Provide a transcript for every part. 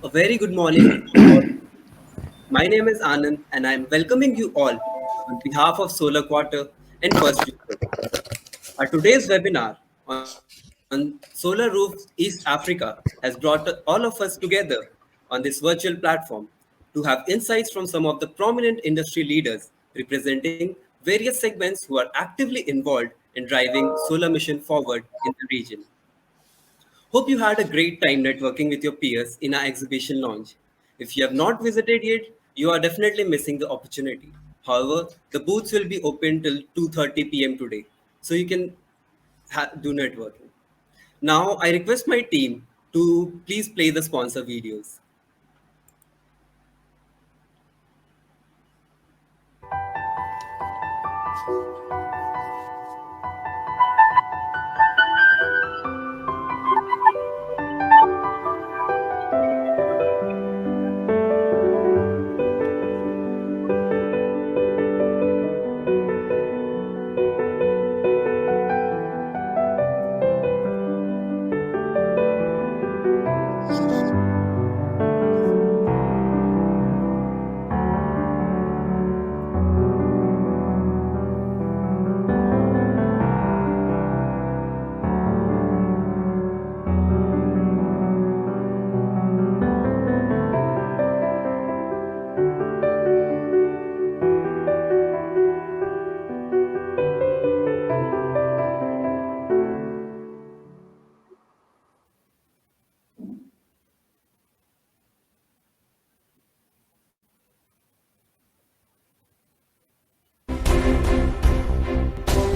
A very good morning to all. My name is Anand and I am welcoming you all on behalf of Solar Quarter and First Future. Our today's webinar on SolarRoofs East Africa has brought all of us together on this virtual platform to have insights from some of the prominent industry leaders representing various segments who are actively involved in driving solar mission forward in the region. Hope you had a great time networking with your peers in our exhibition launch. If you have not visited yet, you are definitely missing the opportunity. However, the booths will be open till 2:30 p.m. today, so you can do networking. Now, I request my team to please play the sponsor videos.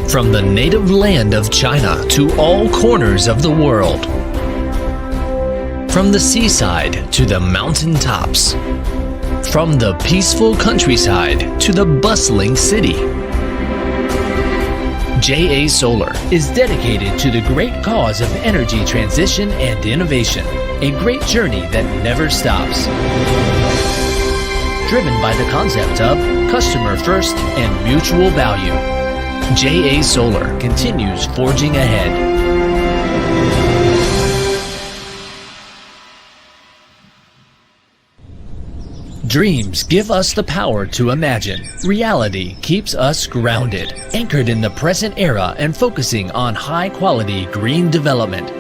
From the native land of China to all corners of the world. From the seaside to the mountain tops. From the peaceful countryside to the bustling city. JA Solar is dedicated to the great cause of energy transition and innovation, a great journey that never stops. Driven by the concept of customer first and mutual value, JA Solar continues forging ahead. Dreams give us the power to imagine. Reality keeps us grounded, anchored in the present era and focusing on high-quality green development.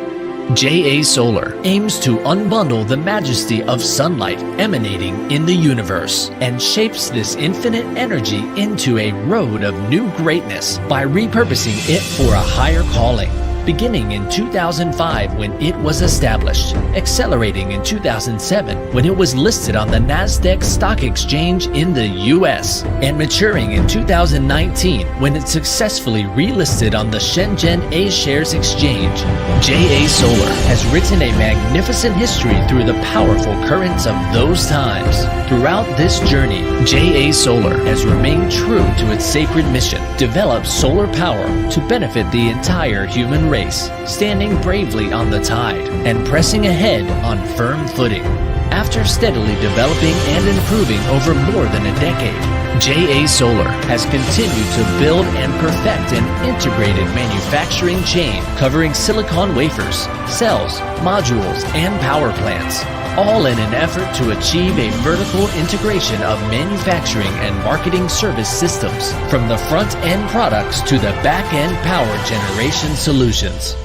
JA Solar aims to unbundle the majesty of sunlight emanating in the universe and shapes this infinite energy into a road of new greatness by repurposing it for a higher calling. Beginning in 2005 when it was established, accelerating in 2007 when it was listed on the Nasdaq Stock Exchange in the US, and maturing in 2019 when it successfully relisted on the Shenzhen A-Shares Exchange. JA Solar has written a magnificent history through the powerful currents of those times. Throughout this journey, JA Solar has remained true to its sacred mission: develop solar power to benefit the entire human race, standing bravely on the tide and pressing ahead on firm footing. After steadily developing and improving over more than a decade, JA Solar has continued to build and perfect an integrated manufacturing chain covering silicon wafers, cells, modules, and power plants, all in an effort to achieve a vertical integration of manufacturing and marketing service systems, from the front-end products to the back-end power generation solutions.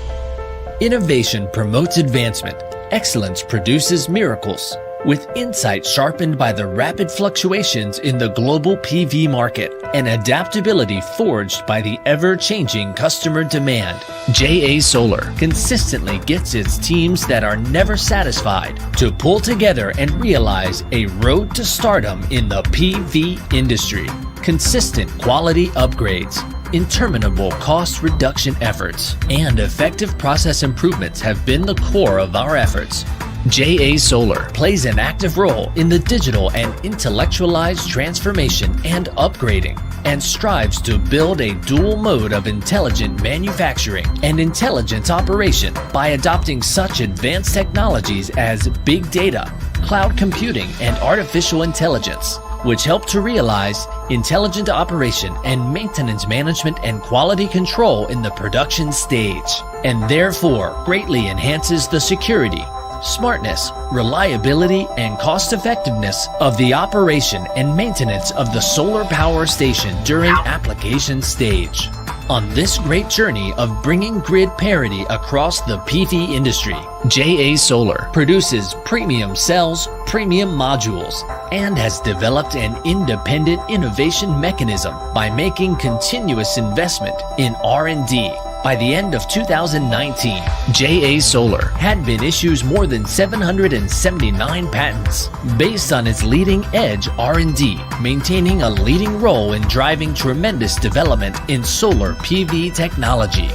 Innovation promotes advancement. Excellence produces miracles. With insight sharpened by the rapid fluctuations in the global PV market and adaptability forged by the ever-changing customer demand, JA Solar consistently gets its teams that are never satisfied to pull together and realize a road to stardom in the PV industry. Consistent quality upgrades, interminable cost reduction efforts, and effective process improvements have been the core of our efforts. JA Solar plays an active role in the digital and intellectualized transformation and upgrading, and strives to build a dual mode of intelligent manufacturing and intelligent operation by adopting such advanced technologies as big data, cloud computing, and artificial intelligence, which help to realize intelligent operation and maintenance management and quality control in the production stage, and therefore greatly enhances the security, smartness, reliability, and cost effectiveness of the operation and maintenance of the solar power station during application stage. On this great journey of bringing grid parity across the PV industry, JA Solar produces premium cells, premium modules, and has developed an independent innovation mechanism by making continuous investment in R&D. By the end of 2019, JA Solar had been issued more than 779 patents based on its leading-edge R&D, maintaining a leading role in driving tremendous development in solar PV technology.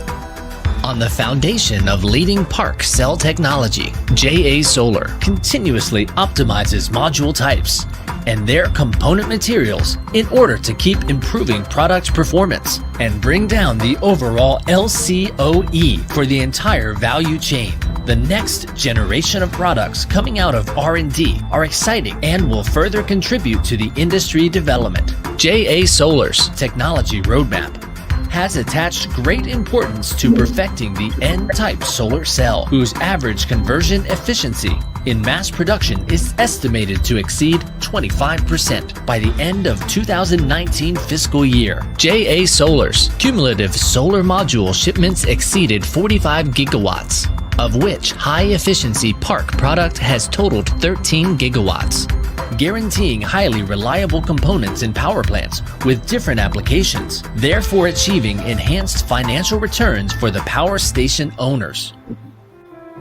On the foundation of leading park cell technology, JA Solar continuously optimizes module types and their component materials in order to keep improving product performance and bring down the overall LCOE for the entire value chain. The next generation of products coming out of R&D are exciting and will further contribute to the industry development. JA Solar's technology roadmap has attached great importance to perfecting the N-type solar cell, whose average conversion efficiency in mass production is estimated to exceed 25% by the end of 2019 fiscal year. JA Solar's cumulative solar module shipments exceeded 45 gigawatts, of which high-efficiency park product has totaled 13 gigawatts, guaranteeing highly reliable components in power plants with different applications, therefore achieving enhanced financial returns for the power station owners.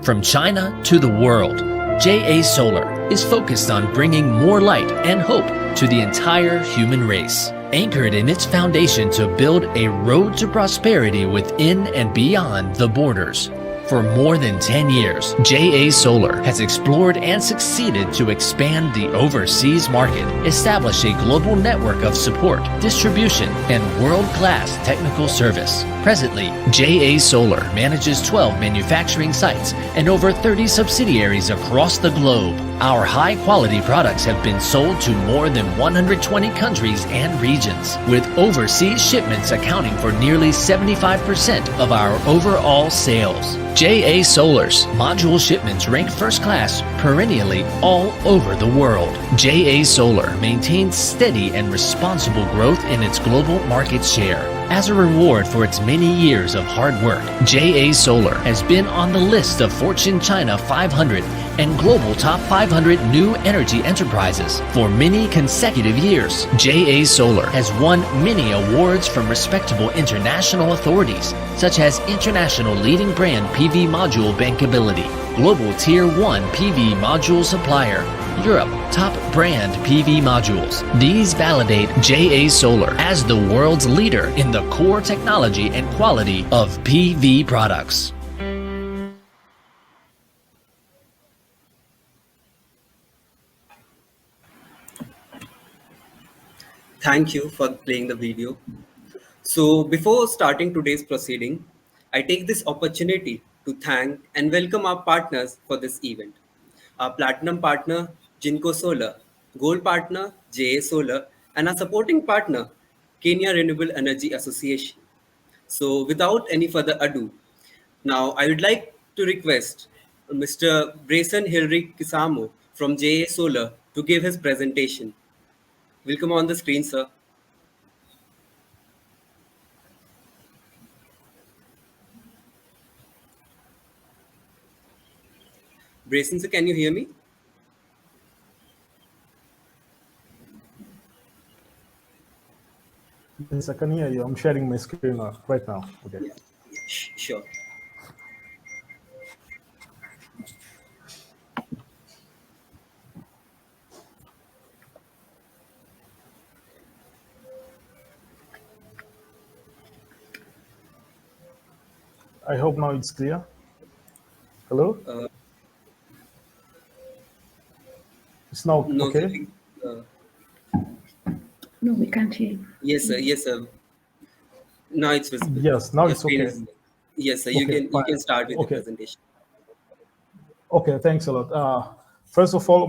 From China to the world, JA Solar is focused on bringing more light and hope to the entire human race, anchored in its foundation to build a road to prosperity within and beyond the borders. For more than 10 years, JA Solar has explored and succeeded to expand the overseas market, establish a global network of support, distribution, and world-class technical service. Presently, JA Solar manages 12 manufacturing sites and over 30 subsidiaries across the globe. Our high-quality products have been sold to more than 120 countries and regions, with overseas shipments accounting for nearly 75% of our overall sales. JA Solar's module shipments rank first class perennially all over the world. JA Solar maintains steady and responsible growth in its global market share. As a reward for its many years of hard work, JA Solar has been on the list of Fortune China 500 and Global Top 500 New Energy Enterprises for many consecutive years. JA Solar has won many awards from respectable international authorities, such as International Leading Brand PV Module Bankability, Global Tier 1 PV Module Supplier, Europe Top Brand PV Modules. These validate JA Solar as the world's leader in the core technology and quality of PV products. Thank you for playing the video. So before starting today's proceeding, I take this opportunity to thank and welcome our partners for this event. Our platinum partner, Jinko Solar, gold partner, JA Solar, and our supporting partner, Kenya Renewable Energy Association. So without any further ado, now I would like to request Mr. Brayson Hilary Kisamo from JA Solar to give his presentation. Welcome on the screen, sir. Brayson, sir, can you hear me? Yes, I can hear you. I'm sharing my screen right now. Okay. Yeah, sure. I hope now it's clear. Hello? It's now No, okay? No, we can't hear you. Yes, sir. Yes, sir. Now it's visible. Yes, now Your it's screen okay. is- Yes, sir. Okay, You fine. can start with the Okay. presentation. Okay, thanks a lot. First of all,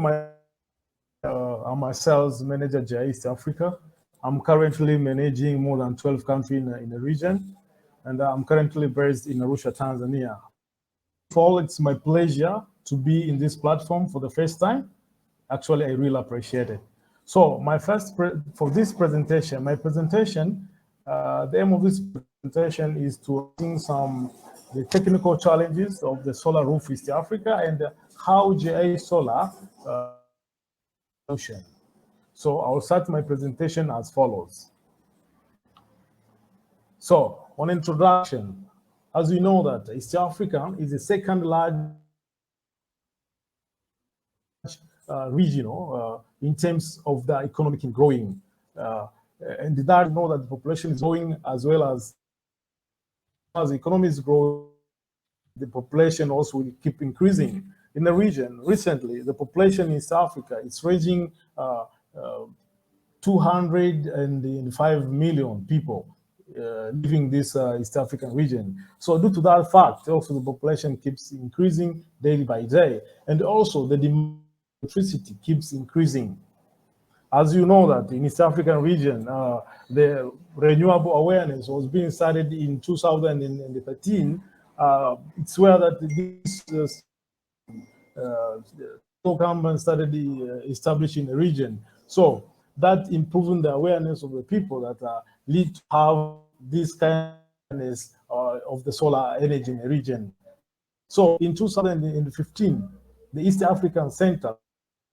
I'm a sales manager at East Africa. I'm currently managing more than 12 countries in the region, and I'm currently based in Arusha, Tanzania. For all, it's my pleasure to be in this platform for the first time. Actually, I really appreciate it. So my for this presentation, the aim of this presentation is to bring the technical challenges of the solar roof East Africa and how GA Solar solution. So I'll start my presentation as follows. So on introduction, as we know that East Africa is the second largest regional in terms of the economic and growing. And that know that the population is growing as well as the economy is growing, the population also will keep increasing in the region. Recently, the population in East Africa is ranging 205 million people living this East African region. So due to that fact, also the population keeps increasing day by day, and also the demand for electricity keeps increasing. As you know that in East African region, the renewable awareness was being started in 2013. It's where that this government started establishing the region. So that improving the awareness of the people that lead to have this kind of awareness of the solar energy in the region. So in 2015, the East African Center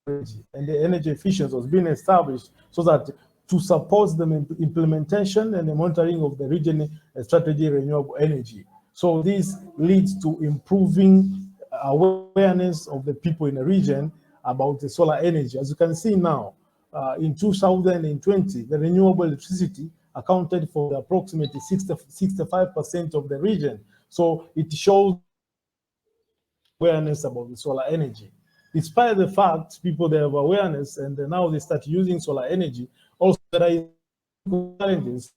and the energy efficiency was being established so that to support the implementation and the monitoring of the region strategy renewable energy. So this leads to improving awareness of the people in the region about the solar energy. As you can see now, in 2020, the renewable electricity accounted for approximately 65% of the region. So it shows awareness about the solar energy. Despite the fact people they have awareness and now they start using solar energy, also there are challenges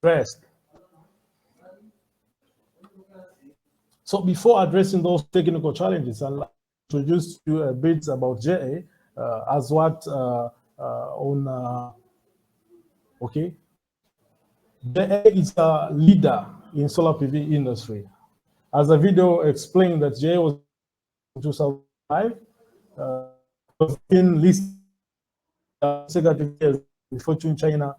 addressed. So before addressing those technical challenges, I'll introduce you a bit about JA as what okay. JA is a leader in solar PV industry. As the video explained that JA was in 2005, been listed consecutive years in Fortune China.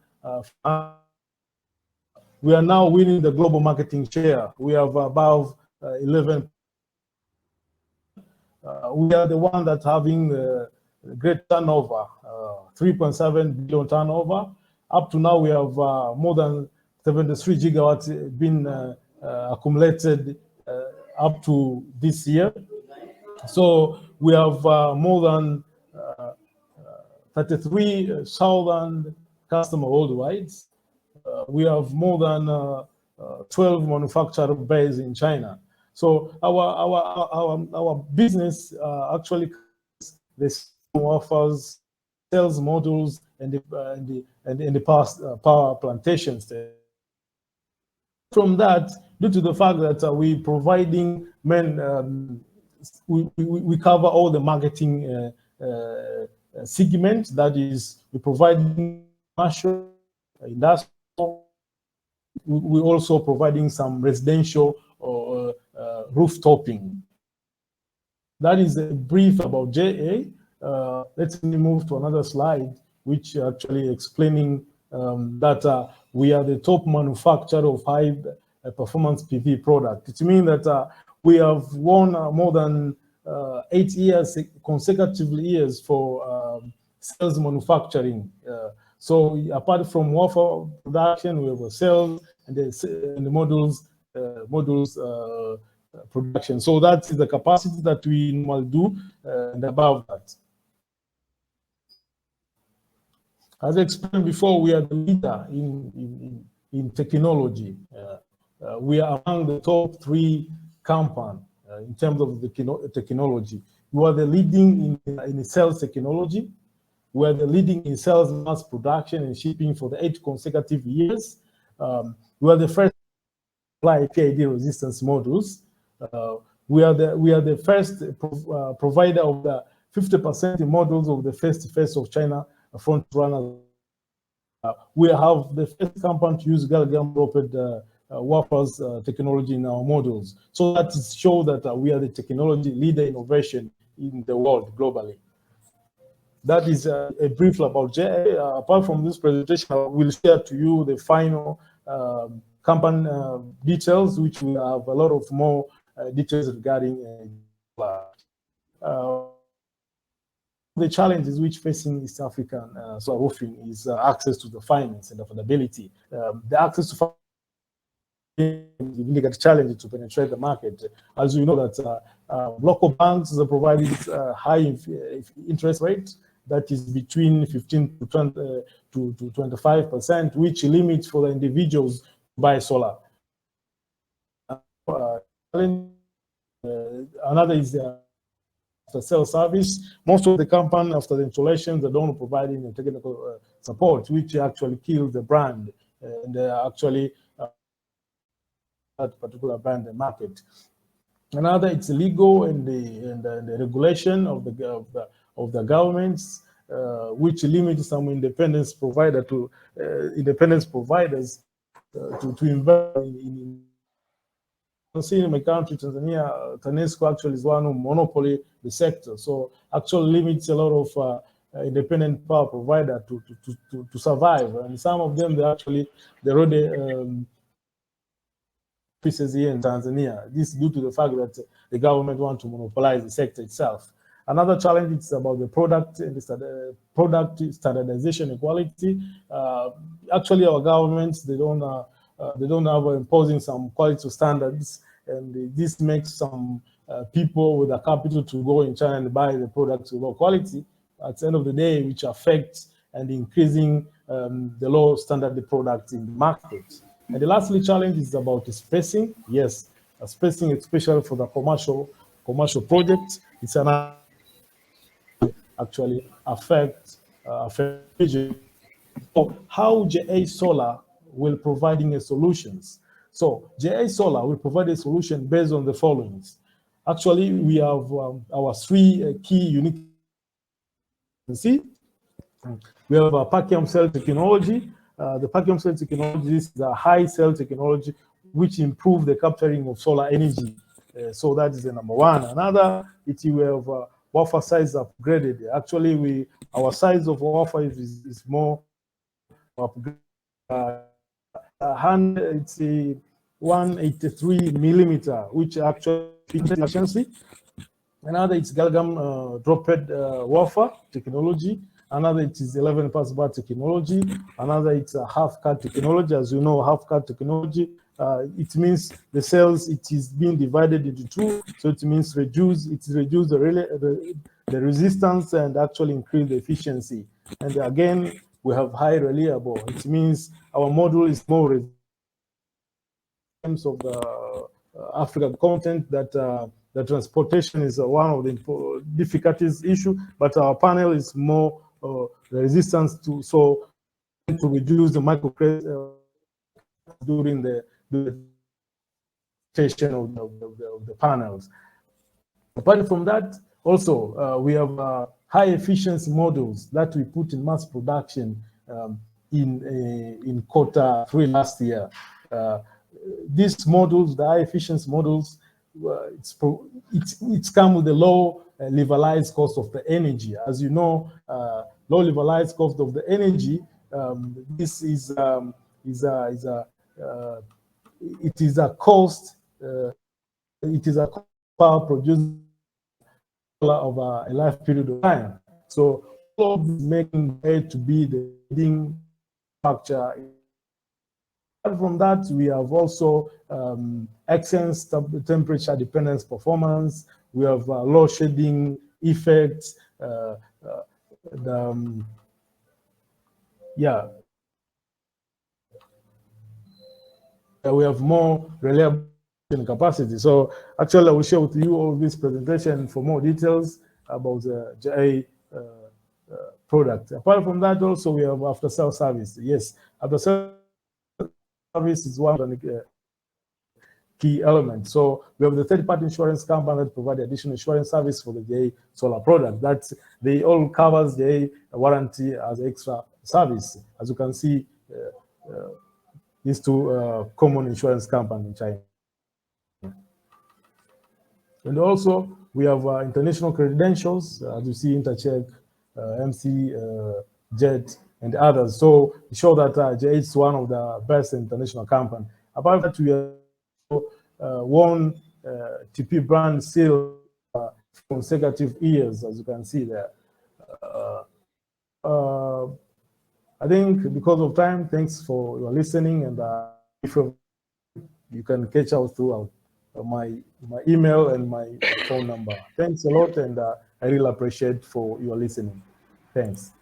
We are now winning the global marketing share. We have above 11. We are the one that's having great turnover, 3.7 billion turnover. Up to now, we have more than 73 gigawatts been accumulated up to this year. So we have more than 33,000 customers worldwide. We have more than 12 manufacturer based in China. So our business actually offers sales modules and the power plantations. From that, due to the fact that we providing we cover all the marketing segment, that is, we providing commercial, industrial. We also providing some residential or rooftopping. That is a brief about JA. Let's move to another slide, which actually explaining that we are the top manufacturer of high performance PV product. It means that we have won more than 8 years, consecutive years for sales manufacturing. So apart from wafer production, we have sales and the modules production. So that's the capacity that we normally do and above that. As I explained before, we are the leader in technology. We are among the top 3 companies in terms of the technology. We are the leading in sales technology. We are the leading in sales mass production and shipping for the 8 consecutive years. We are the first to supply PID resistance modules. We are the first provider of the 50% modules of the face-to-face of China front runner. We have the first company to use gallium nitride waffles technology in our models. So that is show that we are the technology leader innovation in the world globally. That is a brief about JA. Apart from this presentation, I will share to you the final company details, which will have a lot of more details regarding the challenges which facing East African solar roofing is access to the finance and affordability. The access to finance is really a challenge to penetrate the market. As you know that local banks are providing high interest rates that is between 15 to 25%, which limits for the individuals to buy solar. Another is the after sales service. Most of the company after the installation, they don't provide any technical support, which actually kills the brand and actually that particular brand and market. Another, it's legal and the regulation of the governments, which limits some independence providers to invest in. See in my country, Tanzania, TANESCO actually is one who monopoly the sector, so actually limits a lot of independent power provider to survive, and some of them they already offices here in Tanzania. This is due to the fact that the government want to monopolize the sector itself. Another challenge is about the product and the product standardization and quality. Actually, our governments they don't have imposing some quality standards, and this makes some people with the capital to go in China and buy the products with low quality. At the end of the day, which affects and increasing the low standard products in the market. And the lastly challenge is about the spacing. Yes, spacing, especially for the commercial projects, it's an actually affect So how JA Solar will providing a solutions. So JA Solar will provide a solution based on the following. Actually, we have our three key unique. See, we have a vacuum cell technology. The vacuum cell technology is a high cell technology which improve the capturing of solar energy. So that is the number one. Another, we have wafer size upgraded. Actually, our size of wafer is more upgraded. It's a 183 millimeter, which actually efficiency. Another, it's gallium droplet wafer technology. Another, it is 11 pass bar technology. Another, it's a half cut technology. As you know, half cut technology, it means the cells, it is being divided into two. So it means reduce the resistance and actually increase the efficiency. And again, we have high reliable. It means our model is more in terms of the African content that the transportation is one of the difficulties issue, but our panel is more resistance to reduce the micro during the station of the panels. Apart from that, also we have high efficiency models that we put in mass production in Q3 last year. These models, the high efficiency models, it's come with a low levelized cost of the energy. As you know, low levelized cost of the energy. This is a cost. It is a power produced over a life period of time. So all of this making it to be the leading factor. Apart from that, we have also excellent temperature dependence performance. We have load shedding effects. We have more reliable capacity. So actually, I will share with you all this presentation for more details about the JA product. Apart from that, also we have after sales service. Yes, after sales service is one of the key elements. So we have the third-party insurance company that provide additional insurance service for the JA solar product. That they all covers the warranty as extra service. As you can see, is to common insurance company in China. And also, we have international credentials, as you see, Intercheck, MC, JET, and others. So it shows that JH is one of the best international companies. Apart from that, we have won TP brand seal consecutive years, as you can see there. I think because of time, thanks for your listening, and if you can catch out through my email and my phone number. Thanks a lot, and I really appreciate for your listening. Thanks.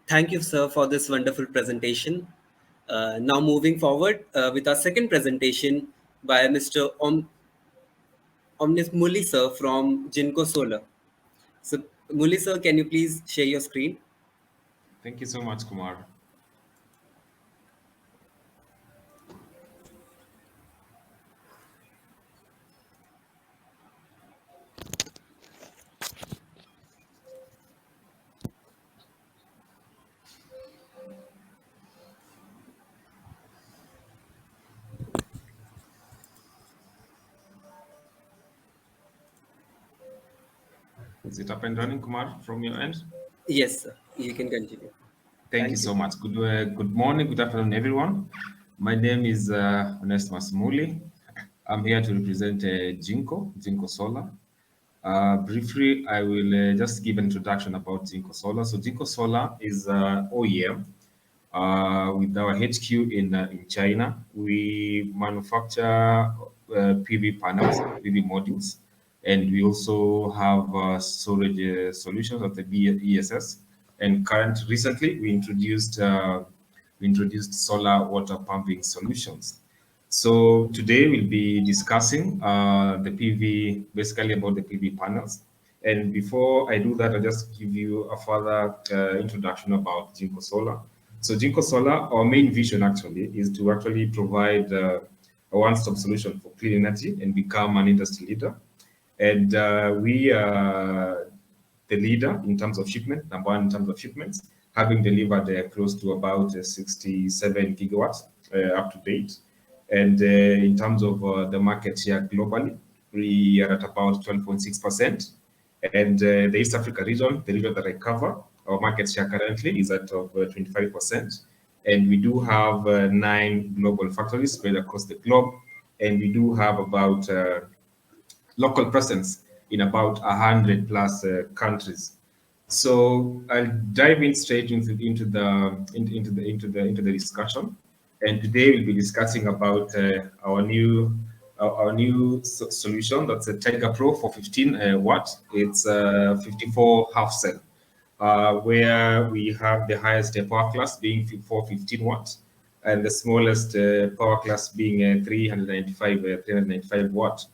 Thank you, sir, for this wonderful presentation. Now moving forward with our second presentation by Mr. Omnis Muli, sir, from Jinko Solar. So, Muli, sir, can you please share your screen? Thank you so much, Kumar. Is it up and running, Kumar, from your end? Yes, sir. You can continue. Thank you so much. Good morning, good afternoon, everyone. My name is Onesimus Muli. I'm here to represent Jinko Solar. Briefly, I will just give an introduction about Jinko Solar. So Jinko Solar is OEM with our HQ in China. We manufacture PV panels, PV modules, and we also have storage solutions at the ESS. And recently, we introduced solar water pumping solutions. So today we'll be discussing the PV, basically about the PV panels. And before I do that, I'll just give you a further introduction about Jinko Solar. So Jinko Solar, our main vision actually is to actually provide a one-stop solution for clean energy and become an industry leader. And we are the leader in terms of shipment, number one in terms of shipments, having delivered close to about 67 gigawatts up to date. And in terms of the market share globally, we are at about 12.6%. And the East Africa region, the region that I cover, our market share currently is at 25%. And we do have 9 global factories spread across the globe. And we do have about local presence in about 100 plus countries. So I'll dive in straight into the discussion. And today we'll be discussing about our new solution. That's a Tiger Pro for 15 watt. It's 54 half cell, where we have the highest power class being 415 watts, and the smallest power class being 395 watt.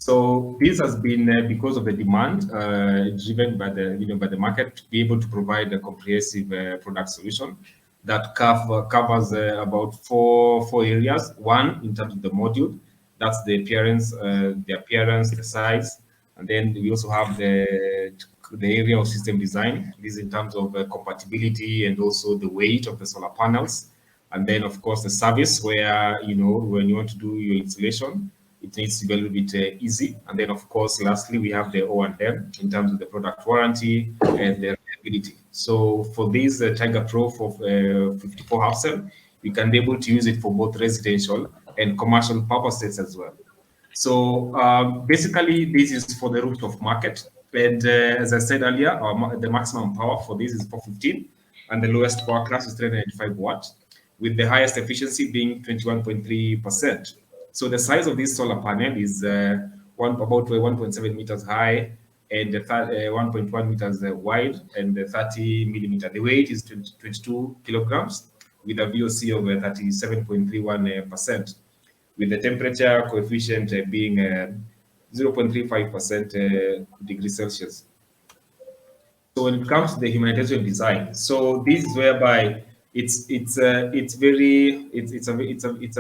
So this has been because of the demand driven by the market to be able to provide a comprehensive product solution that covers about four areas. One, in terms of the module, that's the appearance, the size, and then we also have the area of system design. This in terms of compatibility and also the weight of the solar panels, and then of course the service, where when you want to do your installation, it needs to be a little bit easy. And then, of course, lastly, we have the O&M in terms of the product warranty and the reliability. So for this Tiger Pro for 54 half cell, you can be able to use it for both residential and commercial purposes as well. So basically, this is for the rooftop market. And as I said earlier, the maximum power for this is 415, and the lowest power class is 395 watts, with the highest efficiency being 21.3%. So the size of this solar panel is about 1.7 meters high and 1.1 meters wide and 30 millimeter. The weight is 22 kilograms with a VOC of 37.31%, with the temperature coefficient being 0.35% degrees Celsius. So when it comes to the humanitarian design, so this is whereby it's a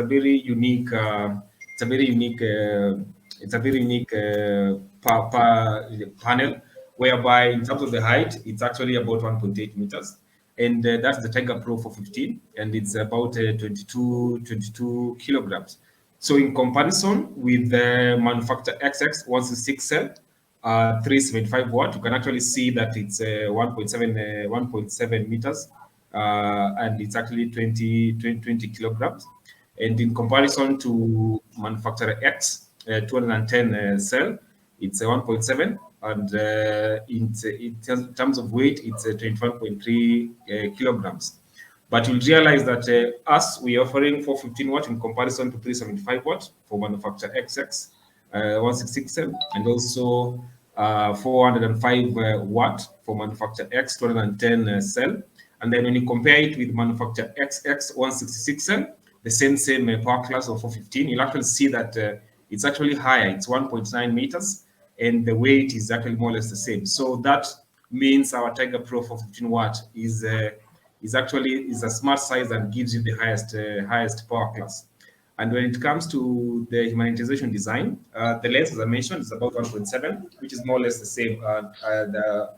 very unique It's a very unique panel, whereby in terms of the height, it's actually about 1.8 meters. And that's the Tiger Pro 415, and it's about 22 kilograms. So in comparison with the manufacturer XX 166 cell, 375 watt, you can actually see that it's 1.7 meters, and it's actually 20 kilograms. And in comparison to manufacturer X, 210 cell, it's a 1.7, and in terms of weight, it's 21.3 kilograms. But you'll realize that us, we're offering 415 watt in comparison to 375 watt for manufacturer XX 166 cell, and also 405 watt for manufacturer X 210 cell. And then when you compare it with manufacturer XX 166 cell, the same power class of 415, you'll actually see that it's actually higher. It's 1.9 meters, and the weight is actually more or less the same. So that means our Tiger Pro 415 watt is actually a smart size and gives you the highest power class. And when it comes to the humanitization design, the length, as I mentioned, is about 1.7, which is more or less the same the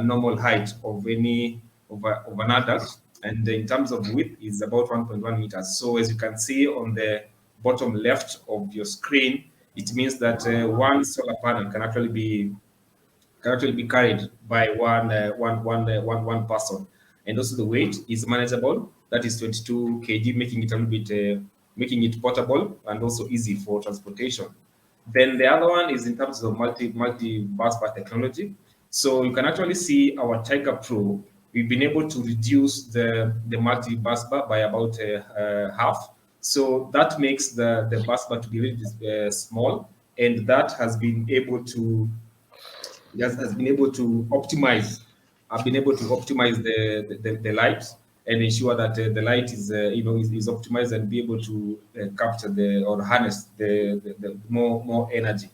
normal height of an adult. And in terms of width, is about 1.1 meters. So as you can see on the bottom left of your screen, it means that one solar panel can actually be carried by one person, and also the weight is manageable. That is 22 kg, making it a little bit making it portable and also easy for transportation. Then the other one is in terms of multi bus bar technology. So you can actually see our Tiger Pro. We've been able to reduce the multi bus bar by about half. So that makes the bus bar to be really small, and that has been able to optimize. I've been able to optimize the light and ensure that the light is is optimized and be able to capture or harness the more energy.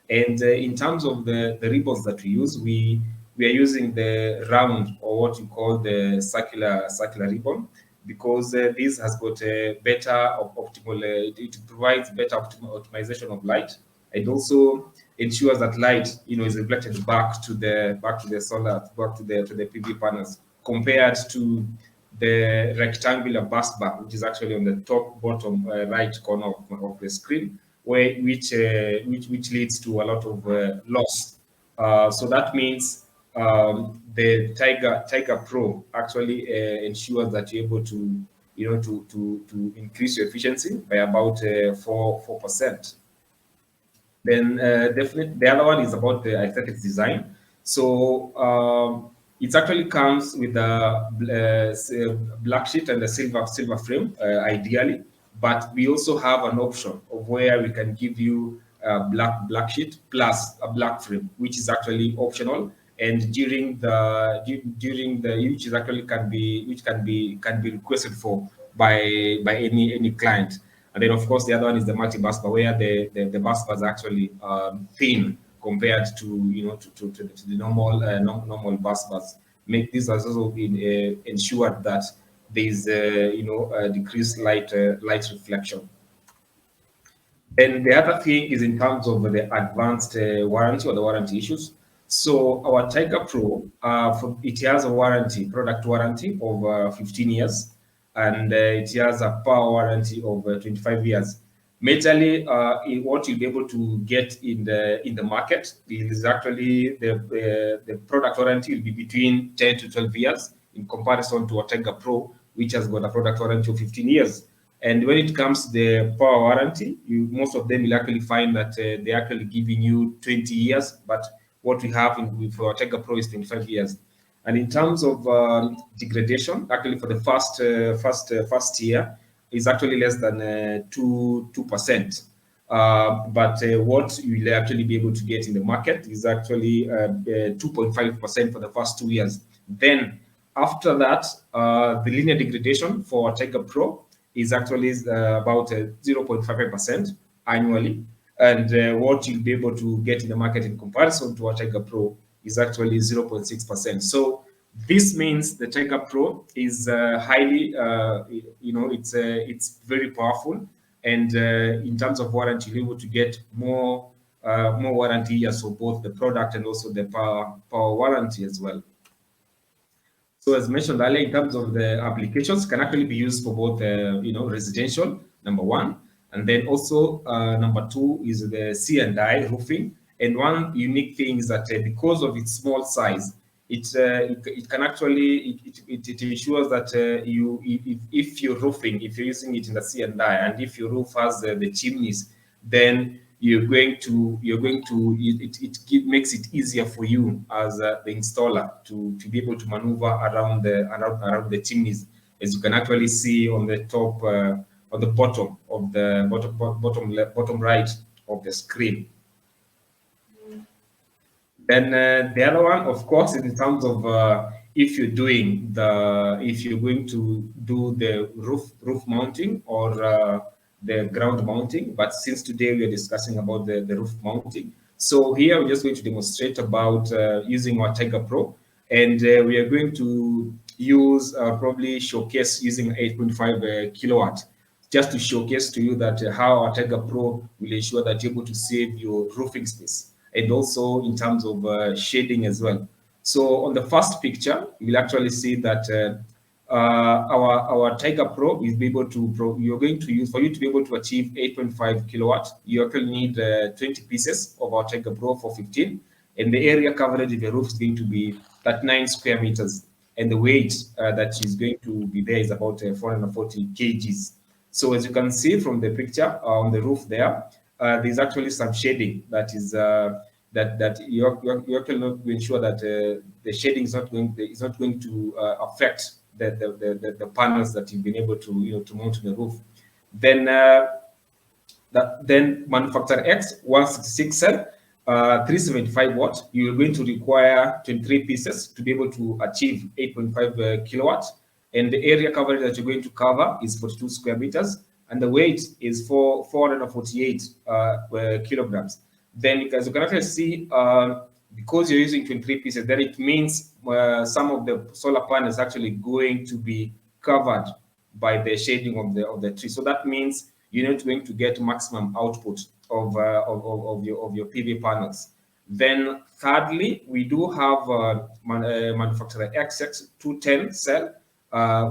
And in terms of the ribbons that we use, we are using the round, or what you call the circular ribbon, because this has got a better optimal. It provides better optimization of light, and also ensures that light is reflected back to the solar, back to the PV panels, compared to the rectangular bus bar, which is actually on the top bottom right corner of the screen, which leads to a lot of loss. So that means the Tiger Pro actually ensures that you're able to to increase your efficiency by about 4%. Then definitely the other one is about the aesthetics design. So it actually comes with a black sheet and a silver frame, ideally. But we also have an option of where we can give you a black sheet plus a black frame, which is actually optional. And during the which is actually can be requested for by any client. And then, of course, the other one is the multi-bus bar, where the bus bars are actually thin compared to the normal bus bars. Make this has also been ensured that there is decreased light reflection. And the other thing is in terms of the advanced warranty, or the warranty issues. So our Tiger Pro, it has a product warranty of 15 years, and it has a power warranty of 25 years. Majorly, what you'll be able to get in the market is actually the product warranty will be between 10 to 12 years, in comparison to a Tiger Pro, which has got a product warranty of 15 years. And when it comes to the power warranty, most of them will actually find that they're actually giving you 20 years, but what we have for our Tiger Pro is 25 years. And in terms of degradation, actually for the first year, is actually less than 2%. But what you will actually be able to get in the market is actually 2.5% for the first 2 years. Then after that, the linear degradation for Tiger Pro is actually about 0.55% annually. And what you'll be able to get in the market in comparison to our Tiger Pro is actually 0.6%. So this means the Tiger Pro is highly, it's very powerful. And in terms of warranty, you're able to get more more warranty years for both the product and also the power warranty as well. So as mentioned earlier, in terms of the applications, can actually be used for both, residential, number one, and then also number two is the C&I roofing. And one unique thing is that because of its small size, it can actually it ensures that if you're roofing, if you're using it in the C&I, and if your roof has the chimneys, then it makes it easier for you as the installer to be able to maneuver around the chimneys, as you can actually see on the top on the bottom of the bottom right of the screen. Then the other one, of course, is in terms of if you're going to do the roof mounting or the ground mounting. But since today we are discussing about the roof mounting, so here we're just going to demonstrate about using our Tiger Pro, and we are going to use probably showcase using 8.5 kilowatt, just to showcase to you that how our Tiger Pro will ensure that you're able to save your roofing space, and also in terms of shading as well. So on the first picture, you will actually see that our Tiger Pro is be able to you're going to use, for you to be able to achieve 8.5 kilowatt, you actually need 20 pieces of our Tiger Pro for 15, and the area coverage of the roof is going to be 39 square meters, and the weight that is going to be there is about 440 kgs. So as you can see from the picture on the roof there, there's actually some shading that is that you actually not to ensure that the shading is not going to affect the panels that you've been able to to mount on the roof. Then manufacturer X 166 cell 375 watt, you are going to require 23 pieces to be able to achieve 8.5 kilowatt, and the area coverage that you're going to cover is 42 square meters, and the weight is 448 kilograms. Then, as you can actually see, because you're using 23 pieces, then it means some of the solar panels actually going to be covered by the shading of the tree. So that means you're not going to get maximum output of your PV panels. Then, thirdly, we do have manufacturer XX 210 cell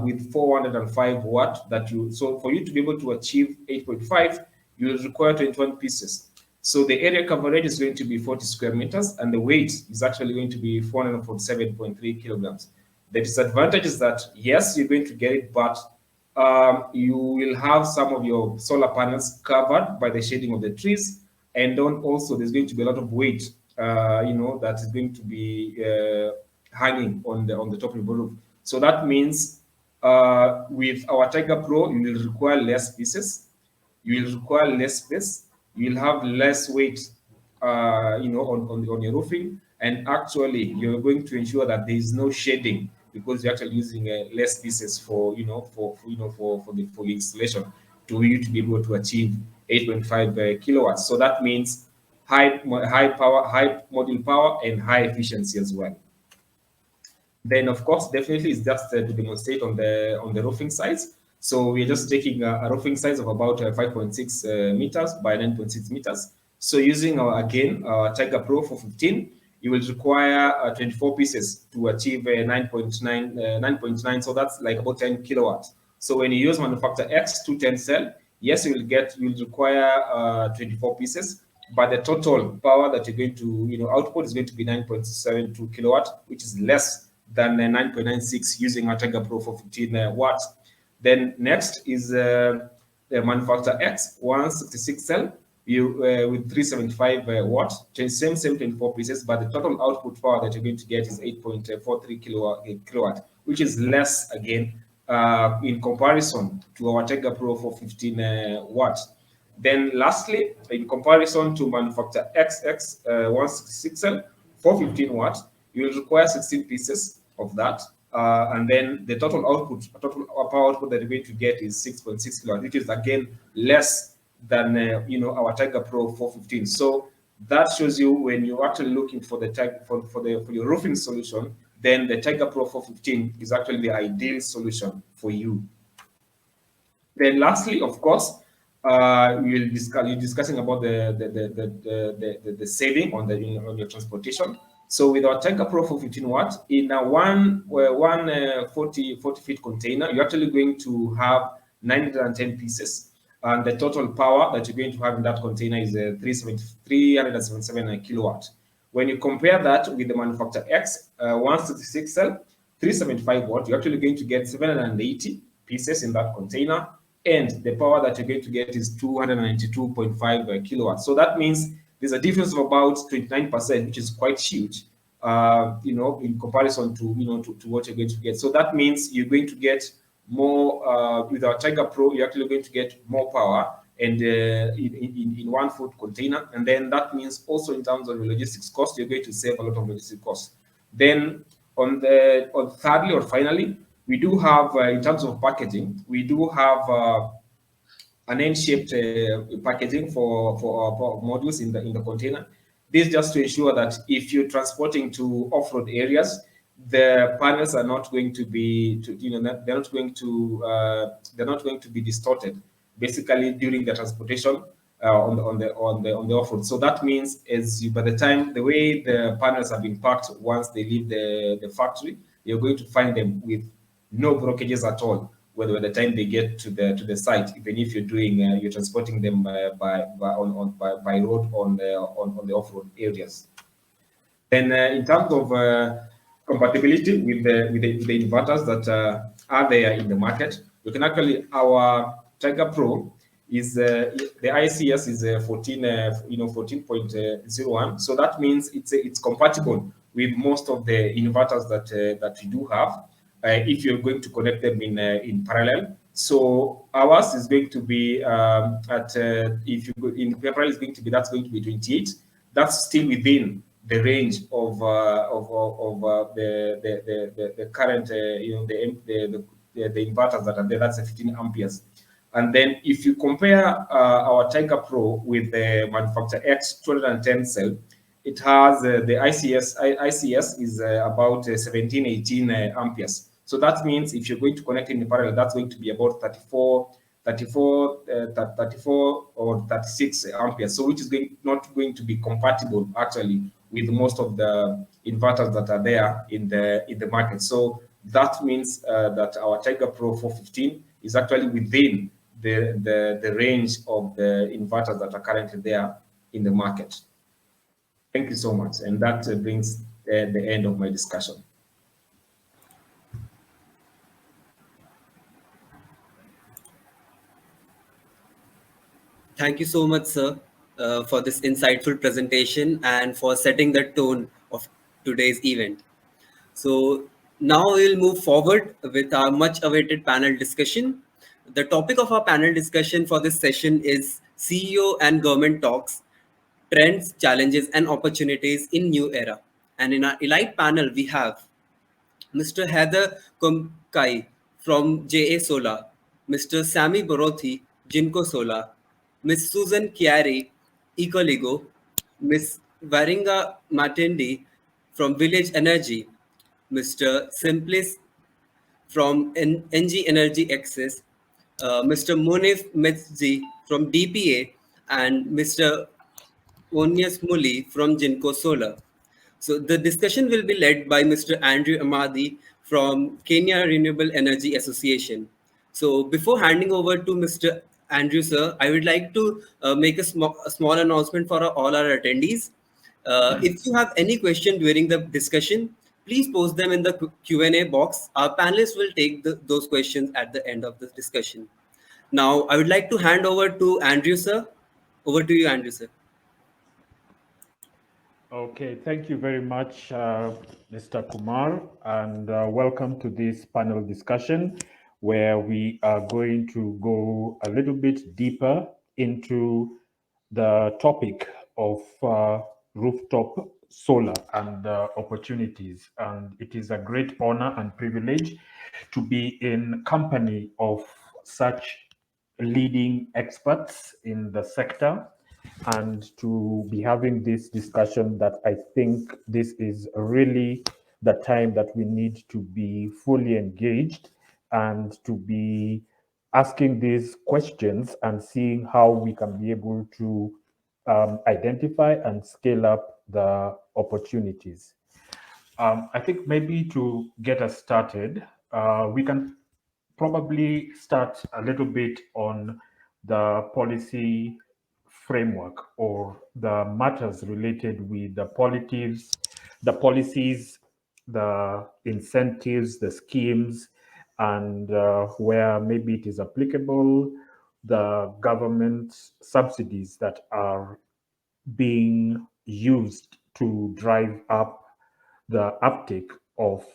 with 405 watt that so for you to be able to achieve 8.5, you will require 21 pieces. So the area coverage is going to be 40 square meters, and the weight is actually going to be 447.3 kilograms. The disadvantage is that, yes, you're going to get it, but you will have some of your solar panels covered by the shading of the trees, and then also there's going to be a lot of weight, that is going to be hanging on the top of the roof. So that means with our Tiger Pro, you will require less pieces, you will require less space, you'll have less weight, on your roofing, and actually you're going to ensure that there is no shading because you're actually using less pieces for the installation to you to be able to achieve 8.5 kilowatts. So that means high power, high module power, and high efficiency as well. Then, of course, definitely it's just to demonstrate on the roofing size. So we're just taking a roofing size of about 5.6 meters by 9.6 meters. So using again Tiger Pro for 15, you will require 24 pieces to achieve 9.9. So that's like about 10 kilowatts. So when you use manufacturer X 210 cell, yes, you'll require 24 pieces, but the total power that you're going to output is going to be 9.72 kilowatt, which is less than 9.96 using our Tiger Pro for 15 watts. Then next is the manufacturer X 166 cell with 375 watts, same 24 pieces, but the total output power that you're going to get is 8.43 kilowatt, which is less again in comparison to our Tiger Pro for 15 watts. Then lastly, in comparison to manufacturer XX 166 cell for 15 watts, you will require 16 pieces of that. And then the total power output that you're going to get is 6.6 kilowatt, which is again less than our Tiger Pro 415. So that shows you when you're actually looking for for your roofing solution, then the Tiger Pro 415 is actually the ideal solution for you. Then lastly, of course, you're discussing about the saving on on your transportation. So with our Tiger Pro for 15 watts in a one 40 feet container, you're actually going to have 910 pieces, and the total power that you're going to have in that container is 377 kilowatt. When you compare that with the manufacturer X 166 cell 375 watt, you're actually going to get 780 pieces in that container, and the power that you're going to get is 292.5 kilowatts. So that means there's a difference of about 29%, which is quite huge, in comparison to, to what you're going to get. So that means you're going to get more, with our Tiger Pro, you're actually going to get more power and in 1 foot container. And then that means also in terms of logistics cost, you're going to save a lot of logistics costs. Then on thirdly or finally, we do have, in terms of packaging, we do have an N-shaped packaging for our modules in the container. This just to ensure that if you're transporting to off-road areas, the panels are not going to be, they're not going to be distorted, basically during the transportation on the off-road. So that means by the time the way the panels have been packed, once they leave the factory, you're going to find them with no brokerages at all. Whether by the time they get to the site, even if you're transporting them by road on the off-road areas. Then in terms of compatibility with the inverters that are there in the market, we can actually, our Tiger Pro is the ICS is 14.01. So that means it's compatible with most of the inverters that we do have. If you're going to connect them in parallel. So ours is going to be if you go in parallel, is going to be, that's going to be 28. That's still within the range of the current the inverters that are there. That's 15 amperes. And then if you compare our Tiger Pro with the manufacturer X 210 cell, it has the ICS is about 17, 18 amperes. So that means if you're going to connect in parallel, that's going to be about 34 or 36 amperes. So which is not going to be compatible actually with most of the inverters that are there in the market. So that means that our Tiger Pro 415 is actually within the range of the inverters that are currently there in the market. Thank you so much. And that brings the end of my discussion. Thank you so much, sir, for this insightful presentation and for setting the tone of today's event. So now we'll move forward with our much awaited panel discussion. The topic of our panel discussion for this session is CEO and government talks, trends, challenges, and opportunities in new era. And in our elite panel, we have Mr. Heather Kumkai from JA Solar, Mr. Sami Borothi, Jinko Solar, Ms. Susan Chiari, Ecoligo, Ms. Varinga Matendi from Village Energy, Mr. Simplis from NG Energy Access, Mr. Munif Metzji from DPA, and Mr. Onyas Muli from Jinko Solar. So the discussion will be led by Mr. Andrew Amadi from Kenya Renewable Energy Association. So before handing over to Mr. Andrew, sir, I would like to make a small announcement for all our attendees. If you have any question during the discussion, please post them in the Q&A box. Our panelists will take those questions at the end of the discussion. Now, I would like to hand over to Andrew, sir. Over to you, Andrew, sir. Okay, thank you very much, Mr. Kumar, and welcome to this panel discussion where we are going to go a little bit deeper into the topic of rooftop solar and opportunities. And it is a great honor and privilege to be in company of such leading experts in the sector and to be having this discussion that I think this is really the time that we need to be fully engaged and to be asking these questions and seeing how we can be able to identify and scale up the opportunities. I think maybe to get us started, we can probably start a little bit on the policy framework or the matters related with the policies, the incentives, the schemes, and where maybe it is applicable, the government subsidies that are being used to drive up the uptake of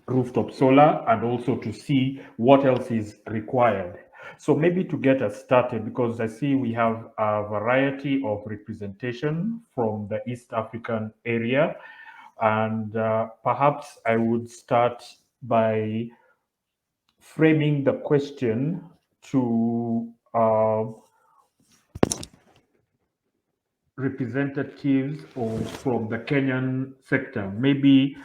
rooftop solar and also to see what else is required. So maybe to get us started, because I see we have a variety of representation from the East African area, and perhaps I would start by framing the question to representatives or from the Kenyan sector. Maybe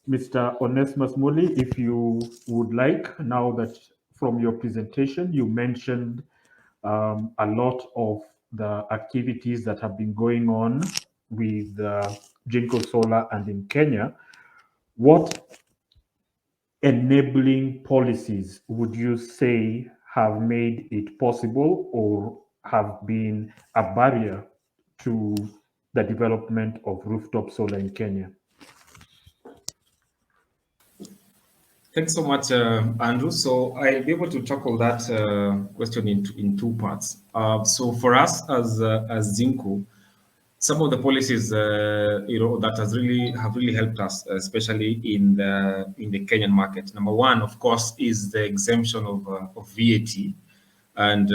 Mr. Onesmus Muli, if you would like, now that from your presentation you mentioned a lot of the activities that have been going on with Jinko Solar and in Kenya, what enabling policies would you say have made it possible or have been a barrier to the development of rooftop solar in Kenya? Thanks so much, Andrew. So I'll be able to tackle that question in two parts. So for us as Zinco, some of the policies, that have really helped us, especially in the Kenyan market. Number one, of course, is the exemption of VAT and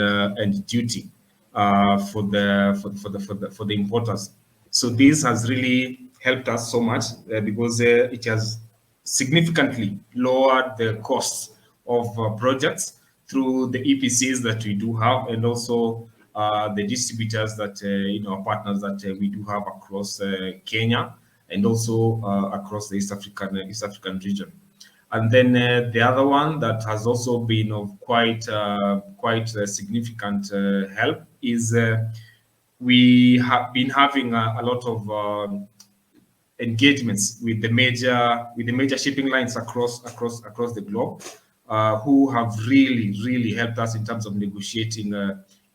duty for the importers. So this has really helped us so much because it has significantly lowered the costs of projects through the EPCs that we do have, and also the distributors that our partners that we do have across Kenya and also across the East African region. And then the other one that has also been of quite significant help is we have been having a lot of engagements with the major shipping lines across the globe, who have really helped us in terms of negotiating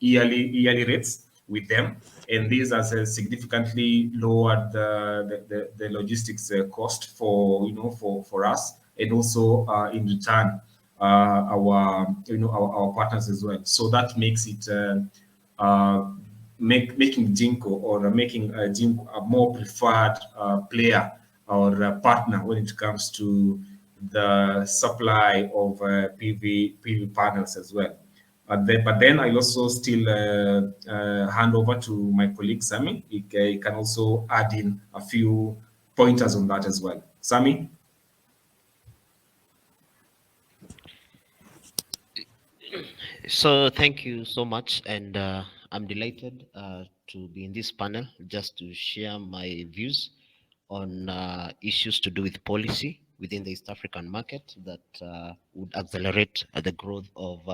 yearly rates with them, and this has significantly lowered the logistics cost for us, and also in return our partners as well. So that makes it making Jinko or making Jinko a more preferred player or partner when it comes to the supply of PV panels as well. But then I'll also still hand over to my colleague Sami. He can also add in a few pointers on that as well. Sami? So thank you so much, and I'm delighted to be in this panel just to share my views on issues to do with policy within the East African market that would accelerate the growth of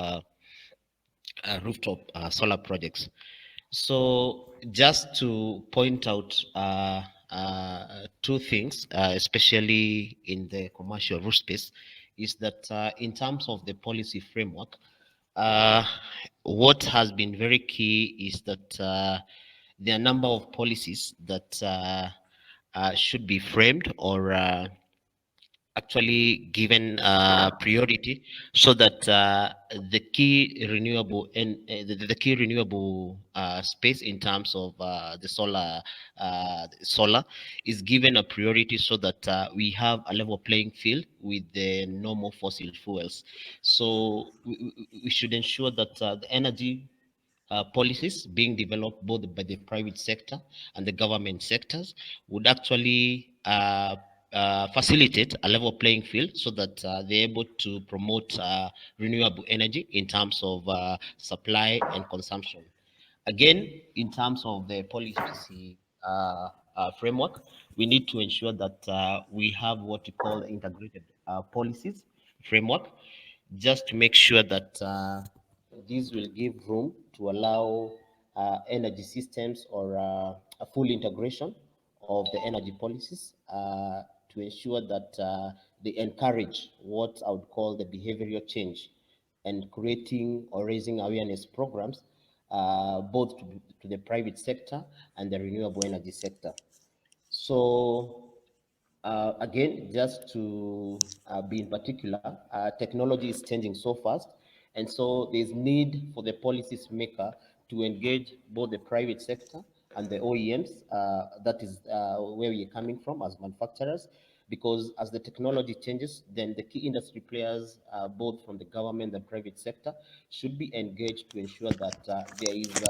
rooftop solar projects. So just to point out two things, especially in the commercial roof space, is that in terms of the policy framework, uh, what has been very key is that there are a number of policies that should be framed or actually given priority so that the key renewable and the key renewable space in terms of the solar is given a priority so that we have a level playing field with the normal fossil fuels. So we should ensure that the energy policies being developed both by the private sector and the government sectors would actually facilitate a level playing field so that they're able to promote renewable energy in terms of supply and consumption. Again, in terms of the policy framework, we need to ensure that we have what we call integrated policies framework just to make sure that this will give room to allow energy systems or a full integration of the energy policies to ensure that they encourage what I would call the behavioral change and creating or raising awareness programs both to the private sector and the renewable energy sector. So again, just to be in particular, technology is changing so fast, and so there's need for the policies maker to engage both the private sector and the OEMs. That is where we are coming from as manufacturers, because as the technology changes, then the key industry players, both from the government and private sector, should be engaged to ensure that there is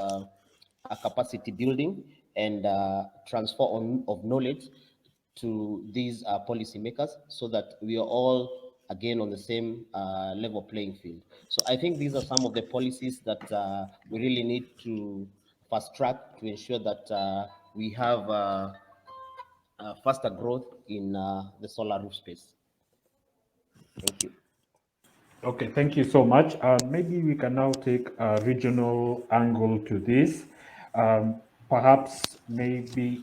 a capacity building and transfer of knowledge to these policymakers so that we are all again on the same level playing field. So I think these are some of the policies that we really need to fast track to ensure that we have faster growth in the solar roof space. Thank you. Okay, thank you so much. Maybe we can now take a regional angle to this. Perhaps maybe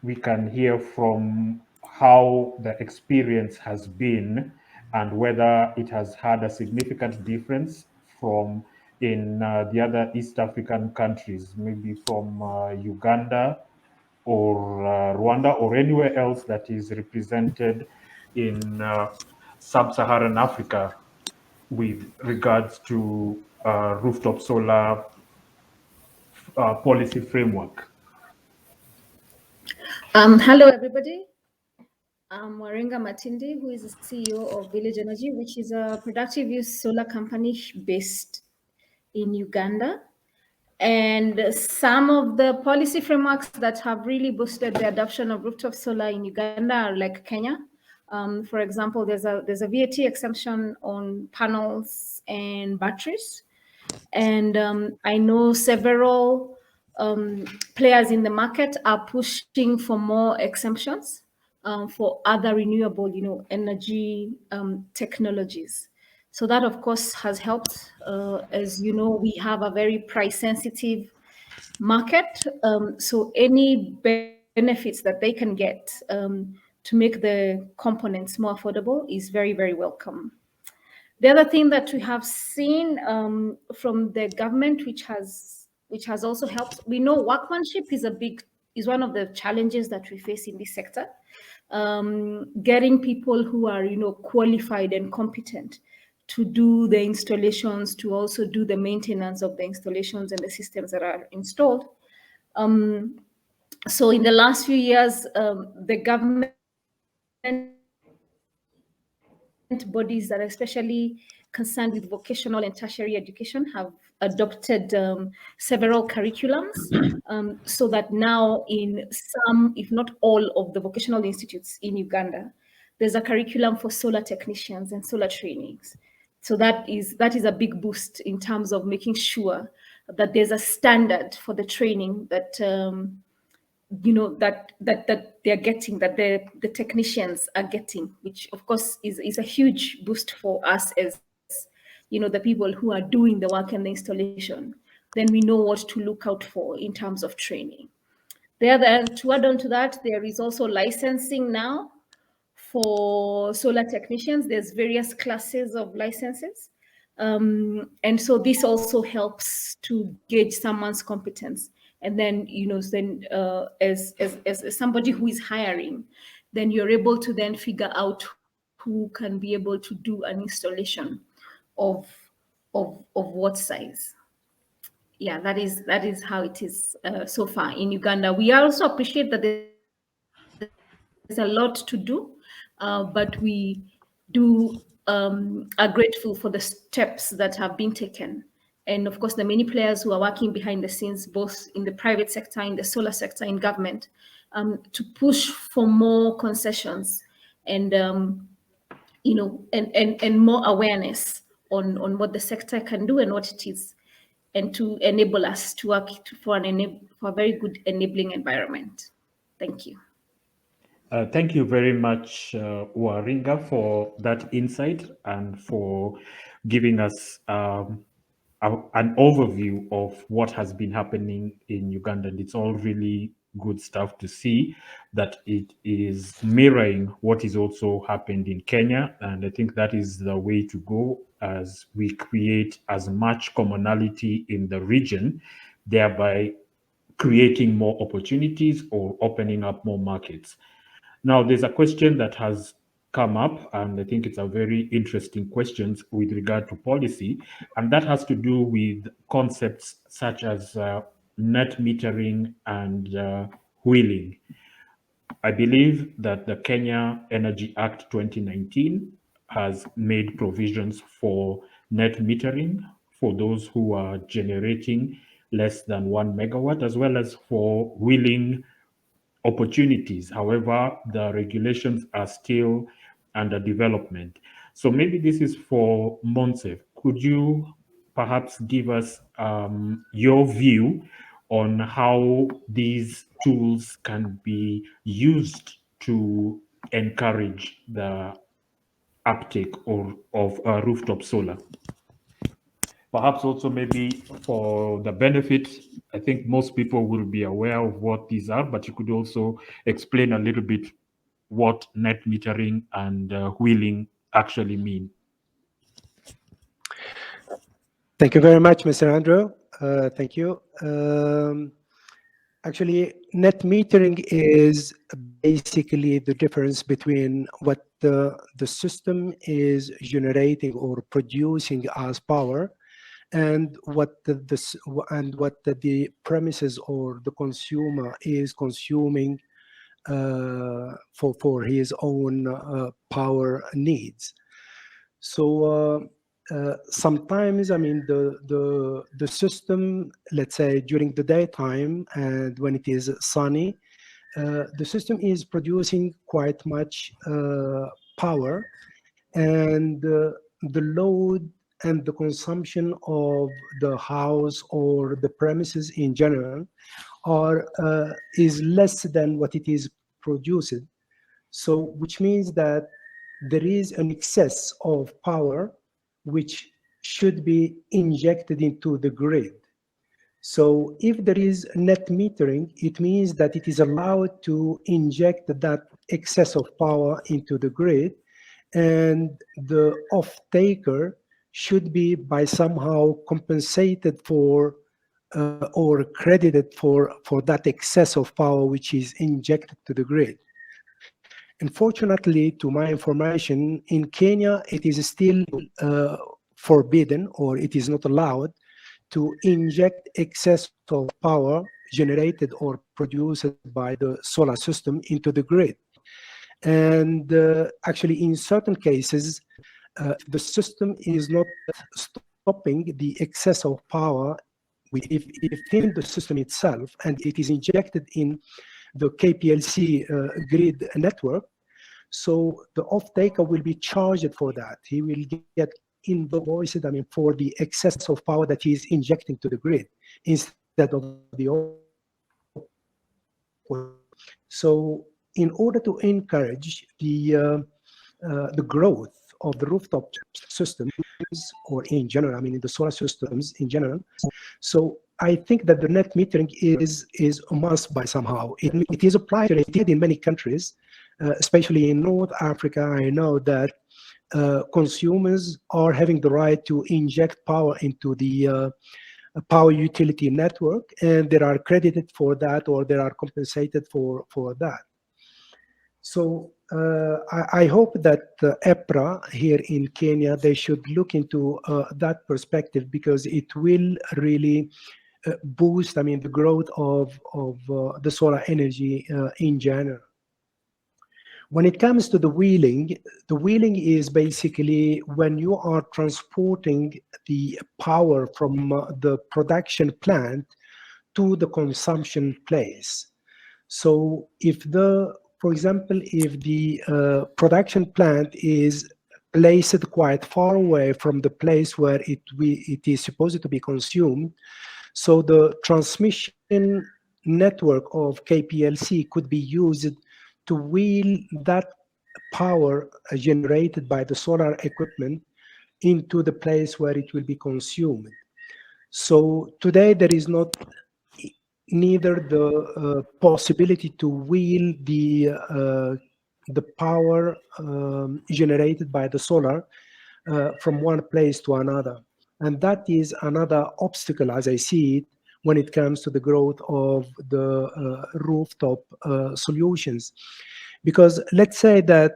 we can hear from how the experience has been and whether it has had a significant difference from in the other East African countries, maybe from Uganda or Rwanda or anywhere else that is represented in sub-Saharan Africa with regards to rooftop solar policy framework. Hello, everybody. I'm Warenga Matindi, who is the CEO of Village Energy, which is a productive use solar company based in Uganda. And some of the policy frameworks that have really boosted the adoption of rooftop solar in Uganda are like Kenya. For example, there's a VAT exemption on panels and batteries. And I know several players in the market are pushing for more exemptions for other renewable, energy technologies. So that, of course, has helped. As you know, we have a very price-sensitive market. So any benefits that they can get to make the components more affordable is very, very welcome. The other thing that we have seen from the government, which has also helped, we know workmanship is one of the challenges that we face in this sector. Getting people who are qualified and competent to do the installations, to also do the maintenance of the installations and the systems that are installed. So in the last few years, the government bodies that are especially concerned with vocational and tertiary education have adopted several curriculums so that now in some, if not all, of the vocational institutes in Uganda, there's a curriculum for solar technicians and solar trainings. So that is a big boost in terms of making sure that there's a standard for the training that that they're getting, that the technicians are getting, which of course is a huge boost for us as the people who are doing the work and the installation. Then we know what to look out for in terms of training. To add on to that, there is also licensing now for solar technicians. There's various classes of licenses. And so this also helps to gauge someone's competence. And then, as somebody who is hiring, then you're able to then figure out who can be able to do an installation of what size. Yeah, that is how it is so far in Uganda. We also appreciate that there's a lot to do, but we are grateful for the steps that have been taken. And of course, the many players who are working behind the scenes, both in the private sector, in the solar sector, in government, to push for more concessions and and more awareness on what the sector can do and what it is, and to enable us to work for a very good enabling environment. Thank you. Thank you very much, Waringa, for that insight and for giving us an overview of what has been happening in Uganda. And it's all really good stuff to see that it is mirroring what is also happened in Kenya. And I think that is the way to go as we create as much commonality in the region, thereby creating more opportunities or opening up more markets. Now, there's a question that has come up, and I think it's a very interesting question with regard to policy, and that has to do with concepts such as net metering and wheeling. I believe that the Kenya Energy Act 2019 has made provisions for net metering for those who are generating less than 1 megawatt, as well as for wheeling opportunities. However, the regulations are still under development. So maybe this is for Monsef. Could you perhaps give us your view on how these tools can be used to encourage the uptake of rooftop solar? Perhaps also maybe for the benefit, I think most people will be aware of what these are, but you could also explain a little bit what net metering and wheeling actually mean. Thank you very much, Mr. Andrew. Thank you. Actually, net metering is basically the difference between what the system is generating or producing as power and what the premises or the consumer is consuming for his own power needs. So sometimes, I mean, the system, let's say during the daytime and when it is sunny, the system is producing quite much power, and the load and the consumption of the house or the premises in general is less than what it is produced. So which means that there is an excess of power which should be injected into the grid. So if there is net metering, it means that it is allowed to inject that excess of power into the grid, and the off-taker should be by somehow compensated for or credited for that excess of power which is injected to the grid. Unfortunately, to my information, in Kenya, it is still forbidden, or it is not allowed to inject excess of power generated or produced by the solar system into the grid. And actually, in certain cases, the system is not stopping the excess of power within the system itself, and it is injected in the KPLC grid network. So the off-taker will be charged for that. He will get invoiced, I mean, for the excess of power that he is injecting to the grid instead of the opposite. So in order to encourage the growth of the rooftop systems, or in general, I mean, in the solar systems in general, so I think that the net metering is a must by somehow. It is applied in many countries, especially in North Africa. I know that consumers are having the right to inject power into the power utility network, and they are credited for that, or they are compensated for that. So I hope that EPRA here in Kenya, they should look into that perspective, because it will really boost, I mean, the growth of the solar energy in general. When it comes to the wheeling is basically when you are transporting the power from the production plant to the consumption place. So for example, if the production plant is placed quite far away from the place where it is supposed to be consumed, so the transmission network of KPLC could be used to wheel that power generated by the solar equipment into the place where it will be consumed. So today there is not neither the possibility to wheel the power generated by the solar from one place to another. And that is another obstacle, as I see it, when it comes to the growth of the rooftop solutions. Because let's say that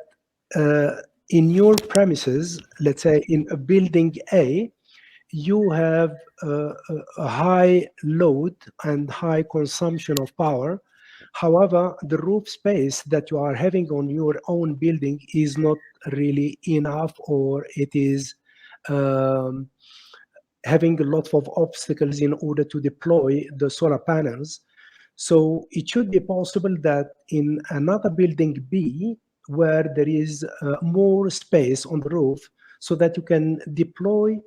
in your premises, let's say in a building A, you have a high load and high consumption of power. However, the roof space that you are having on your own building is not really enough, or it is um, having a lot of obstacles in order to deploy the solar panels. So it should be possible that in another building B, where there is more space on the roof, so that you can deploy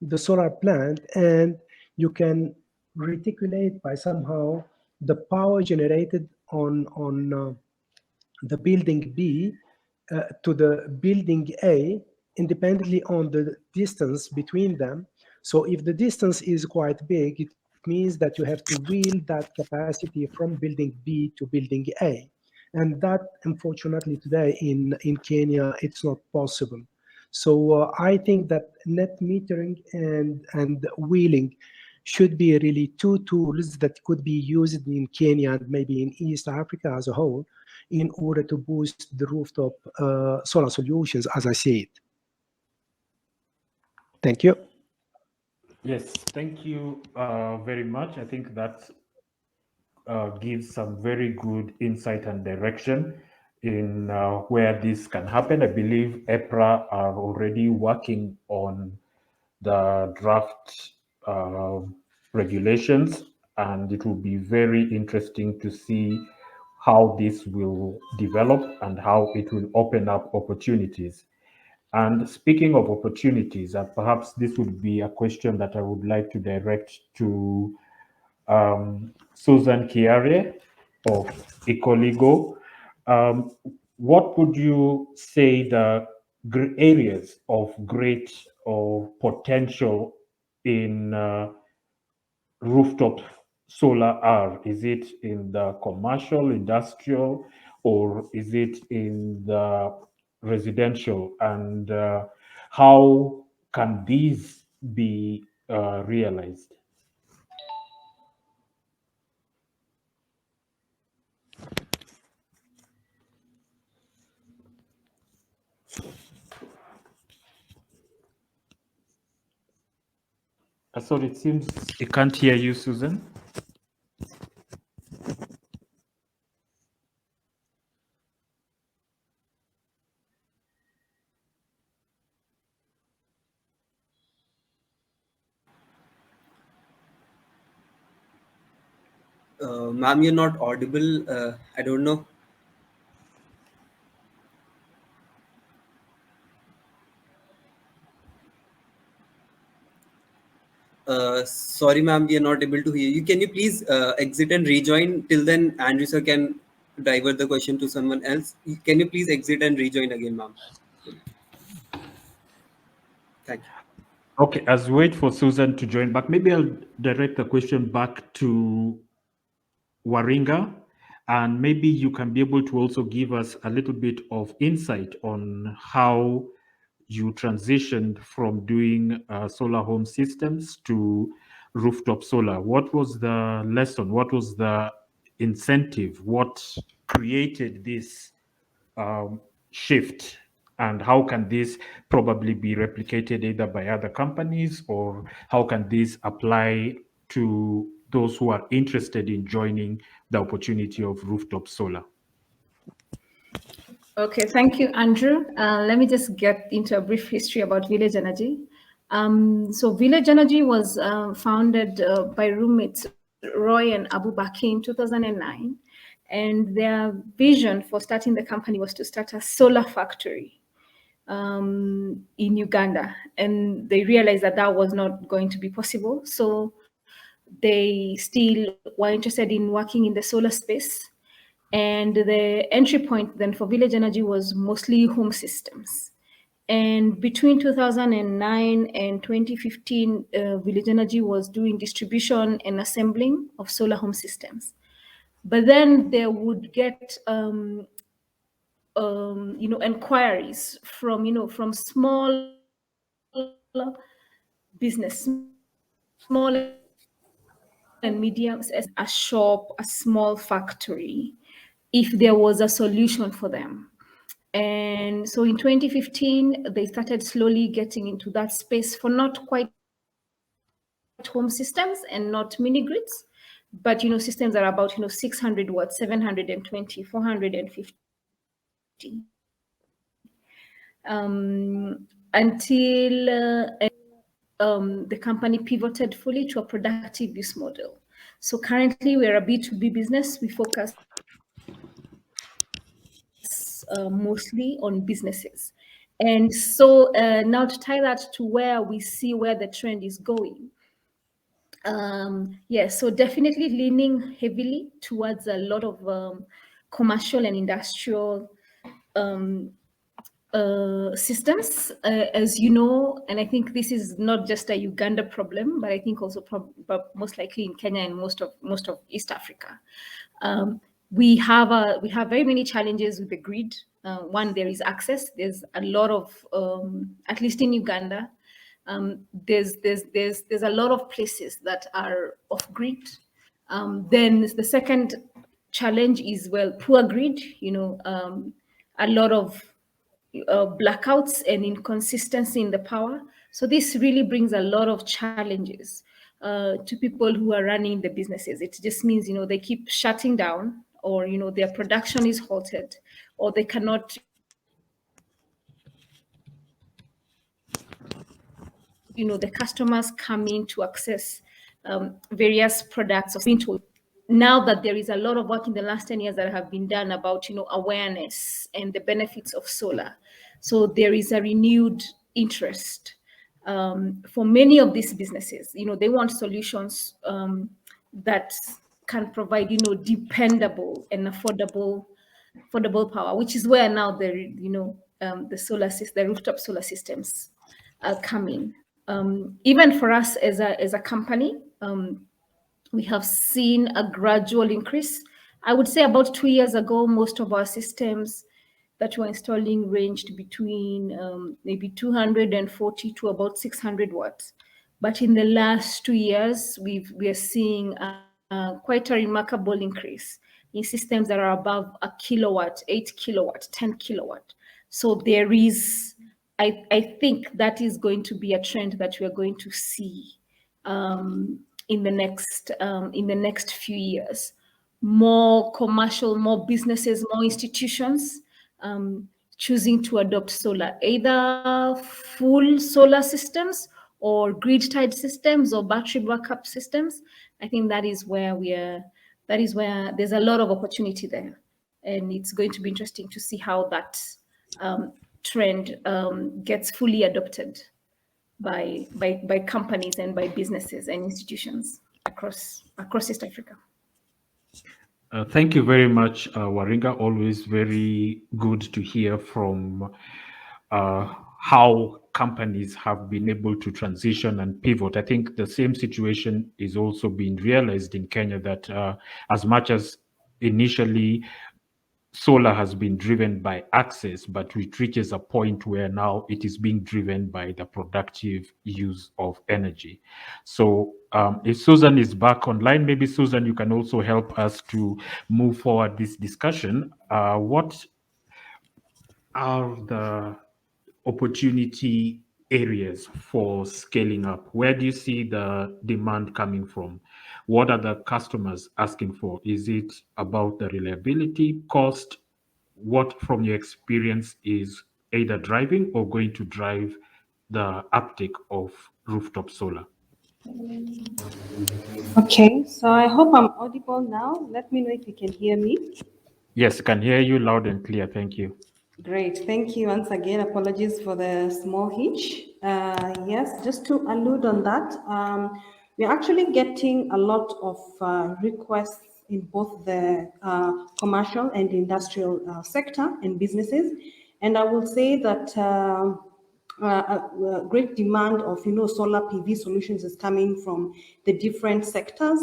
the solar plant and you can reticulate by somehow the power generated on the building B to the building A, independently on the distance between them. So if the distance is quite big, it means that you have to wheel that capacity from building B to building A. And that, unfortunately, today in Kenya, it's not possible. So I think that net metering and wheeling should be really two tools that could be used in Kenya and maybe in East Africa as a whole, in order to boost the rooftop solar solutions, as I see it. Thank you. Yes, thank you very much. I think that gives some very good insight and direction in where this can happen. I believe EPRA are already working on the draft regulations, and it will be very interesting to see how this will develop and how it will open up opportunities. And speaking of opportunities, perhaps this would be a question that I would like to direct to Susan Kiare of Ecoligo. What would you say the areas of great or potential in rooftop solar are? Is it in the commercial, industrial, or is it in the residential? And how can these be realized? Sorry, it seems I can't hear you, Susan. Ma'am, you're not audible. I don't know. Sorry, ma'am, we are not able to hear you. Can you please exit and rejoin? Till then, Andrew sir can divert the question to someone else. Can you please exit and rejoin again, ma'am? Thank you. Okay, as we wait for Susan to join back, maybe I'll direct the question back to Waringa, and maybe you can be able to also give us a little bit of insight on how you transitioned from doing solar home systems to rooftop solar. What was the lesson? What was the incentive? What created this shift? And how can this probably be replicated either by other companies, or how can this apply to those who are interested in joining the opportunity of rooftop solar? Okay, thank you, Andrew. Let me just get into a brief history about Village Energy. So Village Energy was founded by roommates Roy and Abu Bakr in 2009. And their vision for starting the company was to start a solar factory in Uganda. And they realized that that was not going to be possible. So they still were interested in working in the solar space. And the entry point then for Village Energy was mostly home systems. And between 2009 and 2015, Village Energy was doing distribution and assembling of solar home systems. But then there would get, inquiries from, from small business, small and medium, as a shop, a small factory, if there was a solution for them. And so in 2015, they started slowly getting into that space for not quite home systems and not mini grids, but systems that are about 600 watts, 720, 450. Until the company pivoted fully to a productive use model. So currently we're a B2B business. We focus mostly on businesses. And so now to tie that to where we see where the trend is going. So definitely leaning heavily towards a lot of commercial and industrial systems, as you know, and I think this is not just a Uganda problem, but I think also but most likely in Kenya and most of East Africa. We have very many challenges with the grid. One, there is access. There's a lot of, at least in Uganda, there's a lot of places that are off grid. Then the second challenge is, well, poor grid. A lot of blackouts and inconsistency in the power. So this really brings a lot of challenges to people who are running the businesses. It just means, they keep shutting down, or, their production is halted, or they cannot, the customers come in to access various products or tool. Now that there is a lot of work in the last 10 years that have been done about, awareness and the benefits of solar. So there is a renewed interest for many of these businesses. They want solutions that can provide, dependable and affordable power, which is where now the solar system, the rooftop solar systems are coming. Even for us as a company, we have seen a gradual increase. I would say about 2 years ago, most of our systems that we're installing ranged between maybe 240 to about 600 watts. But in the last 2 years, we are seeing quite a remarkable increase in systems that are above a kilowatt, 8 kilowatt, 10 kilowatt. So there is, I think that is going to be a trend that we are going to see in the next few years. More commercial, more businesses, more institutions choosing to adopt solar, either full solar systems or grid-tied systems or battery backup systems. I think that is where there's a lot of opportunity there, and it's going to be interesting to see how that trend gets fully adopted by companies and by businesses and institutions across East Africa. Thank you very much, Waringa. Always very good to hear from how companies have been able to transition and pivot. I think the same situation is also being realized in Kenya, that as much as initially solar has been driven by access, but it reaches a point where now it is being driven by the productive use of energy. So if Susan is back online, maybe Susan, you can also help us to move forward this discussion. What are the opportunity areas for scaling up? Where do you see the demand coming from? What are the customers asking for? Is it about the reliability, cost? What, from your experience, is either driving or going to drive the uptake of rooftop solar? Okay, so I hope I'm audible now. Let me know if you can hear me. Yes, can hear you loud and clear. Thank you. Great, thank you once again. Apologies for the small hitch. Yes, just to allude on that, we're actually getting a lot of requests in both the commercial and industrial sector and businesses. And I will say that great demand of solar PV solutions is coming from the different sectors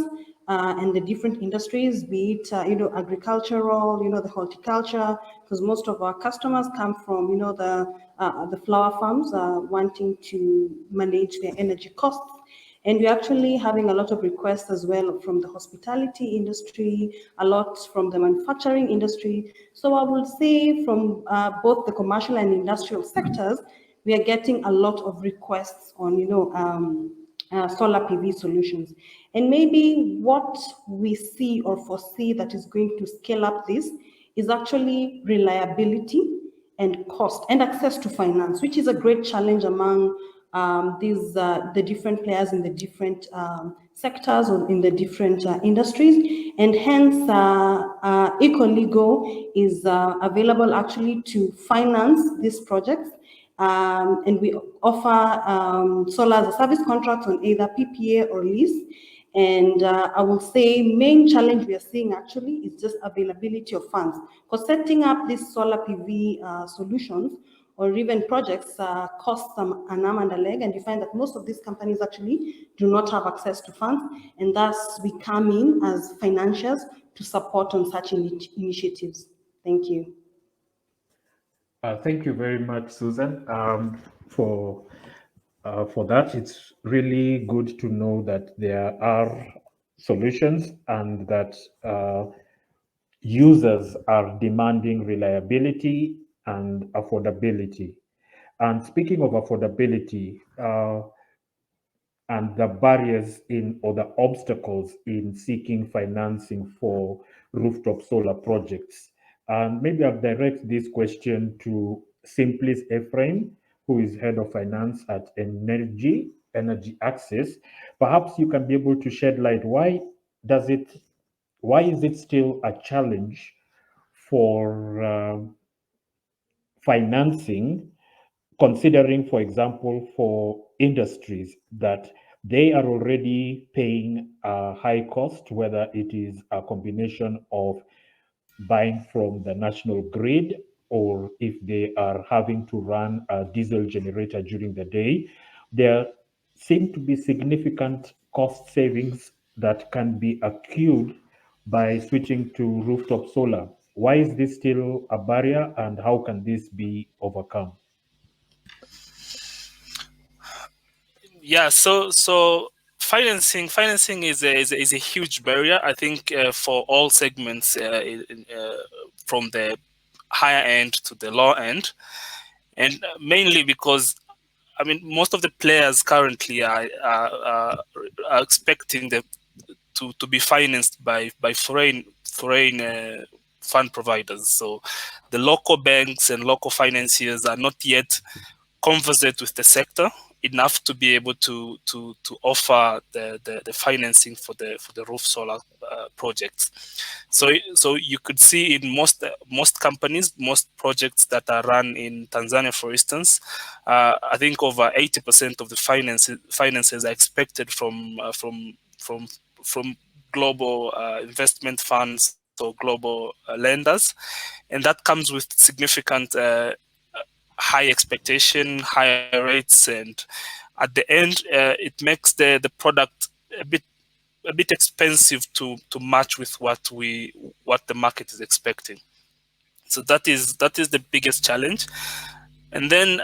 and the different industries, be it agricultural, the horticulture, because most of our customers come from the flower farms wanting to manage their energy costs. And we're actually having a lot of requests as well from the hospitality industry, a lot from the manufacturing industry. So I will say from both the commercial and industrial sectors, we are getting a lot of requests on, solar PV solutions. And maybe what we see or foresee that is going to scale up this is actually reliability and cost and access to finance, which is a great challenge among the different players in the different sectors or in the different industries. And hence, EcoLego is available actually to finance these projects. And we offer solar as a service contract on either PPA or lease. And I will say main challenge we are seeing actually is just availability of funds. Because setting up these solar PV solutions or even projects cost them an arm and a leg, and you find that most of these companies actually do not have access to funds, and thus we come in as financiers to support on such initiatives. Thank you. Thank you very much, Susan, for that. It's really good to know that there are solutions and that users are demanding reliability and affordability. And speaking of affordability, and the barriers in or the obstacles in seeking financing for rooftop solar projects. And maybe I'll direct this question to Simplis Ephraim, who is head of finance at Energy Access. Perhaps you can be able to shed light. Why is it still a challenge for financing, considering, for example, for industries that they are already paying a high cost, whether it is a combination of buying from the national grid or if they are having to run a diesel generator during the day. There seem to be significant cost savings that can be accrued by switching to rooftop solar. Why is this still a barrier and how can this be overcome? Yeah, so financing is a huge barrier, I think, for all segments, from the higher end to the low end, and mainly because I mean most of the players currently are expecting to be financed by foreign fund providers. So the local banks and local financiers are not yet conversant with the sector enough to be able to offer the financing for the roof solar projects. So you could see in most companies, most projects that are run in Tanzania, for instance, I think over 80% of the finances are expected from global investment funds or global lenders, and that comes with significant high expectation, higher rates, and at the end, it makes the product a bit expensive to match with what the market is expecting. So that is the biggest challenge. And then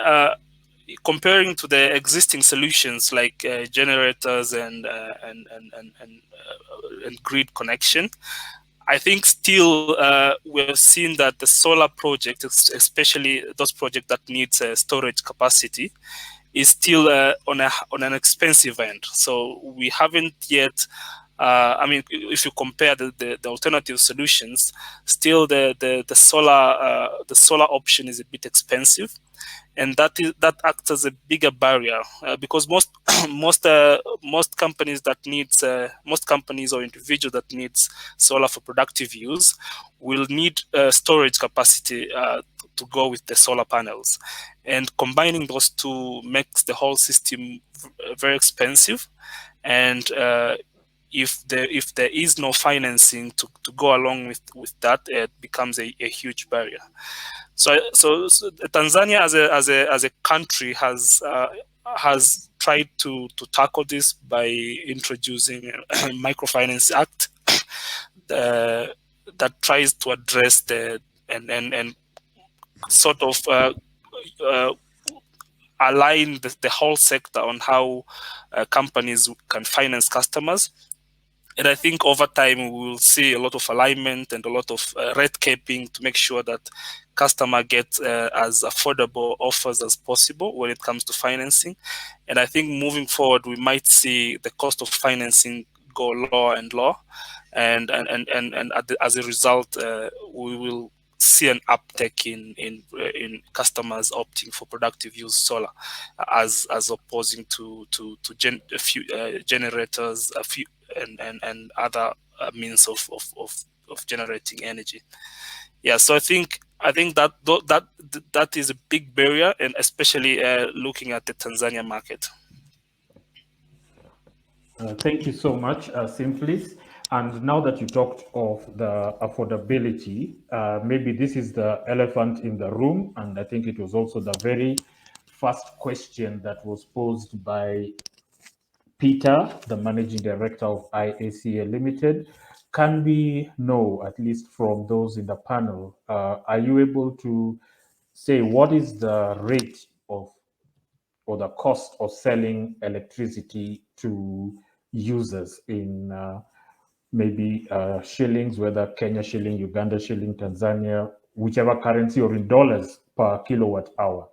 comparing to the existing solutions like generators and grid connection, I think still we're seeing that the solar project, especially those projects that needs storage capacity, is still on an expensive end. So we haven't yet. I mean, if you compare the alternative solutions, still the solar option is a bit expensive, and that acts as a bigger barrier because most companies or individuals that needs solar for productive use will need storage capacity to go with the solar panels, and combining those two makes the whole system very expensive, and if there is no financing to go along with that, it becomes a huge barrier. So Tanzania as a country has tried to tackle this by introducing a Microfinance Act that tries to address and sort of align the whole sector on how companies can finance customers. And I think over time we will see a lot of alignment and a lot of red caping to make sure that customer get as affordable offers as possible when it comes to financing. And I think moving forward, we might see the cost of financing go lower and lower, and as a result, we will see an uptick in customers opting for productive use solar, as opposing to a few generators, a few and other means of generating energy. Yeah, so I think that is a big barrier, and especially looking at the Tanzania market. Thank you so much, Simplis. And now that you talked of the affordability, maybe this is the elephant in the room, and I think it was also the very first question that was posed by Peter, the managing director of IACA Limited. Can we know, at least from those in the panel, are you able to say what is the rate of or the cost of selling electricity to users in maybe shillings, whether Kenya shilling, Uganda shilling, Tanzania, whichever currency, or in dollars per kilowatt hour?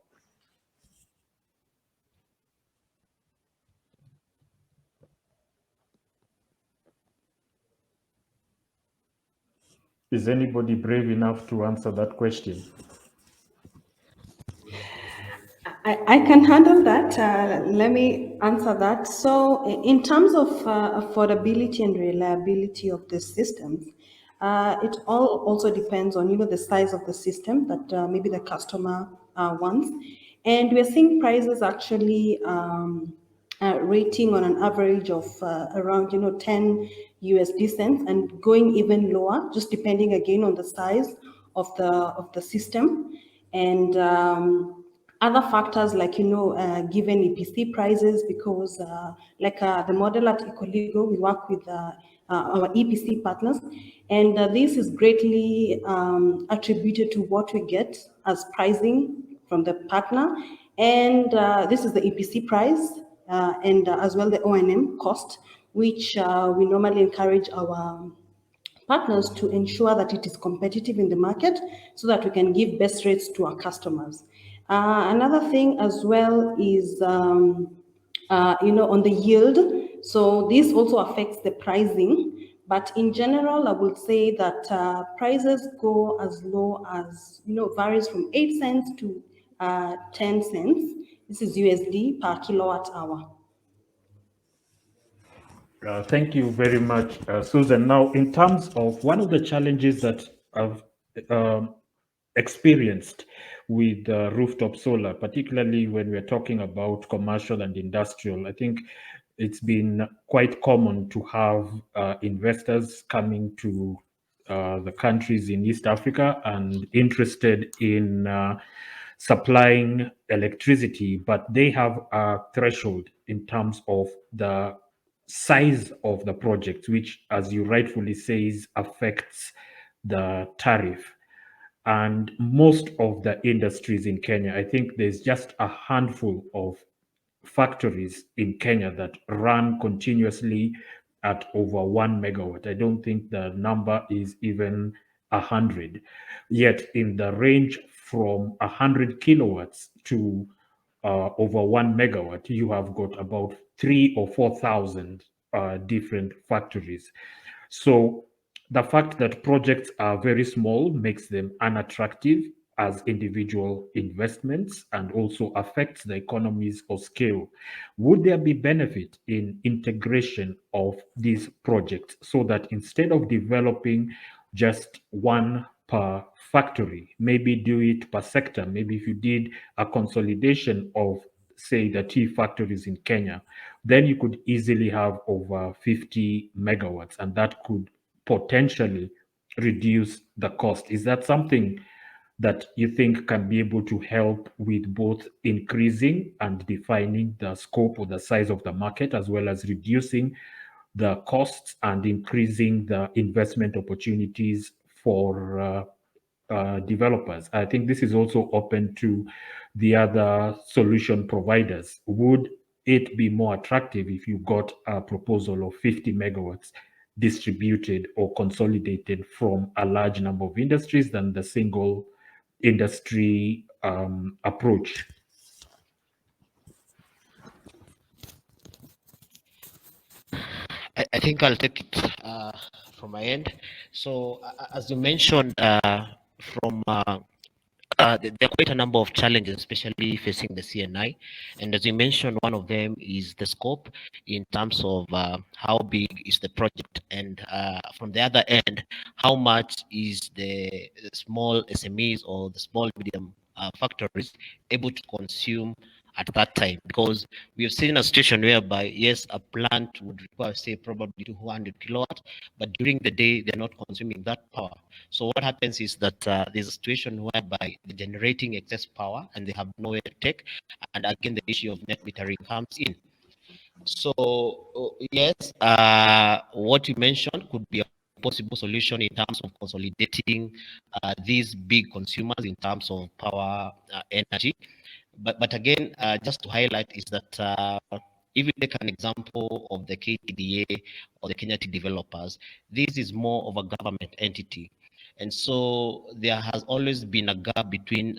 Is anybody brave enough to answer that question? I can handle that. Let me answer that. So, in terms of affordability and reliability of the systems, it all also depends on the size of the system that maybe the customer wants, and we're seeing prices actually rating on an average of around 10 USD cents and going even lower, just depending again on the size of the system and. Other factors like, given EPC prices, because the model at Ecoligo, we work with our EPC partners, and this is greatly attributed to what we get as pricing from the partner. And this is the EPC price and as well the O&M cost, which we normally encourage our partners to ensure that it is competitive in the market so that we can give best rates to our customers. Another thing as well is, on the yield. So this also affects the pricing. But in general, I would say that prices go as low as, varies from 8 cents to 10 cents. This is USD per kilowatt hour. Thank you very much, Susan. Now, in terms of one of the challenges that I've experienced with rooftop solar, particularly when we're talking about commercial and industrial, I think it's been quite common to have investors coming to the countries in East Africa and interested in supplying electricity, but they have a threshold in terms of the size of the project, which, as you rightfully says, affects the tariff. And most of the industries in Kenya, I think there's just a handful of factories in Kenya that run continuously at over 1 megawatt. I don't think the number is even 100. Yet in the range from 100 kilowatts to over 1 megawatt, you have got about 3,000 or 4,000 different factories. So the fact that projects are very small makes them unattractive as individual investments and also affects the economies of scale. Would there be benefit in integration of these projects so that instead of developing just one per factory, maybe do it per sector? Maybe if you did a consolidation of say, the tea factories in Kenya, then you could easily have over 50 megawatts, and that could potentially reduce the cost. Is that something that you think can be able to help with both increasing and defining the scope or the size of the market, as well as reducing the costs and increasing the investment opportunities for developers? I think this is also open to the other solution providers. Would it be more attractive if you got a proposal of 50 megawatts distributed or consolidated from a large number of industries than the single industry approach? I think I'll take it from my end. So, as you mentioned, from there are quite a number of challenges, especially facing the CNI. And as you mentioned, one of them is the scope in terms of how big is the project, and from the other end, how much is the small SMEs or the small medium factories able to consume at that time. Because we have seen a situation whereby, yes, a plant would require, say, probably 200 kilowatts, but during the day, they're not consuming that power. So what happens is that there's a situation whereby they're generating excess power and they have nowhere to take. And again, the issue of net metering comes in. So yes, what you mentioned could be a possible solution in terms of consolidating these big consumers in terms of power energy. But again, just to highlight is that if you take an example of the KTDA or the Kenya Tea Developers, this is more of a government entity. And so there has always been a gap between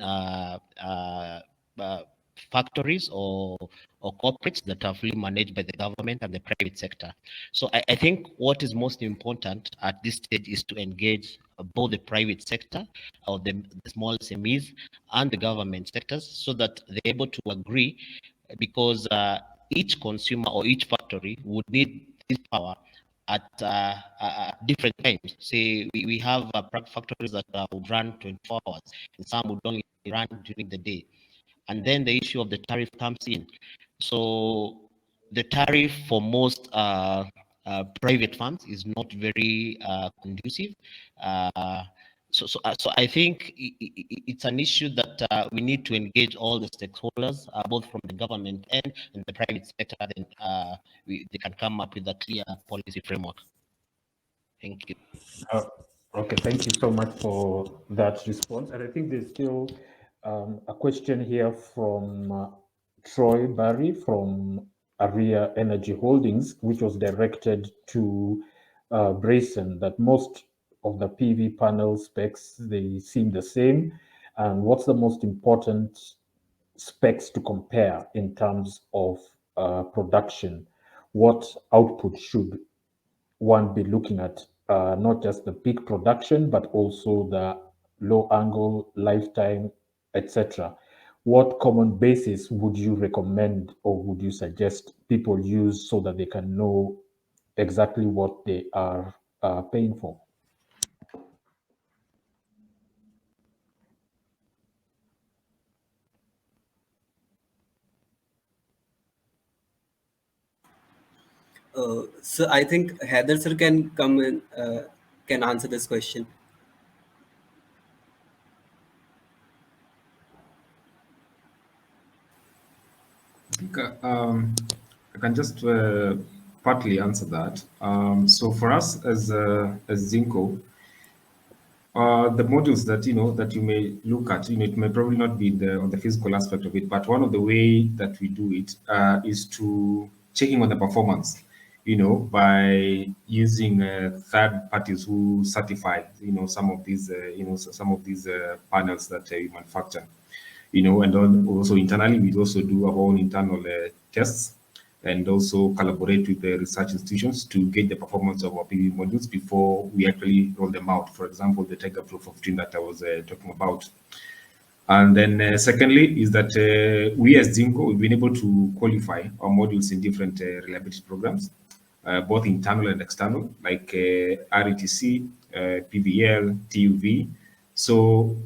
factories or corporates that are fully managed by the government and the private sector. So I think what is most important at this stage is to engage both the private sector or the small SMEs and the government sectors so that they're able to agree, because each consumer or each factory would need this power at different times. Say we have factories that would run 24 hours, and some would only run during the day. And then the issue of the tariff comes in. So the tariff for most private firms is not very conducive. So I think it's an issue that we need to engage all the stakeholders, both from the government and the private sector, then they can come up with a clear policy framework. Thank you. Okay, thank you so much for that response. And I think there's still a question here from Troy Barry from Aria Energy Holdings, which was directed to Brayson, that most of the PV panel specs, they seem the same. And what's the most important specs to compare in terms of production? What output should one be looking at? Not just the peak production, but also the low angle, lifetime, etc. What common basis would you recommend or would you suggest people use so that they can know exactly what they are paying for? So I think Heather sir can come in, can answer this question. I think I can just partly answer that. So for us as Zinco, the modules that that you may look at, it may probably not be on the physical aspect of it, but one of the way that we do it is to checking on the performance, by using third parties who certify, some of these, some of these panels that we manufacture, and then also internally we also do our own internal tests and also collaborate with the research institutions to get the performance of our PV modules before we actually roll them out. For example, the Tiger Pro 15 that I was talking about. And then secondly is that we as Zinco, we've been able to qualify our modules in different reliability programs, both internal and external, like RETC, PVL, TUV. So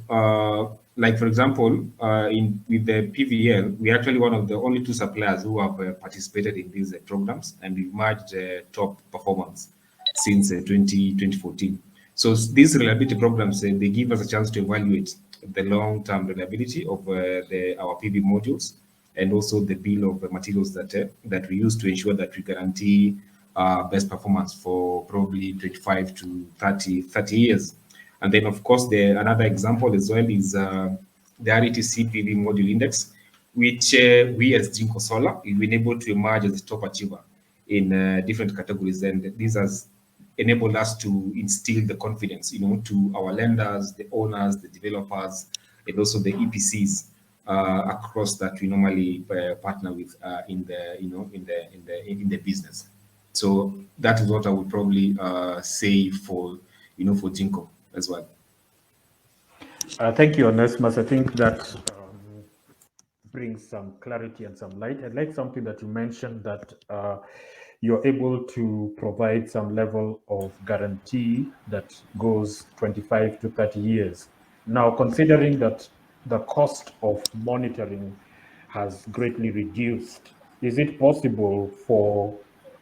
like for example, in with the PVL, we're actually one of the only two suppliers who have participated in these programs, and we've merged top performance since 2014. So these reliability programs, they give us a chance to evaluate the long-term reliability of our PV modules, and also the bill of materials that we use to ensure that we guarantee best performance for probably 25 to 30 years. And then, of course, another example as well is the RETC PV module index, which we as Jinko Solar, we've been able to emerge as a top achiever in different categories. And this has enabled us to instill the confidence, to our lenders, the owners, the developers, and also the EPCs across that we normally partner with in the business. So that is what I would probably say for Jinko as well. Thank you, Onesmus. I think that brings some clarity and some light. I'd like something that you mentioned, that you're able to provide some level of guarantee that goes 25 to 30 years. Now, considering that the cost of monitoring has greatly reduced, is it possible for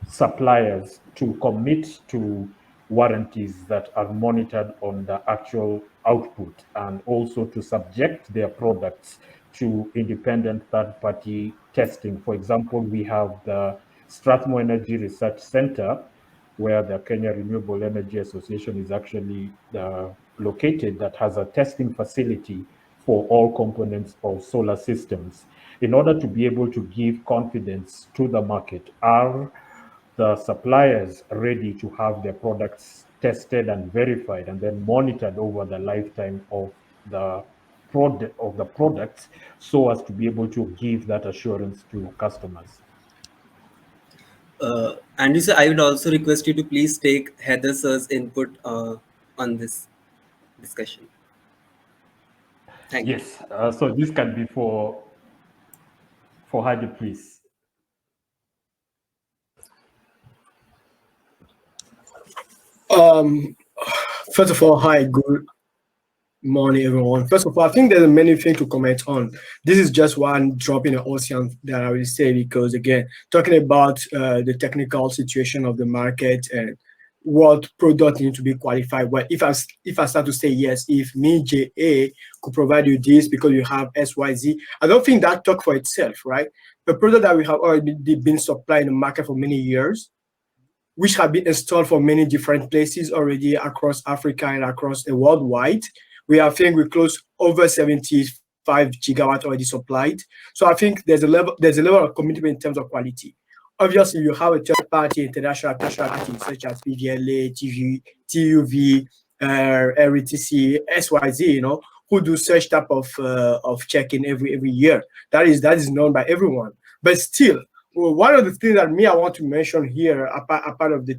suppliers to commit to warranties that are monitored on the actual output, and also to subject their products to independent third-party testing? For example, we have the Strathmore Energy Research Center, where the Kenya Renewable Energy Association is actually located, that has a testing facility for all components of solar systems. In order to be able to give confidence to the market, are the suppliers ready to have their products tested and verified and then monitored over the lifetime of the products, so as to be able to give that assurance to customers? Andrew sir, I would also request you to please take Heather sir's input on this discussion. Thank you. Yes, so this can be for Hadi, please. First of all, hi, good morning, everyone. First of all, I think there's many things to comment on. This is just one drop in the ocean that I will say, because again, talking about the technical situation of the market and what product need to be qualified. Well, if I start to say yes, if me, JA, could provide you this because you have XYZ, I don't think that talk for itself, right? The product that we have already been supplied in the market for many years, which have been installed for many different places already across Africa and across the worldwide. I think we close over 75 gigawatt already supplied. So I think there's a level of commitment in terms of quality. Obviously, you have a third-party international parties such as PVLA, TUV, RETC, SYZ, who do such type of checking every year. That is known by everyone. But still, one of the things that I want to mention here, apart of the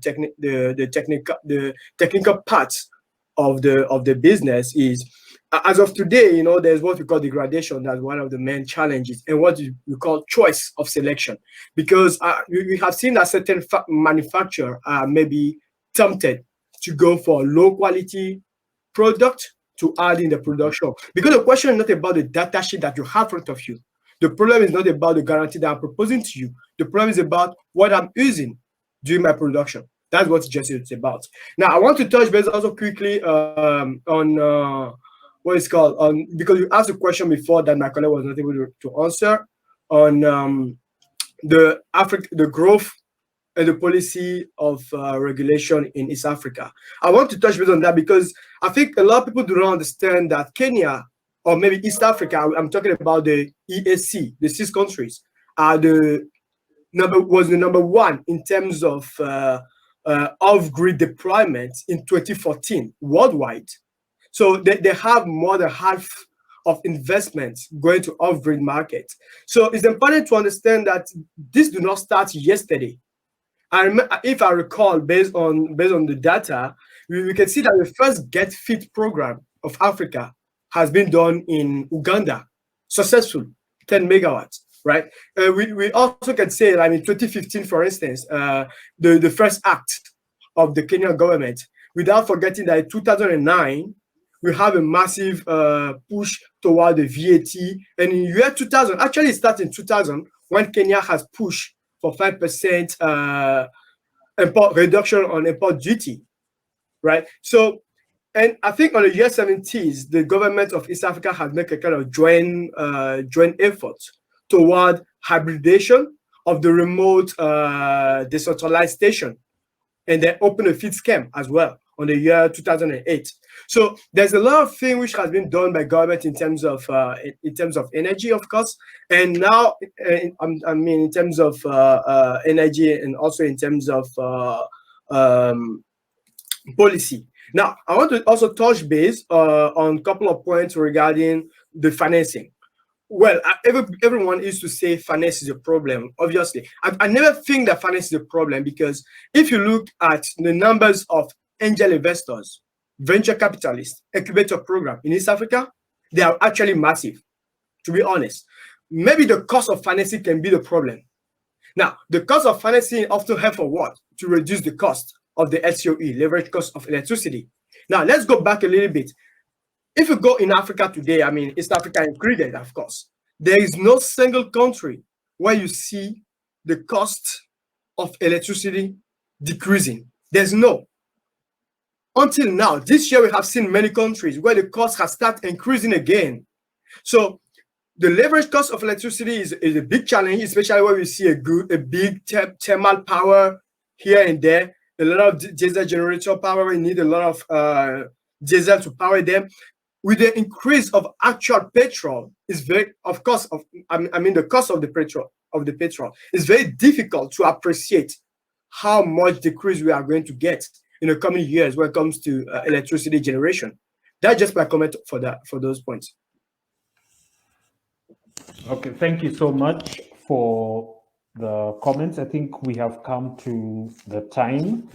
technical parts of the business, is as of today, there's what we call degradation. That's one of the main challenges, and what we call choice of selection, because we have seen that certain manufacturer may be tempted to go for low quality product to add in the production, because the question is not about the data sheet that you have in front of you. The problem is not about the guarantee that I'm proposing to you. The problem is about what I'm using during my production. That's what it's about. Now, I want to touch base also quickly on what it's called, because you asked a question before that my colleague was not able to answer, on the growth and the policy of regulation in East Africa. I want to touch base on that because I think a lot of people do not understand that Kenya, or maybe East Africa, I'm talking about the EAC, the 6 countries, was the number one in terms of off-grid deployment in 2014 worldwide. So they have more than half of investments going to off-grid market. So it's important to understand that this did not start yesterday. If I recall, based on the data, we can see that the first Get Fit program of Africa has been done in Uganda, successful, 10 megawatts, right? We also can say, in 2015, for instance, the first act of the Kenyan government, without forgetting that in 2009, we have a massive push toward the VAT. And in year 2000, actually it started in 2000, when Kenya has pushed for 5% import reduction on import duty, right? So, and I think on the year 70s, the government of East Africa has made a kind of joint effort toward hybridization of the remote decentralized station, and then open a feed scheme as well on the year 2008. So there's a lot of things which has been done by government in terms of energy, of course, and now I mean in terms of energy, and also in terms of policy. Now, I want to also touch base on a couple of points regarding the financing. Well, everyone used to say finance is a problem. Obviously, I never think that finance is a problem, because if you look at the numbers of angel investors, venture capitalists, incubator program in East Africa, they are actually massive, to be honest. Maybe the cost of financing can be the problem. Now, the cost of financing often help for what? To reduce the cost of the LCOE, leverage cost of electricity. Now, let's go back a little bit. If you go in Africa today, I mean, East Africa included, of course, there is no single country where you see the cost of electricity decreasing. There's no. Until now, this year we have seen many countries where the cost has started increasing again. So the leverage cost of electricity is a big challenge, especially when we see a big thermal power here and there. A lot of diesel generator power, we need a lot of diesel to power them. With the increase of actual petrol, is very, of course, the cost of the petrol is very difficult to appreciate how much decrease we are going to get in the coming years when it comes to electricity generation. That's just my comment for those points. Okay, thank you so much for the comments. I think we have come to the time.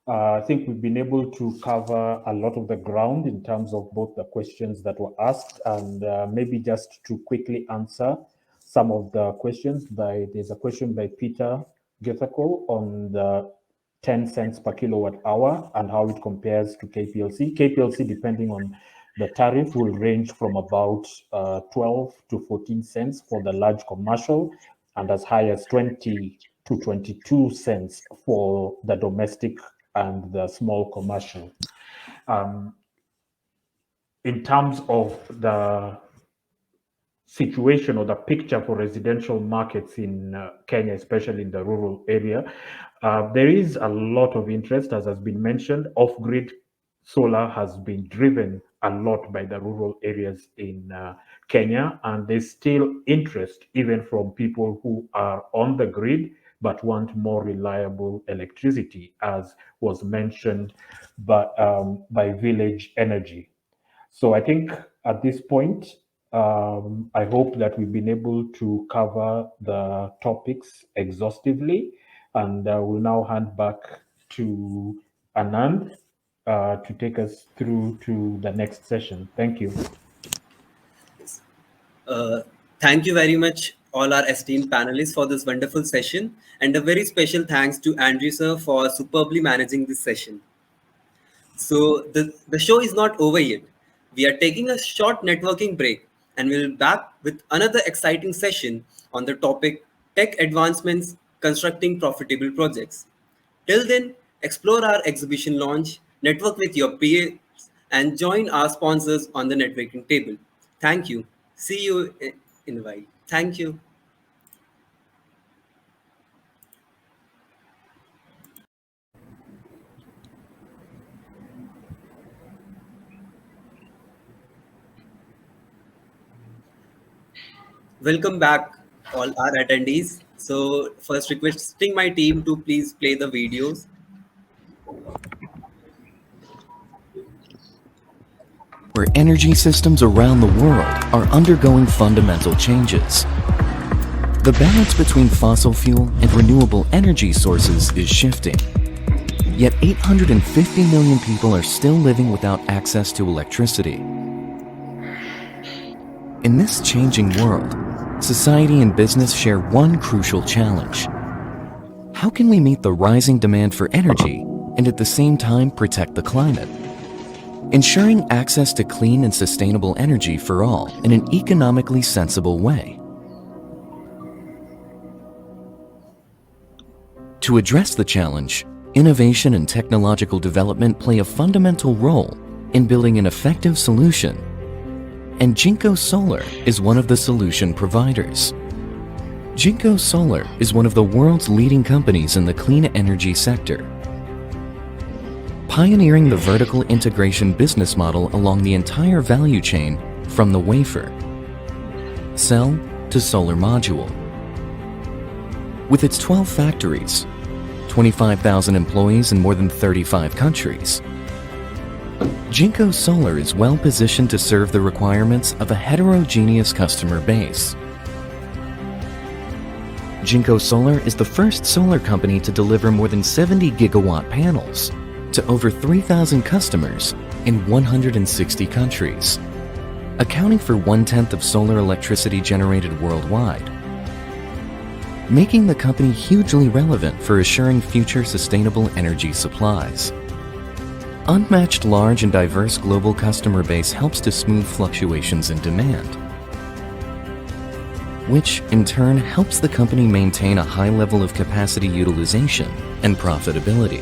I think we've been able to cover a lot of the ground in terms of both the questions that were asked, and maybe just to quickly answer some of the questions. There's a question by Peter Gethako on the 10 cents per kilowatt hour and how it compares to KPLC. KPLC, depending on the tariff, will range from about 12 to 14 cents for the large commercial, and as high as 20 to 22 cents for the domestic and the small commercial. In terms of the situation or the picture for residential markets in Kenya, especially in the rural area, there is a lot of interest, as has been mentioned. Off-grid solar has been driven a lot by the rural areas in Kenya, and there's still interest even from people who are on the grid but want more reliable electricity, as was mentioned by Village Energy. So I think at this point, I hope that we've been able to cover the topics exhaustively, and we'll now hand back to Anand to take us through to the next session. Thank you. Thank you very much, all our esteemed panelists, for this wonderful session, and a very special thanks to Andrew sir for superbly managing this session. So the show is not over yet. We are taking a short networking break, and we'll be back with another exciting session on the topic Tech Advancements Constructing Profitable Projects. Till then, explore our exhibition launch, network with your peers, and join our sponsors on the networking table. Thank you. See you in a while. Thank you. Welcome back, all our attendees. So first requesting my team to please play the videos. Where energy systems around the world are undergoing fundamental changes. The balance between fossil fuel and renewable energy sources is shifting. Yet 850 million people are still living without access to electricity. In this changing world, society and business share one crucial challenge. How can we meet the rising demand for energy and at the same time protect the climate? ensuring access to clean and sustainable energy for all in an economically sensible way. To address the challenge, innovation and technological development play a fundamental role in building an effective solution, and Jinko Solar is one of the solution providers. Jinko Solar is one of the world's leading companies in the clean energy sector, pioneering the vertical integration business model along the entire value chain from the wafer, cell to solar module. With its 12 factories, 25,000 employees in more than 35 countries, Jinko Solar is well positioned to serve the requirements of a heterogeneous customer base. Jinko Solar is the first solar company to deliver more than 70 gigawatt panels to over 3,000 customers in 160 countries, accounting for 1/10 of solar electricity generated worldwide, making the company hugely relevant for assuring future sustainable energy supplies. Unmatched large and diverse global customer base helps to smooth fluctuations in demand, which in turn helps the company maintain a high level of capacity utilization and profitability.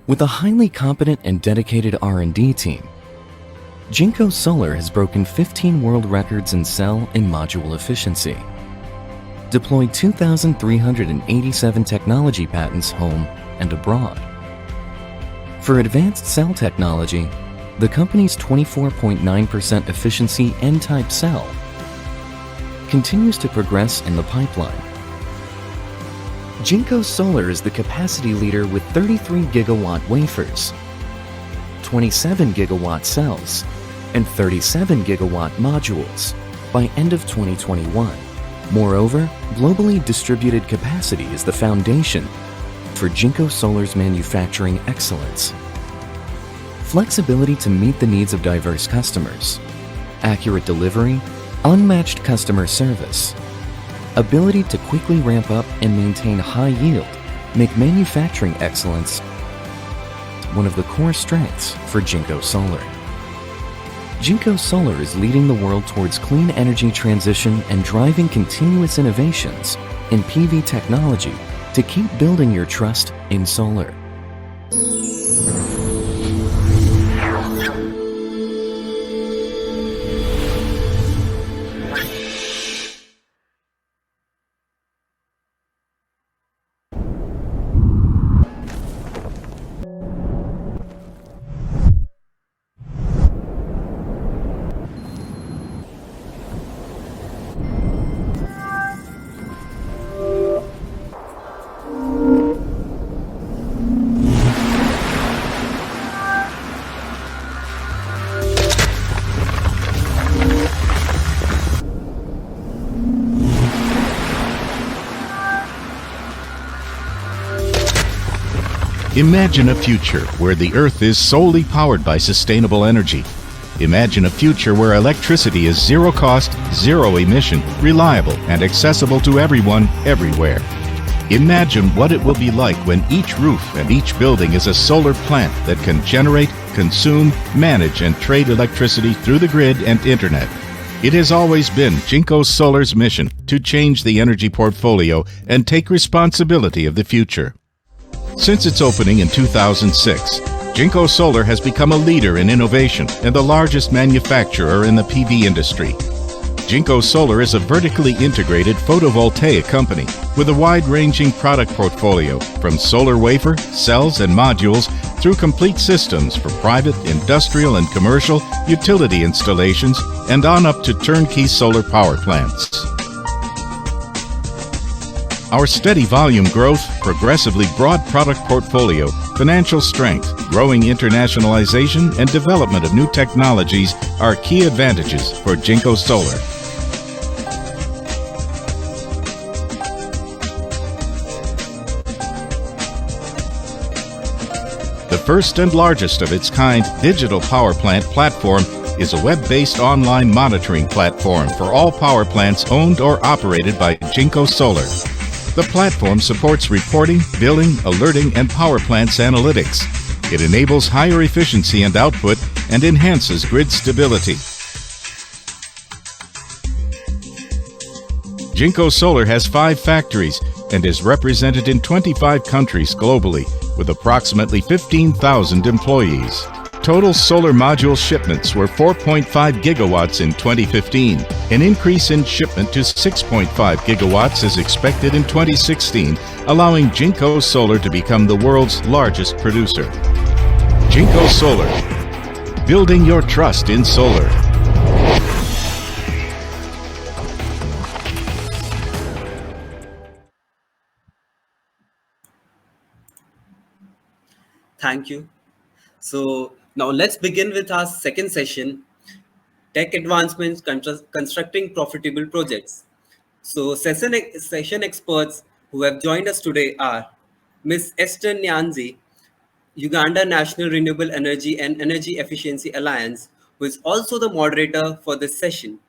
With a highly competent and dedicated R&D team, Jinko Solar has broken 15 world records in cell and module efficiency, deployed 2,387 technology patents home and abroad. For advanced cell technology, the company's 24.9% efficiency N-type cell continues to progress in the pipeline. Jinko Solar is the capacity leader with 33 gigawatt wafers, 27 gigawatt cells, and 37 gigawatt modules by end of 2021. Moreover, globally distributed capacity is the foundation for Jinko Solar's manufacturing excellence. Flexibility to meet the needs of diverse customers, accurate delivery, unmatched customer service, ability to quickly ramp up and maintain high yield make manufacturing excellence one of the core strengths for Jinko Solar. Jinko Solar is leading the world towards clean energy transition and driving continuous innovations in PV technology to keep building your trust in solar. Imagine a future where the Earth is solely powered by sustainable energy. Imagine a future where electricity is zero cost, zero emission, reliable, and accessible to everyone, everywhere. Imagine what it will be like when each roof and each building is a solar plant that can generate, consume, manage, and trade electricity through the grid and internet. It has always been Jinko Solar's mission to change the energy portfolio and take responsibility of the future. Since its opening in 2006, Jinko Solar has become a leader in innovation and the largest manufacturer in the PV industry. Jinko Solar is a vertically integrated photovoltaic company with a wide-ranging product portfolio from solar wafer, cells, and modules through complete systems for private, industrial, and commercial utility installations and on up to turnkey solar power plants. Our steady volume growth, progressively broad product portfolio, financial strength, growing internationalization, and development of new technologies are key advantages for Jinko Solar. The first and largest of its kind digital power plant platform is a web-based online monitoring platform for all power plants owned or operated by Jinko Solar. The platform supports reporting, billing, alerting, and power plants analytics. It enables higher efficiency and output and enhances grid stability. Jinko Solar has 5 factories and is represented in 25 countries globally with approximately 15,000 employees. Total solar module shipments were 4.5 gigawatts in 2015. An increase in shipment to 6.5 gigawatts is expected in 2016, allowing Jinko Solar to become the world's largest producer. Jinko Solar, building your trust in solar. Thank you. So now let's begin with our second session, Tech Advancements Constructing Profitable Projects. So session experts who have joined us today are Ms. Esther Nyanzi, Uganda National Renewable Energy and Energy Efficiency Alliance, who is also the moderator for this session.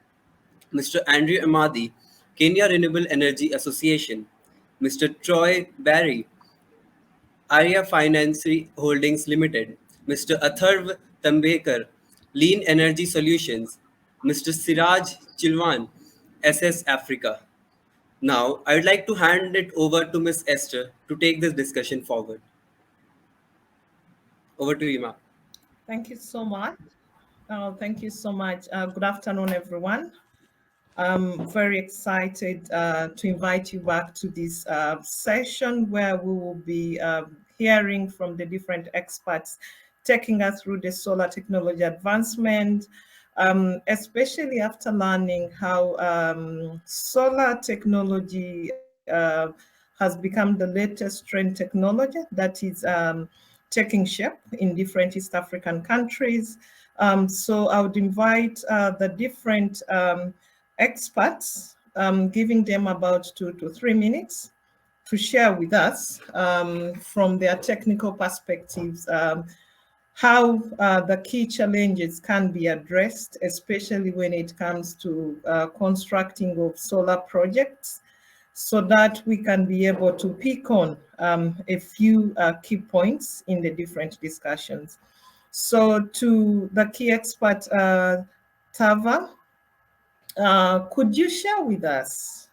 Mr. Andrew Amadi, Kenya Renewable Energy Association. Mr. Troy Barry, Arya Finance Holdings Limited, Mr. Atharv Tambekar, Lean Energy Solutions, Mr. Siraj Chilwan, SS Africa. Now, I would like to hand it over to Ms. Esther to take this discussion forward. Over to you, ma'am. Thank you so much. Thank you so much. Good afternoon, everyone. I'm very excited to invite you back to this session where we will be hearing from the different experts taking us through the solar technology advancement, especially after learning how solar technology has become the latest trend technology that is taking shape in different East African countries. So I would invite the different experts, giving them about 2 to 3 minutes to share with us from their technical perspectives how the key challenges can be addressed, especially when it comes to constructing of solar projects, so that we can be able to pick on a few key points in the different discussions. So to the key expert, Tava, could you share with us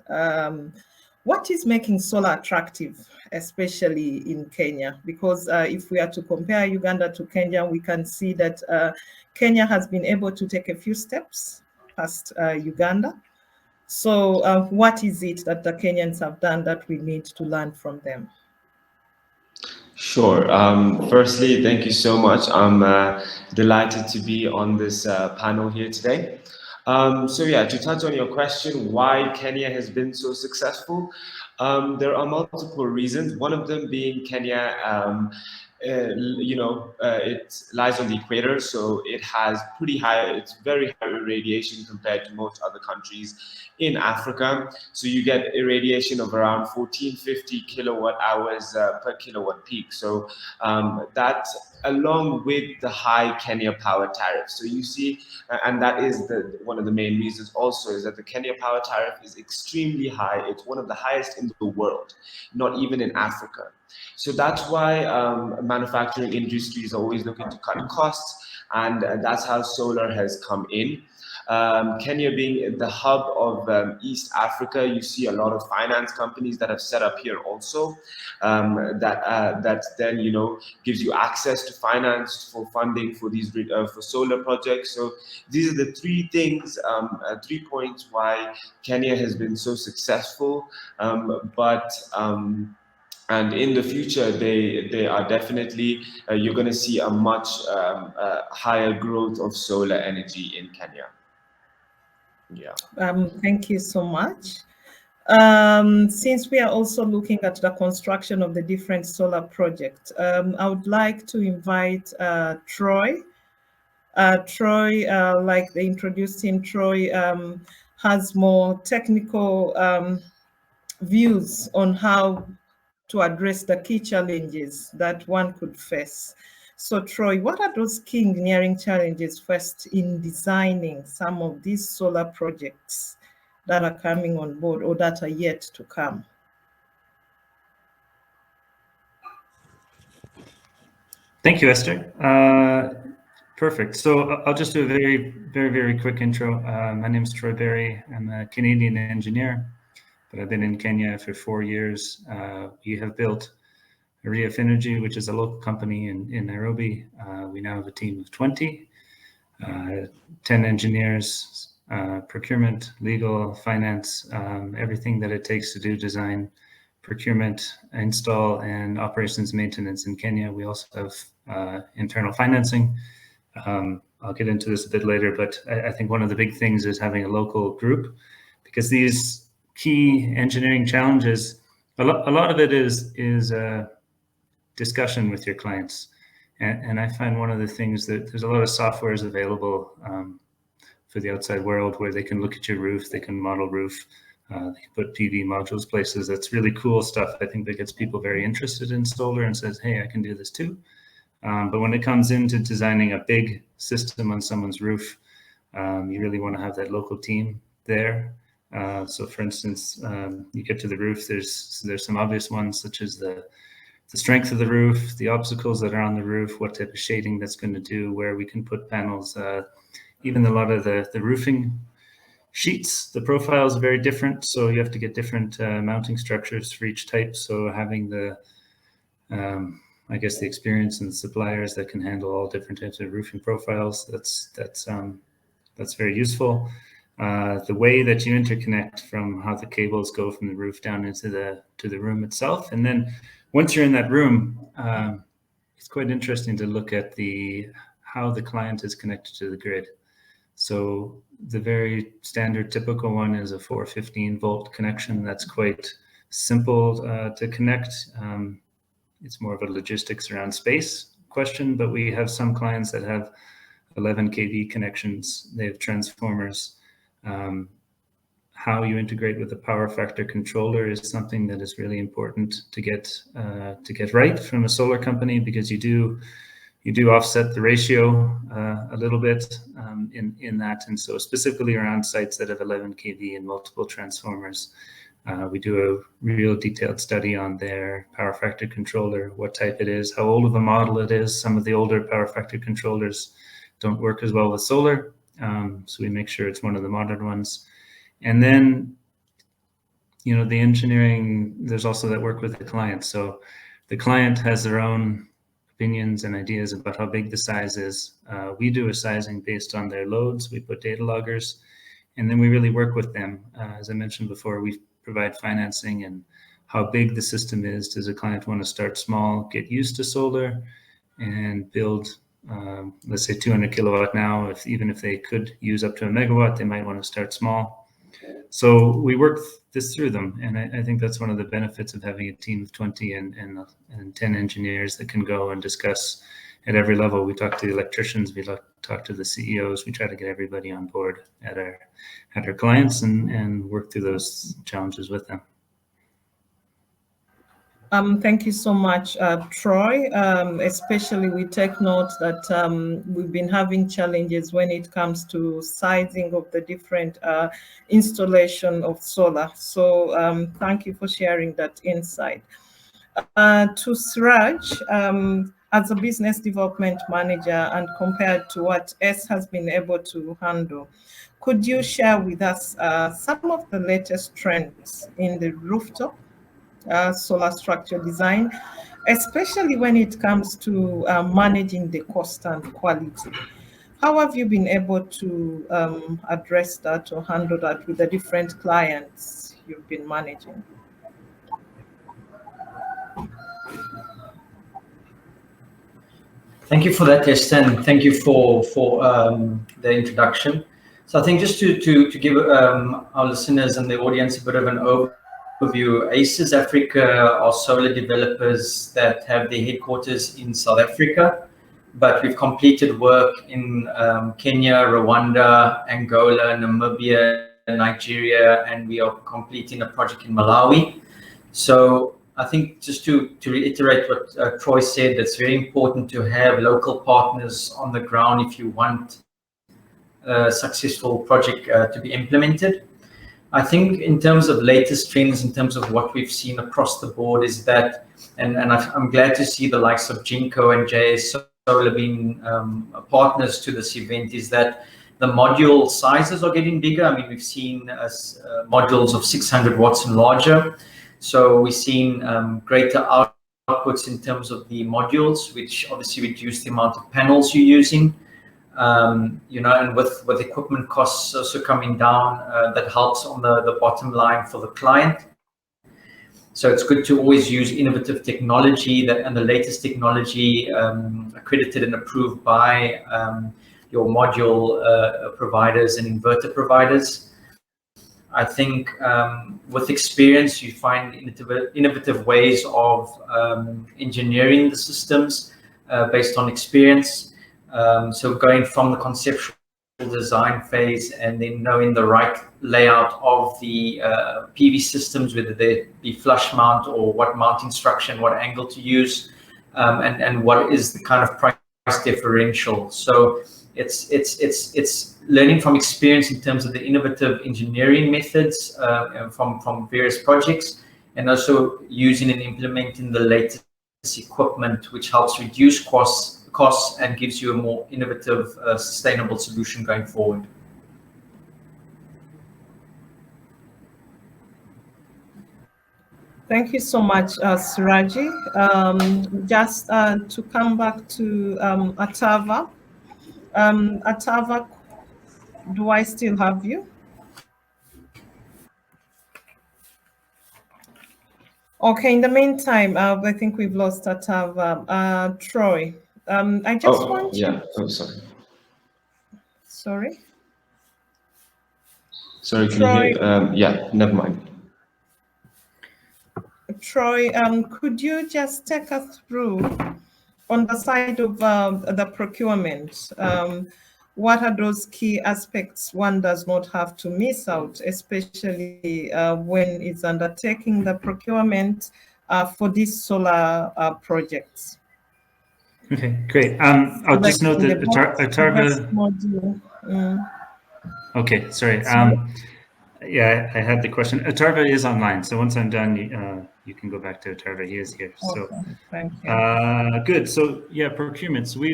what is making solar attractive, especially in Kenya? Because if we are to compare Uganda to Kenya, we can see that Kenya has been able to take a few steps past Uganda. So what is it that the Kenyans have done that we need to learn from them? Sure. Firstly, thank you so much. I'm delighted to be on this panel here today. So yeah, to touch on your question, why Kenya has been so successful, there are multiple reasons. One of them being Kenya, it lies on the equator, so it has it's very high irradiation compared to most other countries in Africa. So you get irradiation of around 1450 kilowatt hours per kilowatt peak. So that, along with the high Kenya power tariff. So you see, and that is one of the main reasons also, is that the Kenya power tariff is extremely high. It's one of the highest in the world, not even in Africa. So that's why manufacturing industry is always looking to cut costs, and that's how solar has come in. Kenya being the hub of East Africa, you see a lot of finance companies that have set up here also, that then gives you access to finance for funding for these for solar projects. So these are the 3 things, 3 points why Kenya has been so successful. And in the future, they are definitely, you're going to see a much higher growth of solar energy in Kenya. Yeah. Thank you so much. Since we are also looking at the construction of the different solar projects, I would like to invite Troy. Troy, like they introduced him, Troy has more technical views on how to address the key challenges that one could face. So Troy, what are those key engineering challenges first in designing some of these solar projects that are coming on board or that are yet to come? Thank you, Esther. Perfect. So I'll just do a very quick intro. My name is Troy Berry. I'm a Canadian engineer, but I've been in Kenya for 4 years. We have built Rooftop Energy, which is a local company in Nairobi. We now have a team of 20, 10 engineers, procurement, legal, finance, everything that it takes to do design, procurement, install, and operations maintenance in Kenya. We also have internal financing. I'll get into this a bit later, but I think one of the big things is having a local group, because these key engineering challenges, a lot of it is discussion with your clients. And I find one of the things that there's a lot of softwares available for the outside world where they can look at your roof, they can model roof, they can put PV modules places. That's really cool stuff. I think that gets people very interested in solar and says, hey, I can do this too. But when it comes into designing a big system on someone's roof, you really want to have that local team there. So for instance, you get to the roof, there's some obvious ones, such as the strength of the roof, the obstacles that are on the roof, what type of shading that's going to do, where we can put panels, even a lot of the roofing sheets, the profiles are very different. So you have to get different mounting structures for each type. So having the, I guess, the experience and the suppliers that can handle all different types of roofing profiles, that's very useful. The way that you interconnect from how the cables go from the roof down into the room itself. And then once you're in that room, it's quite interesting to look at how the client is connected to the grid. So the very standard typical one is a 415 volt connection. That's quite simple to connect. It's more of a logistics around space question, but we have some clients that have 11 kV connections. They have transformers. How you integrate with the power factor controller is something that is really important to get right from a solar company, because you do offset the ratio a little bit in that. And so specifically around sites that have 11 kV and multiple transformers, we do a real detailed study on their power factor controller, what type it is, how old of a model it is. Some of the older power factor controllers don't work as well with solar. So we make sure it's one of the modern ones. And then, the engineering, there's also that work with the client. So the client has their own opinions and ideas about how big the size is. We do a sizing based on their loads. We put data loggers, and then we really work with them. As I mentioned before, we provide financing and how big the system is. Does a client want to start small, get used to solar, and build, let's say 200 kilowatt now? Even if they could use up to a megawatt, they might want to start small. So we work this through them, and I think that's one of the benefits of having a team of 20 and 10 engineers that can go and discuss at every level. We talk to the electricians, we talk to the CEOs, we try to get everybody on board at our clients and work through those challenges with them. Thank you so much, Troy. Especially we take note that we've been having challenges when it comes to sizing of the different installation of solar. So thank you for sharing that insight. To Suraj, as a business development manager and compared to what S has been able to handle, could you share with us some of the latest trends in the rooftop solar structure design, especially when it comes to managing the cost and quality? How have you been able to address that or handle that with the different clients you've been managing? Thank you for that, Esther, and thank you for the introduction. So I think just to give our listeners and the audience a bit of an overview, ACES Africa are solar developers that have their headquarters in South Africa, but we've completed work in Kenya, Rwanda, Angola, Namibia, Nigeria, and we are completing a project in Malawi. So I think just to reiterate what Troy said, it's very important to have local partners on the ground if you want a successful project to be implemented. I think in terms of latest trends, in terms of what we've seen across the board, is that, and I'm glad to see the likes of Jinko and JS Solar being partners to this event, is that the module sizes are getting bigger. I mean, we've seen modules of 600 watts and larger. So we've seen greater outputs in terms of the modules, which obviously reduce the amount of panels you're using. You know, and with equipment costs also coming down, that helps on the bottom line for the client. So it's good to always use innovative technology and the latest technology accredited and approved by your module providers and inverter providers. I think with experience, you find innovative ways of engineering the systems based on experience. So going from the conceptual design phase and then knowing the right layout of the PV systems, whether they be flush mount or what mounting structure and what angle to use, and what is the kind of price differential. So it's learning from experience in terms of the innovative engineering methods from various projects, and also using and implementing the latest equipment, which helps reduce costs and gives you a more innovative, sustainable solution going forward. Thank you so much, Siraji. Just to come back to Atava. Atava, do I still have you? Okay, in the meantime, I think we've lost Atava. Troy, I just want yeah. you... Oh, sorry. Sorry? Sorry, can Troy, you hear? Yeah, never mind. Troy, could you just take us through on the side of the procurement? What are those key aspects one does not have to miss out, especially when it's undertaking the procurement for these solar projects? Okay, great. I'll just note that Atava. Okay, sorry. Yeah, I had the question. Atava is online, so once I'm done, you can go back to Atava. He is here. So, okay, thank you. Good. So, yeah, procurement. So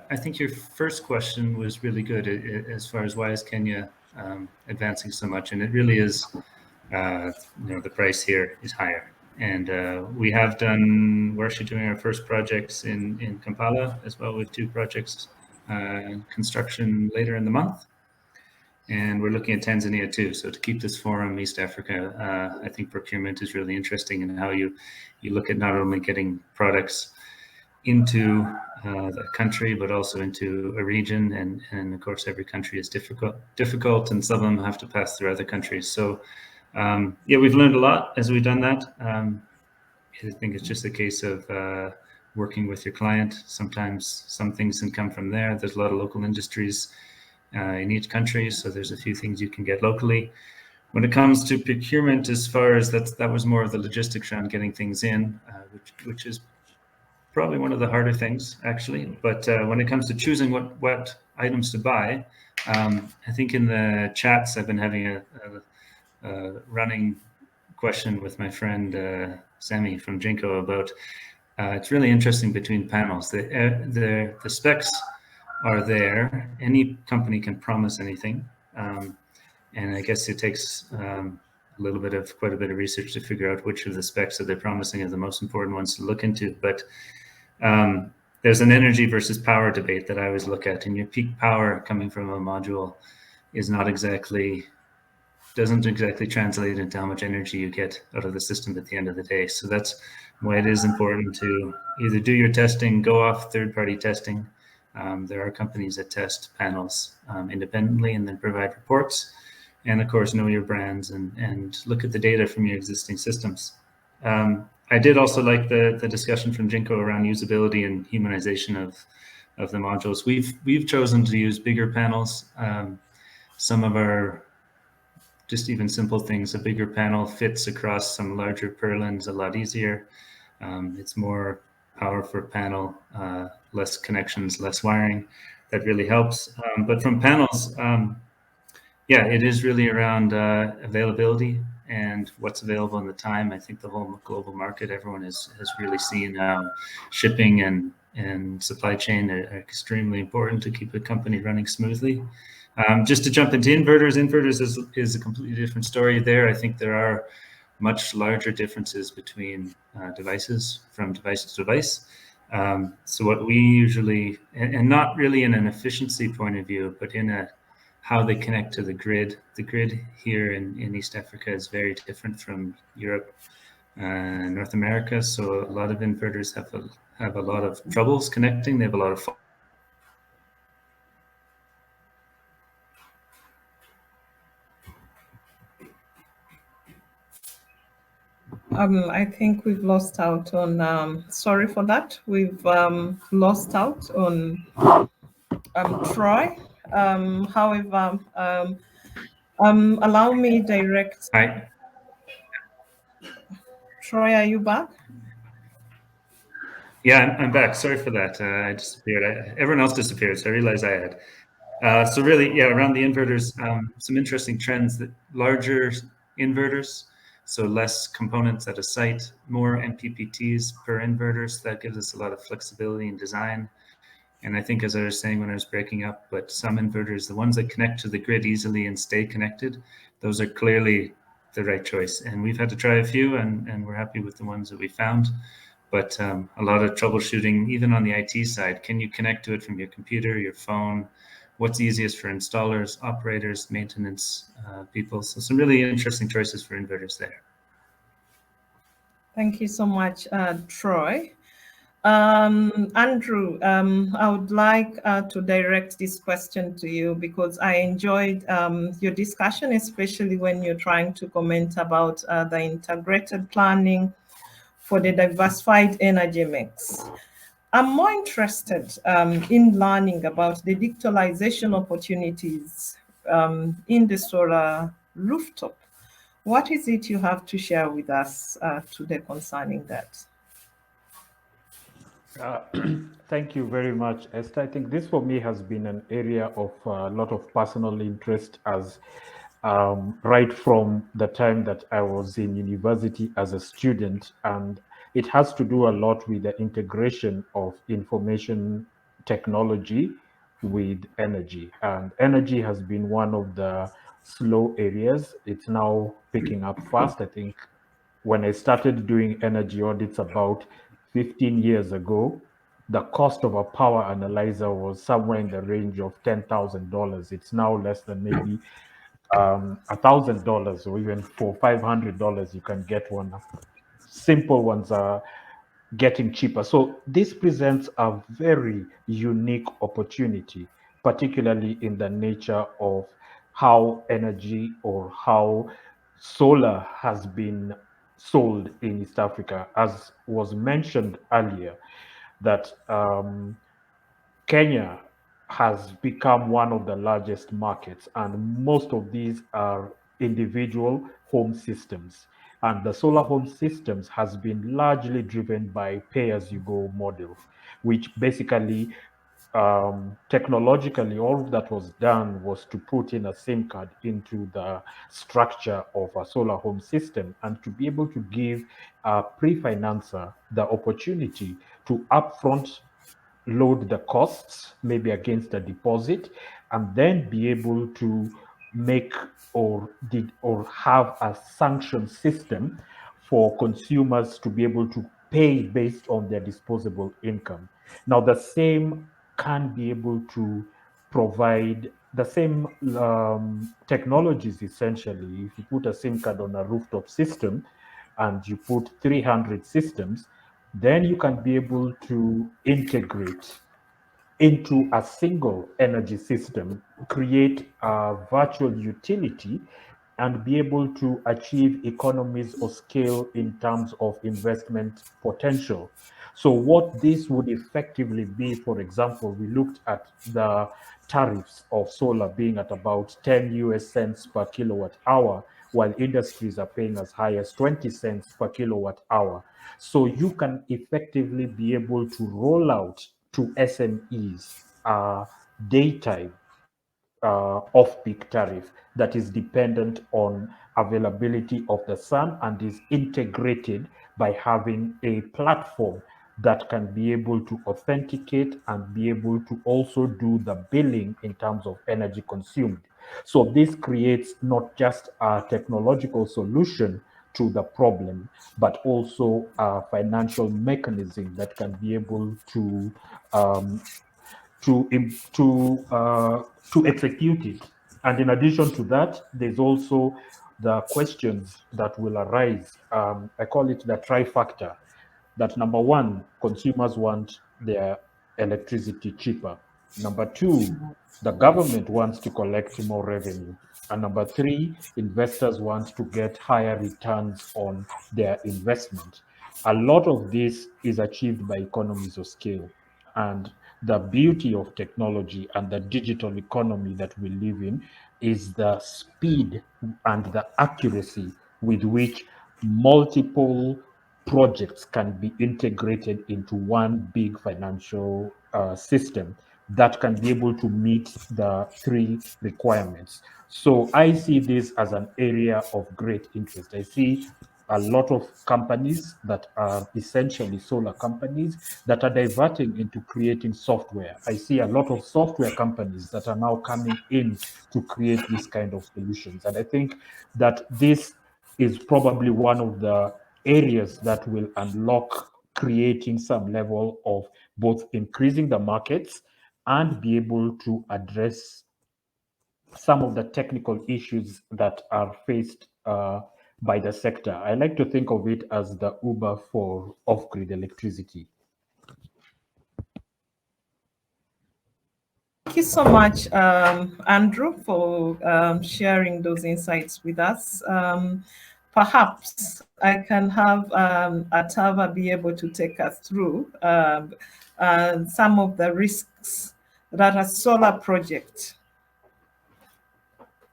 I think your first question was really good as far as why is Kenya advancing so much, and it really is. The price here is higher, and we're actually doing our first projects in Kampala as well, with 2 projects construction later in the month. And we're looking at Tanzania too. So to keep this forum, East Africa, I think procurement is really interesting in how you look at not only getting products into the country, but also into a region. And of course, every country is difficult, and some of them have to pass through other countries. So yeah, we've learned a lot as we've done that. I think it's just a case of working with your client. Sometimes some things can come from there. There's a lot of local industries in each country, so there's a few things you can get locally. When it comes to procurement, as far as that was more of the logistics around getting things in, which is probably one of the harder things, actually. But when it comes to choosing what items to buy, I think in the chats I've been having a running question with my friend Sammy from Jinko about it's really interesting between panels. The specs are there. Any company can promise anything, and I guess it takes quite a bit of research to figure out which of the specs that they're promising are the most important ones to look into. But there's an energy versus power debate that I always look at, and your peak power coming from a module is doesn't exactly translate into how much energy you get out of the system at the end of the day. So that's why it is important to either do your testing, go off third-party testing. There are companies that test panels independently and then provide reports. And of course, know your brands and look at the data from your existing systems. I did also like the discussion from Jinko around usability and humanization of the modules. We've chosen to use bigger panels. Some of our just even simple things, a bigger panel fits across some larger purlins a lot easier. It's more power for panel, less connections, less wiring. That really helps. But from panels, yeah, it is really around availability and what's available in the time. I think the whole global market, everyone has really seen how shipping and supply chain are extremely important to keep a company running smoothly. Just to jump into inverters, is a completely different story there. I think there are much larger differences between devices from device to device. So what we usually, and not really in an efficiency point of view, but in a how they connect to the grid. The grid here in East Africa is very different from Europe and North America. So a lot of inverters have a lot of troubles connecting. They have a lot of I think we've lost out on, sorry for that. We've lost out on Troy. However, allow me direct. Hi. Troy, are you back? Yeah, I'm back. Sorry for that. I disappeared. Everyone else disappeared, so I realized I had. So really, yeah, around the inverters, some interesting trends that larger inverters, so less components at a site, more MPPTs per inverters. That gives us a lot of flexibility in design. And I think, as I was saying when I was breaking up, but some inverters, the ones that connect to the grid easily and stay connected, those are clearly the right choice. And we've had to try a few, and we're happy with the ones that we found. But a lot of troubleshooting, even on the IT side. Can you connect to it from your computer, your phone? What's easiest for installers, operators, maintenance people? So some really interesting choices for inverters there. Thank you so much, Troy. Andrew, I would like to direct this question to you because I enjoyed your discussion, especially when you're trying to comment about the integrated planning for the diversified energy mix. I'm more interested in learning about the digitalization opportunities in the solar rooftop. What is it you have to share with us today concerning that? Thank you very much, Esther. I think this for me has been an area of a lot of personal interest as right from the time that I was in university as a student. And it has to do a lot with the integration of information technology with energy. And energy has been one of the slow areas. It's now picking up fast. I think when I started doing energy audits about 15 years ago, the cost of a power analyzer was somewhere in the range of $10,000. It's now less than maybe $1,000, or even for $500 you can get one. Simple ones are getting cheaper. So this presents a very unique opportunity, particularly in the nature of how energy or how solar has been sold in East Africa. As was mentioned earlier, that Kenya has become one of the largest markets, and most of these are individual home systems. And the solar home systems has been largely driven by pay-as-you-go model, which basically technologically, all that was done was to put in a SIM card into the structure of a solar home system and to be able to give a pre-financer the opportunity to upfront load the costs, maybe against a deposit, and then be able to make or have a sanction system for consumers to be able to pay based on their disposable income. Now, the same can be able to provide the same technologies essentially. If you put a SIM card on a rooftop system and you put 300 systems, then you can be able to integrate into a single energy system, create a virtual utility, and be able to achieve economies of scale in terms of investment potential. So, what this would effectively be, for example, we looked at the tariffs of solar being at about 10 US cents per kilowatt hour, while industries are paying as high as 20 cents per kilowatt hour. So, you can effectively be able to roll out to SMEs daytime off-peak tariff that is dependent on availability of the sun and is integrated by having a platform that can be able to authenticate and be able to also do the billing in terms of energy consumed. So this creates not just a technological solution to the problem, but also a financial mechanism that can be able um, to execute it. And in addition to that, there's also the questions that will arise. I call it the trifactor. That number one, consumers want their electricity cheaper. Number two, the government wants to collect more revenue. And number three, investors want to get higher returns on their investment. A lot of this is achieved by economies of scale. And the beauty of technology and the digital economy that we live in is the speed and the accuracy with which multiple projects can be integrated into one big financial system that can be able to meet the three requirements. So I see this as an area of great interest. I see a lot of companies that are essentially solar companies that are diverting into creating software. I see a lot of software companies that are now coming in to create this kind of solutions. And I think that this is probably one of the areas that will unlock creating some level of both increasing the markets and be able to address some of the technical issues that are faced by the sector. I like to think of it as the Uber for off-grid electricity. Thank you so much, Andrew, for sharing those insights with us. Perhaps I can have Atava be able to take us through some of the risks that a solar project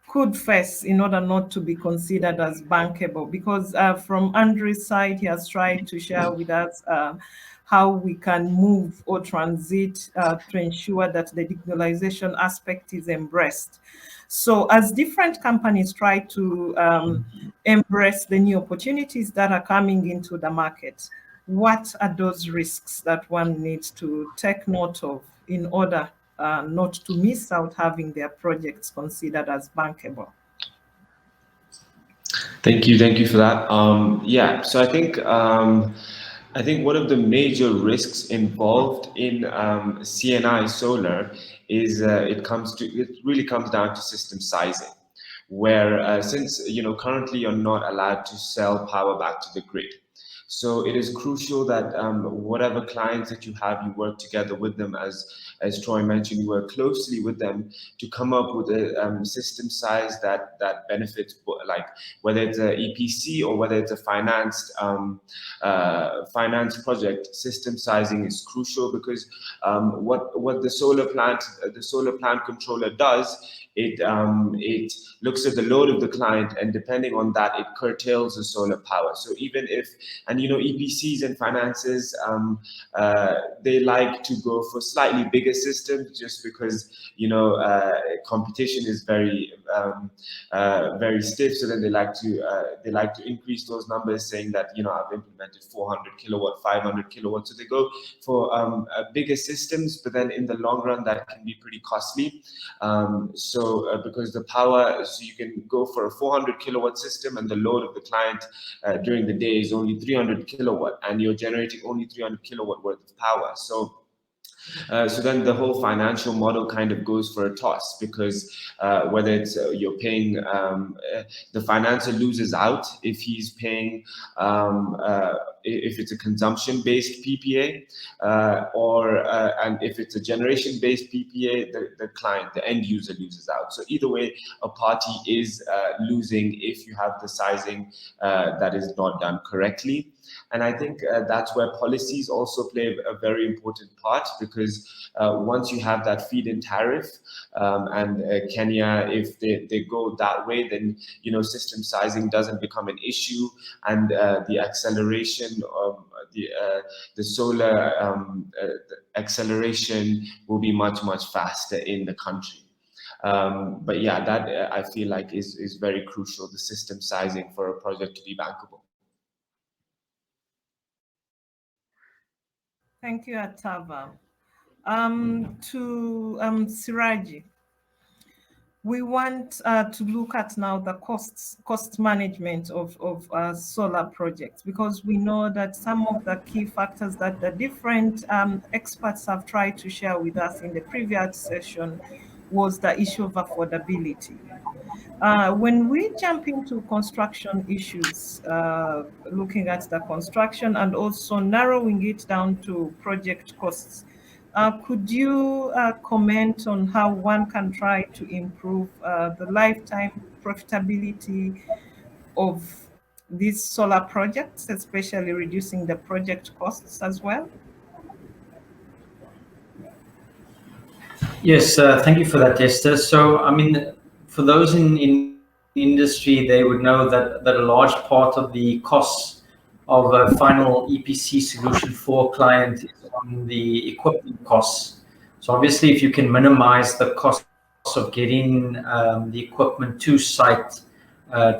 could face in order not to be considered as bankable. Because from Andrew's side, he has tried to share with us how we can move or transit to ensure that the digitalization aspect is embraced. So as different companies try to embrace the new opportunities that are coming into the market, what are those risks that one needs to take note of in order not to miss out having their projects considered as bankable? Thank you for that. Yeah, so I think one of the major risks involved in CNI solar is it really comes down to system sizing, where since currently you're not allowed to sell power back to the grid. So it is crucial that whatever clients that you have, you work together with them, as Troy mentioned, you work closely with them to come up with a system size that benefits, like whether it's a EPC or whether it's a financed project. System sizing is crucial because what the solar plant controller does, it looks at the load of the client, and depending on that, it curtails the solar power. So even if, and EPCs and finances, they like to go for slightly bigger systems just because competition is very very stiff. So then they like to increase those numbers, saying that I've implemented 400 kilowatt, 500 kilowatt. So they go for bigger systems, but then in the long run that can be pretty costly. Because the power, so you can go for a 400 kilowatt system and the load of the client during the day is only 300 kilowatt, and you're generating only 300 kilowatt worth of power. So then the whole financial model kind of goes for a toss, because whether it's you're paying, the financer loses out if he's paying, if it's a consumption-based PPA, and if it's a generation-based PPA, the client, the end user, loses out. So either way, a party is losing if you have the sizing that is not done correctly. And I think that's where policies also play a very important part, because once you have that feed-in tariff, and Kenya, if they go that way, then system sizing doesn't become an issue, and the acceleration of the solar acceleration will be much faster in the country. But yeah, that I feel like is very crucial, the system sizing for a project to be bankable. Thank you, Atava. To Siraji, we want to look at now the cost management of solar projects, because we know that some of the key factors that the different experts have tried to share with us in the previous session was the issue of affordability. When we jump into construction issues, looking at the construction and also narrowing it down to project costs, could you comment on how one can try to improve the lifetime profitability of these solar projects, especially reducing the project costs as well? Yes, thank you for that, Esther. So, I mean, for those in industry, they would know that a large part of the costs of a final EPC solution for a client is on the equipment costs. So obviously, if you can minimize the cost of getting the equipment to site,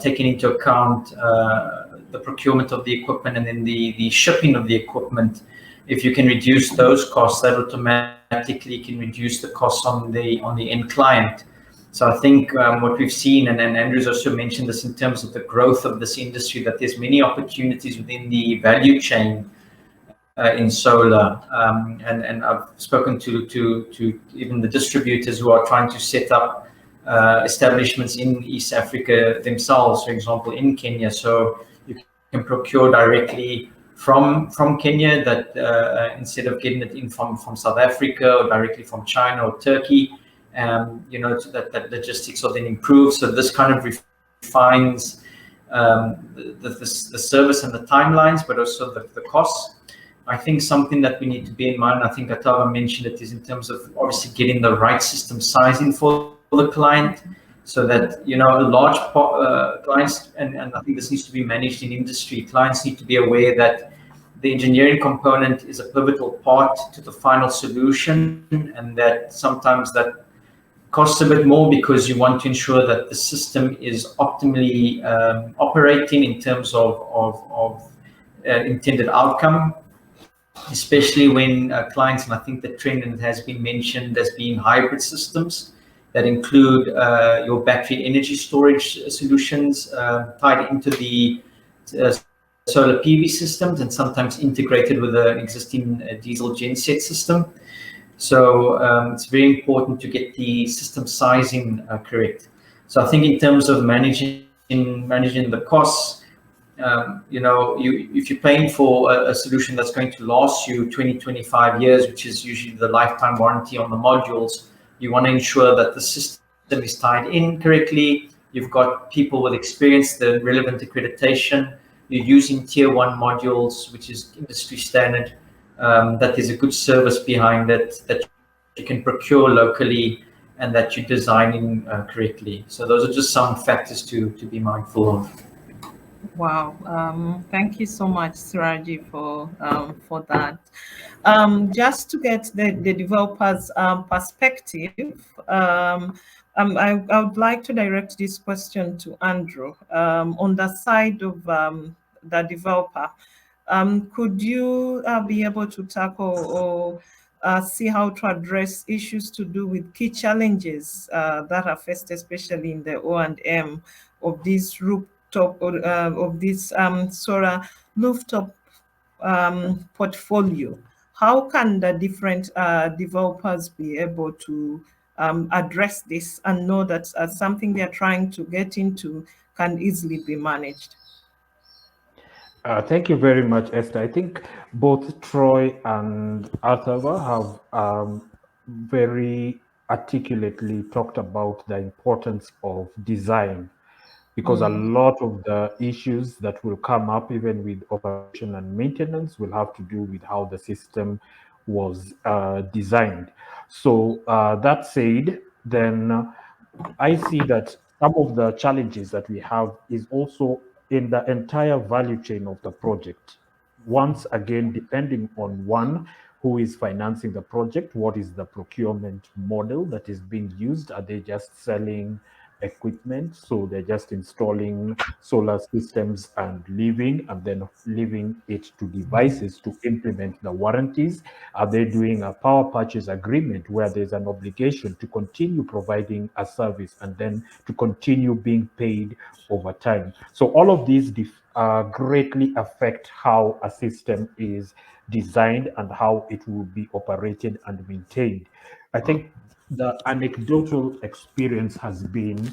taking into account the procurement of the equipment and then the shipping of the equipment, if you can reduce those costs, that automatically can reduce the costs on the end client. So I think what we've seen, and Andrew's also mentioned this in terms of the growth of this industry, that there's many opportunities within the value chain in solar, and I've spoken to even the distributors who are trying to set up establishments in East Africa themselves, for example, in Kenya. So you can procure directly from Kenya, that instead of getting it in from South Africa or directly from China or Turkey, that logistics are then improved. So this kind of refines the service and the timelines, but also the costs. I think something that we need to bear in mind, I think Atava mentioned it, is in terms of obviously getting the right system sizing for the client, so that a large clients, and I think this needs to be managed in industry. Clients need to be aware that the engineering component is a pivotal part to the final solution, and that sometimes that costs a bit more because you want to ensure that the system is optimally operating in terms of intended outcome, especially when clients, and I think the trend, and it has been mentioned as being hybrid systems that include your battery energy storage solutions tied into the solar PV systems, and sometimes integrated with an existing diesel genset system. So it's very important to get the system sizing correct. So I think in terms of managing the costs, if you're paying for a solution that's going to last you 20, 25 years, which is usually the lifetime warranty on the modules, you want to ensure that the system is tied in correctly. You've got people with experience, the relevant accreditation. You're using tier 1 modules, which is industry standard. That there's a good service behind it, that you can procure locally, and that you're designing correctly. So those are just some factors to be mindful of. Wow, thank you so much, Siraji, for that. Just to get the developer's perspective, I would like to direct this question to Andrew. On the side of the developer, could you be able to tackle or see how to address issues to do with key challenges that are faced, especially in the O&M of these rooftop or of this solar rooftop portfolio? How can the different developers be able to address this and know that something they're trying to get into can easily be managed? Thank you very much, Esther. I think both Troy and Atava have very articulately talked about the importance of design, because a lot of the issues that will come up, even with operation and maintenance, will have to do with how the system was designed. So that said, then I see that some of the challenges that we have is also in the entire value chain of the project. Once again, depending on one, who is financing the project, what is the procurement model that is being used. Are they just selling equipment, so they're just installing solar systems and leaving it to devices to implement the warranties? Are they doing a power purchase agreement where there's an obligation to continue providing a service and then to continue being paid over time? So all of these greatly affect how a system is designed and how it will be operated and maintained. I think the anecdotal experience has been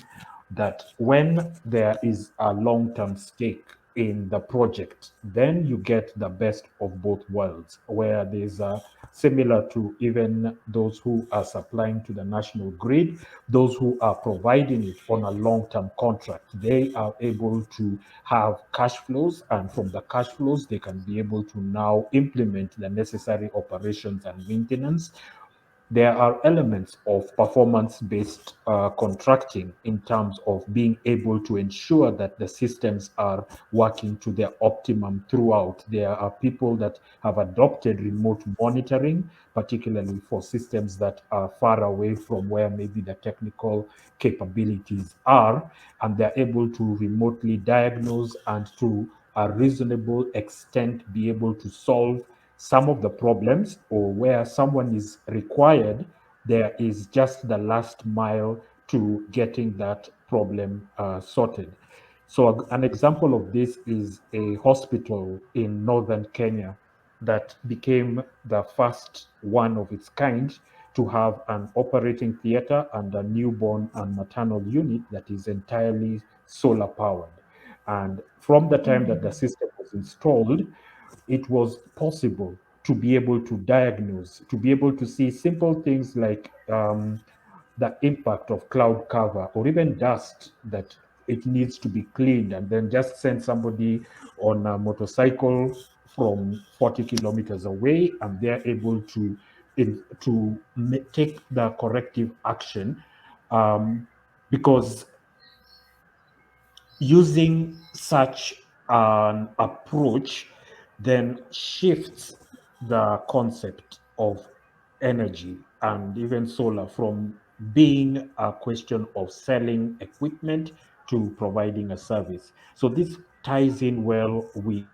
that when there is a long-term stake in the project, then you get the best of both worlds, where there's a similar to even those who are supplying to the national grid, those who are providing it on a long-term contract. They are able to have cash flows, and from the cash flows, they can be able to now implement the necessary operations and maintenance. There are elements of performance-based contracting in terms of being able to ensure that the systems are working to their optimum throughout. There are people that have adopted remote monitoring, particularly for systems that are far away from where maybe the technical capabilities are, and they're able to remotely diagnose and to a reasonable extent be able to solve some of the problems, or where someone is required, there is just the last mile to getting that problem sorted. So an example of this is a hospital in northern Kenya that became the first one of its kind to have an operating theater and a newborn and maternal unit that is entirely solar powered. And from the time that the system was installed, it was possible to be able to diagnose, to be able to see simple things like the impact of cloud cover or even dust that it needs to be cleaned, and then just send somebody on a motorcycle from 40 kilometers away, and they're able to take the corrective action, because using such an approach then shifts the concept of energy and even solar from being a question of selling equipment to providing a service. So this ties in well with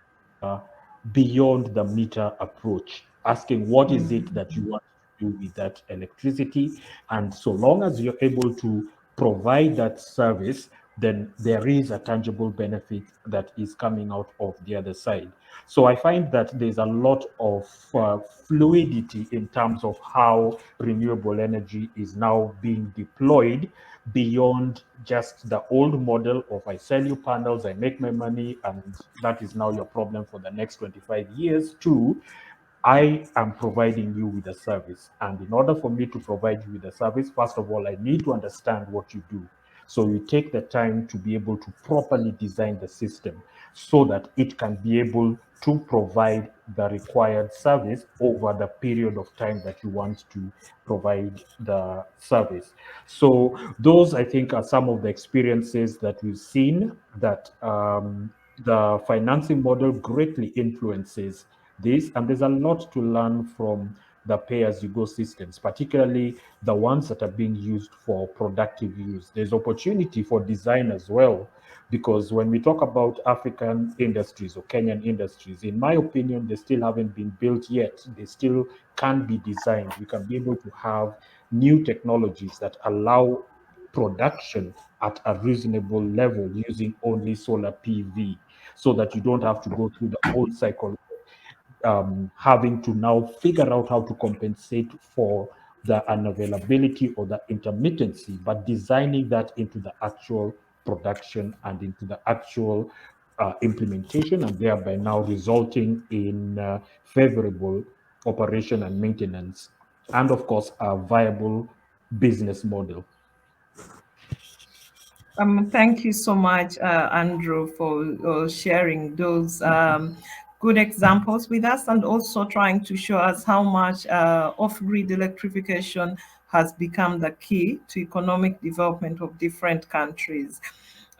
beyond the meter approach, asking what is it that you want to do with that electricity. And so long as you're able to provide that service, then there is a tangible benefit that is coming out of the other side. So I find that there's a lot of fluidity in terms of how renewable energy is now being deployed beyond just the old model of I sell you panels, I make my money, and that is now your problem for the next 25 years, to I am providing you with a service. And in order for me to provide you with a service, first of all, I need to understand what you do. So you take the time to be able to properly design the system so that it can be able to provide the required service over the period of time that you want to provide the service. So those, I think, are some of the experiences that we've seen, that the financing model greatly influences this, and there's a lot to learn from the pay-as-you-go systems, particularly the ones that are being used for productive use. There's opportunity for design as well, because when we talk about African industries or Kenyan industries, in my opinion, they still haven't been built yet. They still can be designed. We can be able to have new technologies that allow production at a reasonable level using only solar PV, so that you don't have to go through the whole cycle, having to now figure out how to compensate for the unavailability or the intermittency, but designing that into the actual production and into the actual implementation, and thereby now resulting in favorable operation and maintenance, and of course, a viable business model. Thank you so much, Andrew, for sharing those good examples with us, and also trying to show us how much off-grid electrification has become the key to economic development of different countries.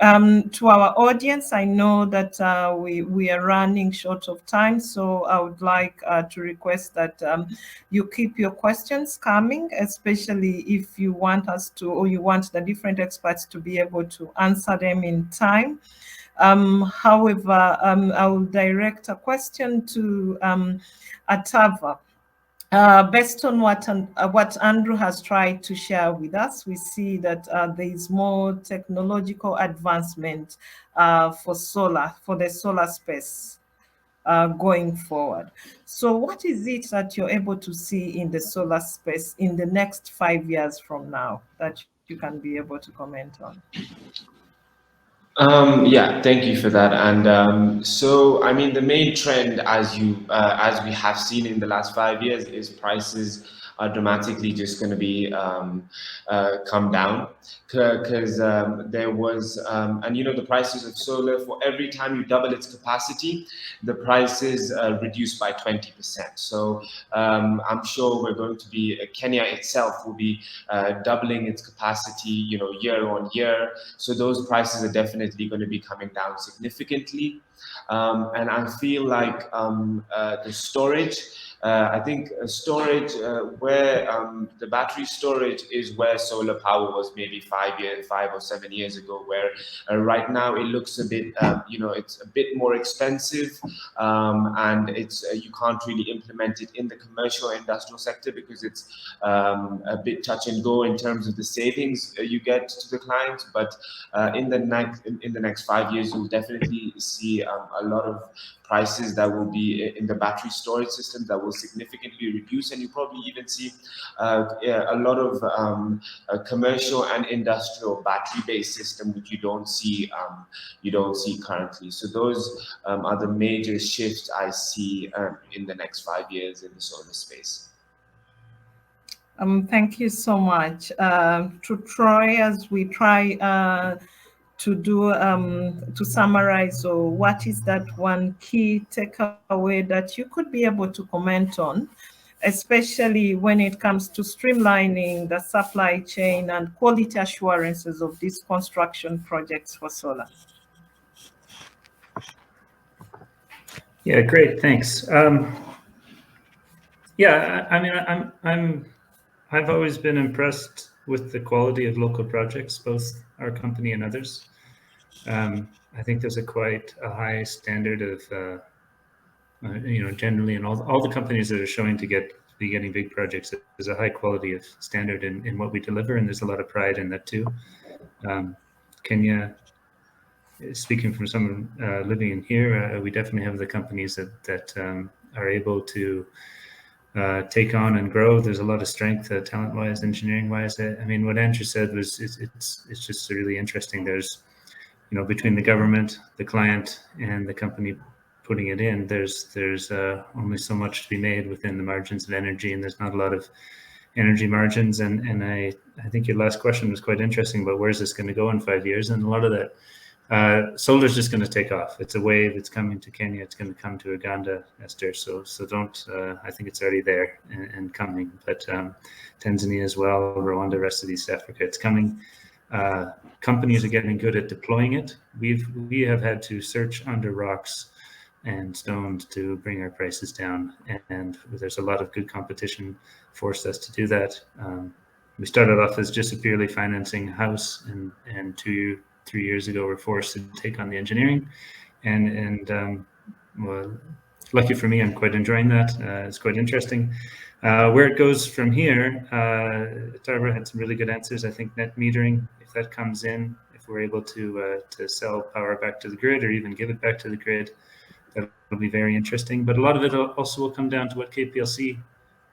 To our audience, I know that we are running short of time, so I would like to request that you keep your questions coming, especially if you want us to, or you want the different experts to be able to answer them in time. However, I will direct a question to Atava. Based on what Andrew has tried to share with us, we see that there is more technological advancement for the solar space going forward. So what is it that you're able to see in the solar space in the next 5 years from now that you can be able to comment on? Yeah, thank you for that. And so, I mean, the main trend, as we have seen in the last 5 years, is prices are dramatically just going to be come down because there was, and you know, the prices of solar, for every time you double its capacity, the prices reduced by 20%. So I'm sure we're going to be, Kenya itself will be doubling its capacity, you know, year on year. So those prices are definitely going to be coming down significantly. And I feel like the storage, I think storage, where the battery storage is where solar power was maybe 5 or 7 years ago, where right now it looks a bit, you know, it's a bit more expensive, and it's you can't really implement it in the commercial or industrial sector because it's a bit touch and go in terms of the savings you get to the clients. But in the next 5 years, you'll definitely see a lot of prices that will be in the battery storage system that will significantly reduce, and you probably even see a lot of commercial and industrial battery-based system which you don't see currently. So those are the major shifts I see in the next 5 years in the solar space. Thank you so much. To Troy, as we try to do to summarize, or what is that one key takeaway that you could be able to comment on, especially when it comes to streamlining the supply chain and quality assurances of these construction projects for solar? Yeah, great, thanks. Yeah, I mean, I've always been impressed with the quality of local projects, both our company and others. I think there's quite a high standard of, you know, generally in all the companies that are showing to be getting big projects, there's a high quality of standard in what we deliver, and there's a lot of pride in that too. Kenya, speaking from someone living in here, we definitely have the companies that are able to take on and grow. There's a lot of strength, talent-wise, engineering-wise. I mean, what Andrew said was it's just really interesting. There's, you know, between the government, the client, and the company putting it in, there's only so much to be made within the margins of energy, and there's not a lot of energy margins. And I think your last question was quite interesting about where's this going to go in 5 years, and a lot of that. Solar is just going to take off. It's a wave. It's coming to Kenya. It's going to come to Uganda, Esther. So don't. I think it's already there and coming. But Tanzania as well, Rwanda, rest of East Africa, it's coming. Companies are getting good at deploying it. We have had to search under rocks and stones to bring our prices down, and there's a lot of good competition forced us to do that. We started off as just a purely financing house, and 3 years ago, we're forced to take on the engineering, and well, lucky for me, I'm quite enjoying that. It's quite interesting. Where it goes from here, Tarbara had some really good answers. I think net metering, if that comes in, if we're able to sell power back to the grid or even give it back to the grid, that will be very interesting. But a lot of it also will come down to what KPLC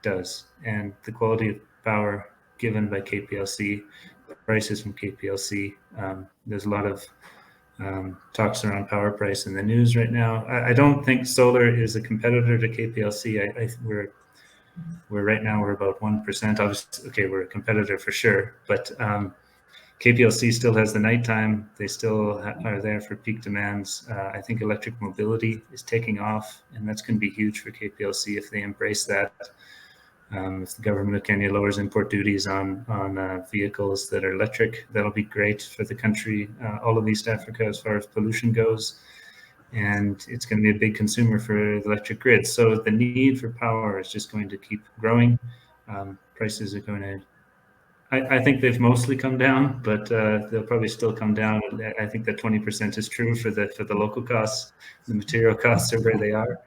does and the quality of power given by KPLC, prices from KPLC. There's a lot of talks around power price in the news right now. I don't think solar is a competitor to KPLC. We're right now we're about 1%. Obviously, okay, we're a competitor for sure, but KPLC still has the nighttime. They still are there for peak demands. I think electric mobility is taking off, and that's going to be huge for KPLC if they embrace that. If the government of Kenya lowers import duties on vehicles that are electric, that'll be great for the country, all of East Africa, as far as pollution goes. And it's going to be a big consumer for the electric grid. So the need for power is just going to keep growing. Prices are going to, I think they've mostly come down, but they'll probably still come down. I think that 20% is true for the local costs. The material costs are where they are.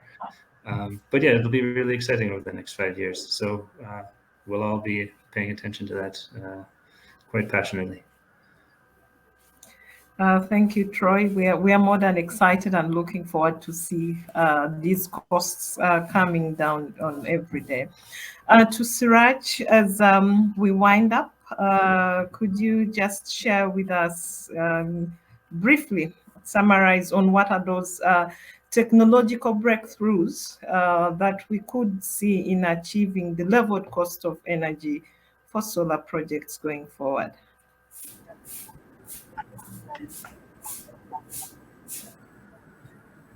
But yeah, it'll be really exciting over the next 5 years. So we'll all be paying attention to that quite passionately. Thank you, Troy. We are more than excited and looking forward to see these costs coming down on every day. To Siraj, as we wind up, could you just share with us briefly, summarize on what are those technological breakthroughs that we could see in achieving the leveled cost of energy for solar projects going forward?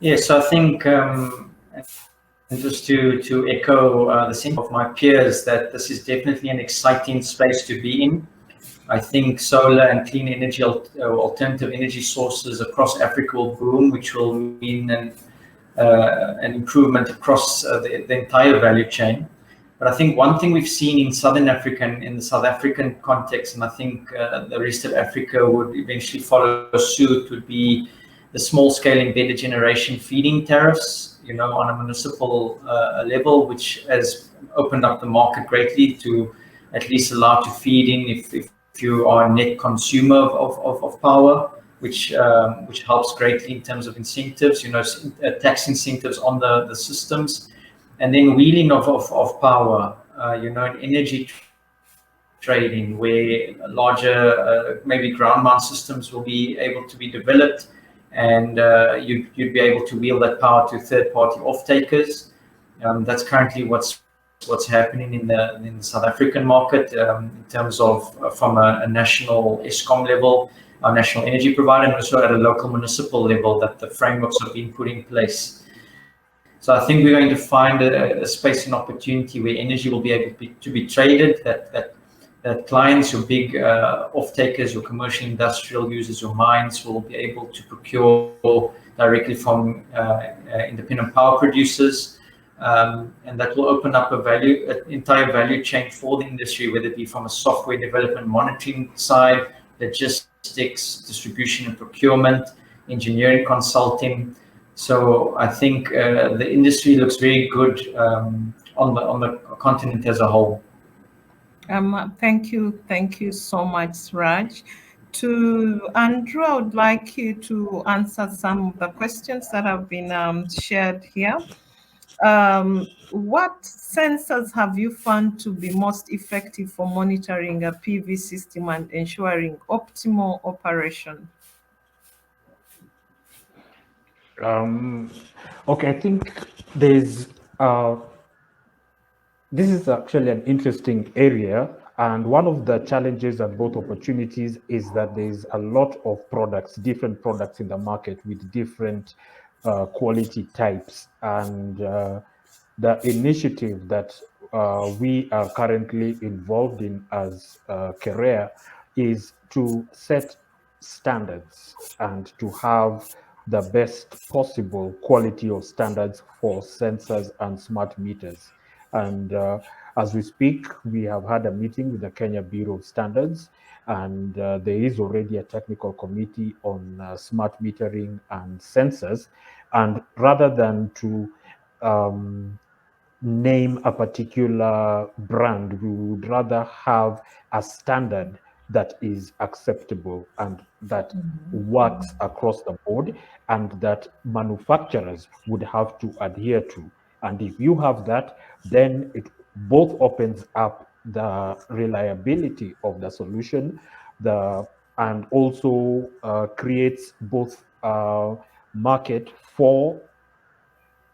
Yes, I think, and just to echo the sentiment of my peers, that this is definitely an exciting space to be in. I think solar and clean energy, alternative energy sources across Africa will boom, which will mean an improvement across the entire value chain. But I think one thing we've seen in Southern Africa, in the South African context, and I think the rest of Africa would eventually follow suit, would be the small-scale embedded generation feeding tariffs, on a municipal level, which has opened up the market greatly to at least allow to feed in if you are a net consumer of power, which helps greatly in terms of incentives, tax incentives on the systems, and then wheeling of power, in energy trading, where larger maybe ground mount systems will be able to be developed, and you'd be able to wheel that power to third-party off-takers. That's currently what's happening in the South African market, in terms of from a national ESCOM level, our national energy provider, and also at a local municipal level, that the frameworks are being put in place. So I think we're going to find a space and opportunity where energy will be able to be traded, that clients, your big off-takers, your commercial industrial users, your mines, will be able to procure directly from independent power producers. And that will open up an entire value chain for the industry, whether it be from a software development monitoring side, logistics, distribution and procurement, engineering consulting. So I think the industry looks very good on the continent as a whole. Thank you so much, Raj. To Andrew, I would like you to answer some of the questions that have been shared here. What sensors have you found to be most effective for monitoring a PV system and ensuring optimal operation? Okay, I think this is actually an interesting area, and one of the challenges and both opportunities is that there's a lot of products, different products in the market with different quality types, and the initiative that we are currently involved in as Kerea is to set standards and to have the best possible quality of standards for sensors and smart meters. And as we speak, we have had a meeting with the Kenya Bureau of Standards, and there is already a technical committee on smart metering and sensors. And rather than to name a particular brand, we would rather have a standard that is acceptable and that works across the board, and that manufacturers would have to adhere to. And if you have that, then it both opens up the reliability of the solution, and also creates both market for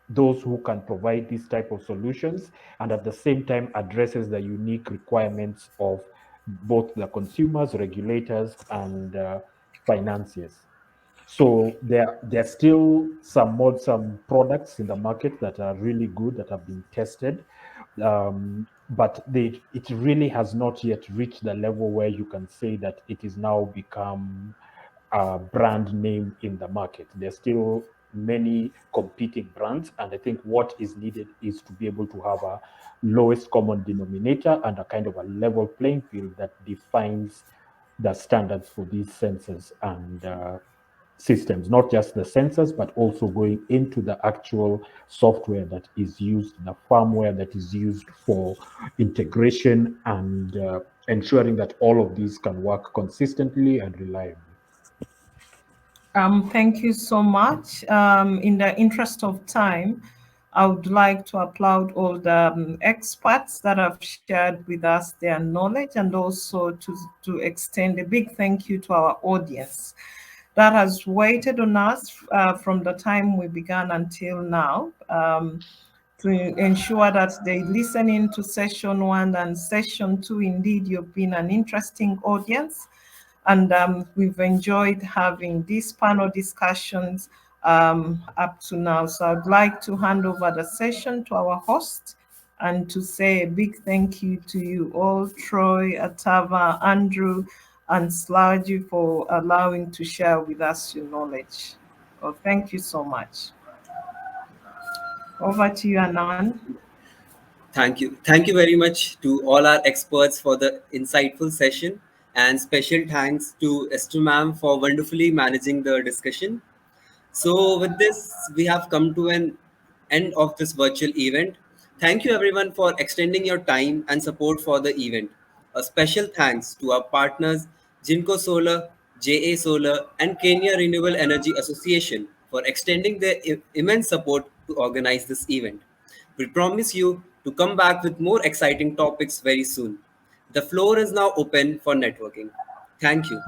those who can provide these type of solutions, and at the same time addresses the unique requirements of both the consumers, regulators, and financiers. So there are still some products in the market that are really good, that have been tested. but it really has not yet reached the level where you can say that it is now become a brand name in the market. There's still many competing brands, and I think what is needed is to be able to have a lowest common denominator and a kind of a level playing field that defines the standards for these sensors and systems, not just the sensors, but also going into the actual software that is used, the firmware that is used for integration and ensuring that all of these can work consistently and reliably. Thank you so much. In the interest of time, I would like to applaud all the experts that have shared with us their knowledge, and also to extend a big thank you to our audience that has waited on us from the time we began until now, to ensure that they listen in to session 1 and session 2. Indeed, you've been an interesting audience. And we've enjoyed having these panel discussions up to now. So I'd like to hand over the session to our host and to say a big thank you to you all, Troy, Atava, Andrew, and Slaji, for allowing to share with us your knowledge. Well, thank you so much. Over to you, Anand. Thank you. Thank you very much to all our experts for the insightful session. And special thanks to Esther ma'am for wonderfully managing the discussion. So with this, we have come to an end of this virtual event. Thank you everyone for extending your time and support for the event. A special thanks to our partners Jinko Solar, JA Solar, and Kenya Renewable Energy Association for extending their immense support to organize this event. We promise you to come back with more exciting topics very soon. The floor is now open for networking. Thank you.